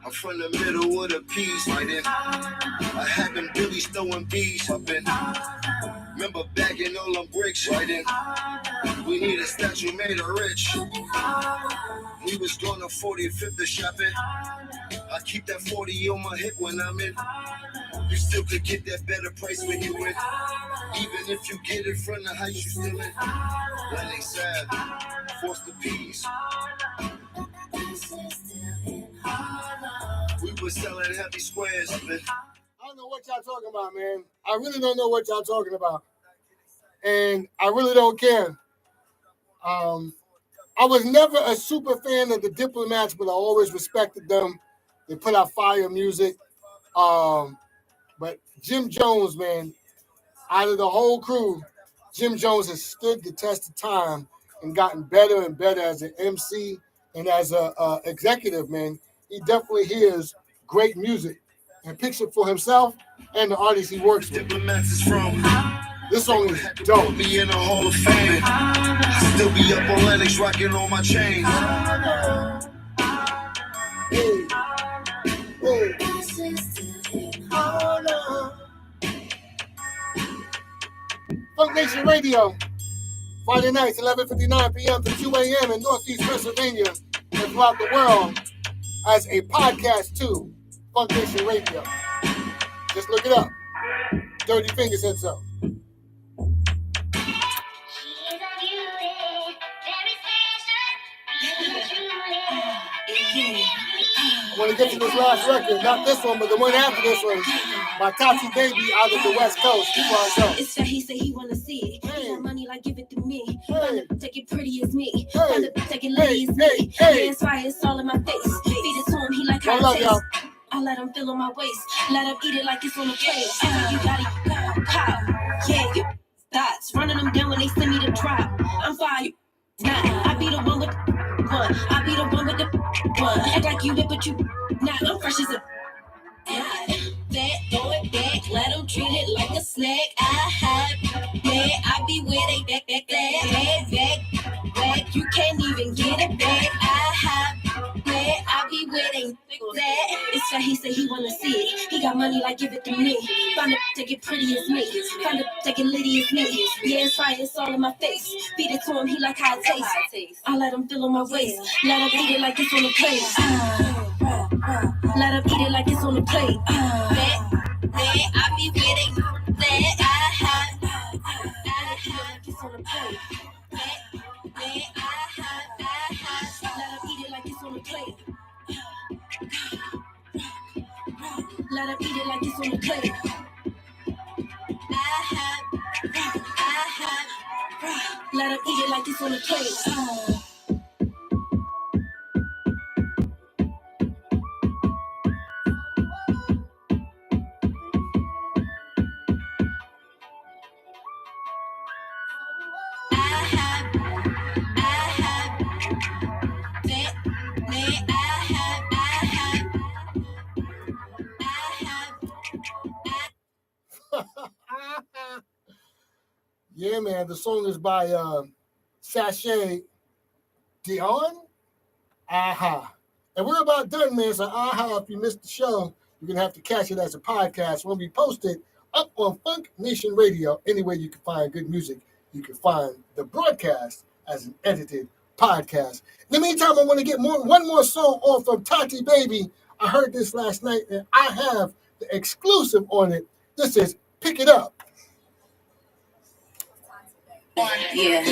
I'm from the middle of the piece, right in. I had them Billies throwing bees up in. Remember bagging all them bricks, right in. We need a statue made of rich. We was going to 45th to shopping. I keep that 40 on my hip when I'm in. You still could get that better price when you win. Even if you get it from the heights, you still in. Landing sad, force the peas. We were selling heavy squares, man. I don't know what y'all talking about, man. I really don't know what y'all talking about. And I really don't care. I was never a super fan of the Diplomats, but I always respected them. They put out fire music. But Jim Jones, man, out of the whole crew, Jim Jones has stood the test of time and gotten better and better as an MC and as an executive, man. He definitely hears great music and picks it for himself and the artists he works with. Diplomats is from. This song is dope. Me in the Hall of Fame. I still be up on Lennox rocking on my chains. FUNKnation Radio, Friday nights, 11:59 p.m. to 2 a.m. in Northeast Pennsylvania and throughout the world as a podcast too. FUNKnation Radio. Just look it up. Dirty Fingers himself. I want to get to this last record, not this one, but the one after this one, by Tati Baby out of the West Coast. It's that he say he wanna see it. He got money like give it to me. Find the take it pretty as me. Find the take it litty as me. Yeah, it's fire, it's all in my face. Feed it to him, he like how it tastes. I let him feel on my waist. Let him eat it like it's on a plate. You got it, pow. Yeah, you thoughts. Running them down when they send me the drop. I'm fire. Nah, I be the one with the one. I be the one with the one. Act like you did, but you not. I'm fresh as a that, throw it back, let them treat it like a snack. I have, yeah, I be where they back, you can't even get it back. I have, yeah, I be where they that. It's that he say he wanna see it. He got money like give it to me. Find it, take it pretty as me. Find it, take it litty as me. Yeah, it's fire, it's all in my face. Feed it to him, he like how it tastes. I let him feel on my waist. Let him eat it like it's on a plate. Let him eat it like it's on a plate. I be where they that. I have like it's on a plate. Let him eat it like it's on a plate. Let him eat it like it's on a plate. Let him eat it like it's on a plate. Yeah, man. The song is by Sashay Dion. Aha. And we're about done, man. So, aha, if you missed the show, you're going to have to catch it as a podcast when we post it up on FUNKnation Radio. Anywhere you can find good music, you can find the broadcast as an edited podcast. In the meantime, I want to get one more song on from Tati Baby. I heard this last night, and I have the exclusive on it. This is Pick It Up. Yeah,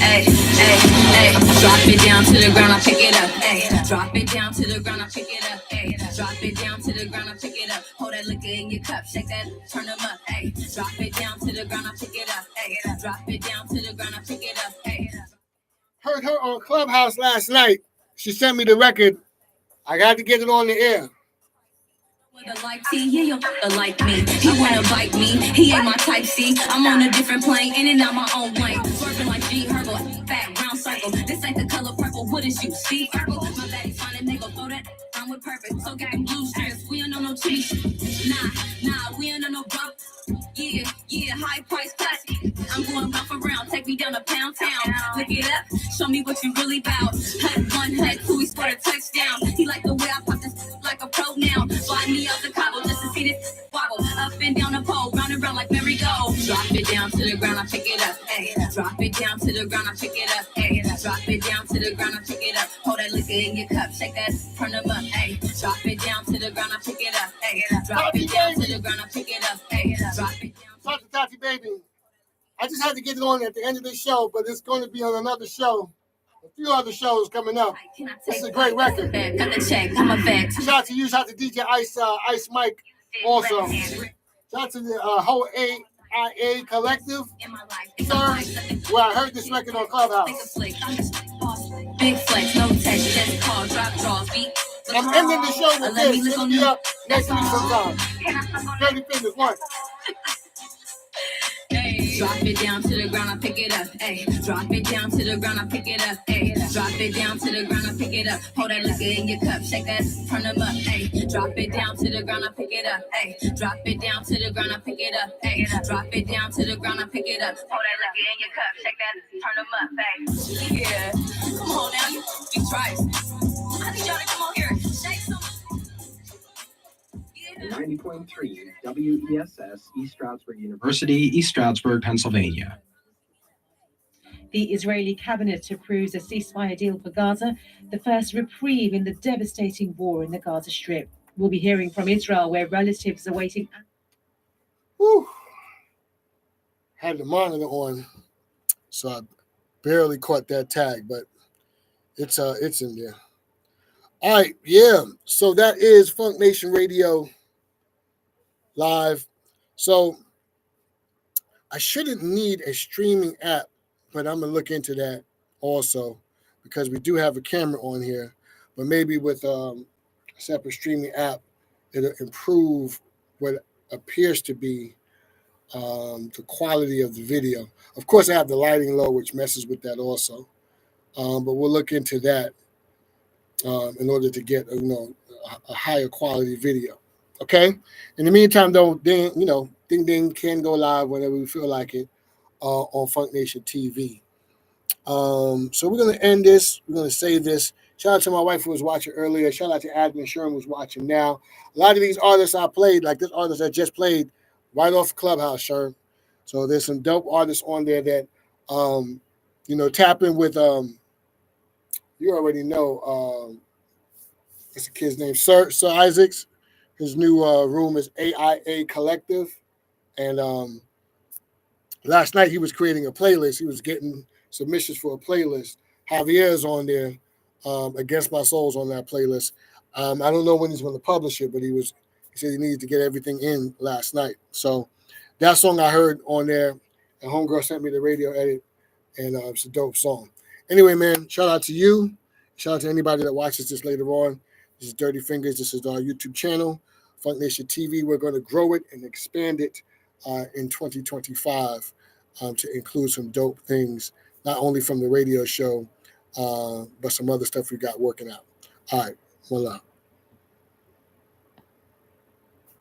Hey, drop it down to the ground, I pick it up. Hey, drop it down to the ground, I pick it up. Hey, drop it down to the ground, I pick it up. Hold that liquor in your cup, shake that, turn them up. Hey, drop it down to the ground, I pick it up. Hey, drop it down to the ground, I pick it up. Hey. Heard her on Clubhouse last night. She sent me the record. I got to get it on the air. Like T, he don't like me. He wanna bite me. He ain't my type C. I'm on a different plane, in and out my own lane. Swerving like G Herbo, fat round circle. This ain't the color purple. What is you? Steve Urkel. My baddie's fine and they gon' throw that down with purpose. So get them blue strips. We don't know no cheap. Nah, we don't know no bro. Yeah, high price classic. I'm going round for round. Take me down to Pound Town. Look it up. Show me what you really bout. Hut one, hut two. He scored a touchdown. He like the way I pop this like a pro now. Fly me out the Cabo just to see this wobble. Up and down the pole, round and round like merry-go. Drop it down to the ground, I pick it up. Ay, drop it down to the ground, I pick it up. Ay, drop it down to the ground, I pick it up. Hold that liquor in your cup, shake that, turn them up. Ay, drop it down to the ground, I pick it up. Ay, drop it down to the ground, I pick it up. Ay, drop it down. Talk to Tati Baby. I just had to get it on at the end of this show, but it's going to be on another show. A few other shows coming up. This is a great record. Got the check, I'm a vet. Shout out to you, shout out to DJ Ice Mike also. Shout out to the whole AIA collective, sir, where I heard this record on Clubhouse. Big flex, no text, just call, drop, draw, beat. I'm ending the show with this. It'll be up next week sometime. Dirty Fingers, one. Ay, drop it down to the ground, I pick it up. Ay, drop it down to the ground, I pick it up. Ay, drop it down to the ground, I pick it up. Hold that liquor in your cup, shake that, turn them up. Ay, drop it down to the ground, I pick it up. Ay, drop it down to the ground, I pick it up. Ay, drop it down to the ground, I pick it up. Hold that liquor in your cup, shake that, turn them up. Ay, yeah, come on now, you try it. I need y'all to come on here, shake some. 90.3 WESS, East Stroudsburg University, East Stroudsburg, Pennsylvania. The Israeli cabinet approves a ceasefire deal for Gaza, the first reprieve in the devastating war in the Gaza Strip. We'll be hearing from Israel, where relatives are waiting. Whew. Had the monitor on, so I barely caught that tag, but it's in there. All right, yeah. So that is FUNKnation Radio live. So I shouldn't need a streaming app, but I'm gonna look into that also because we do have a camera on here. But maybe with a separate streaming app, it'll improve what appears to be the quality of the video. Of course, I have the lighting low, which messes with that also. But we'll look into that in order to get a higher quality video. Okay. In the meantime, though, Ding Ding can go live whenever we feel like it on FUNKnation TV. So we're gonna end this. We're gonna save this. Shout out to my wife who was watching earlier. Shout out to Admin Sherman who's watching now. A lot of these artists I played, like this artist I just played, right off Clubhouse, Sherman. So there's some dope artists on there that tap in with you already know what's the kid's name? Sir Isaacs. His new room is AIA Collective. And last night he was creating a playlist. He was getting submissions for a playlist. Javier's on there. Against My Soul's on that playlist. I don't know when he's going to publish it, but he said he needed to get everything in last night. So that song I heard on there, and Homegirl sent me the radio edit, and it's a dope song. Anyway, man, shout out to you. Shout out to anybody that watches this later on. This is Dirty Fingers. This is our YouTube channel, FUNKnation TV. We're going to grow it and expand it in 2025 to include some dope things, not only from the radio show, but some other stuff we got working out. All right, one love.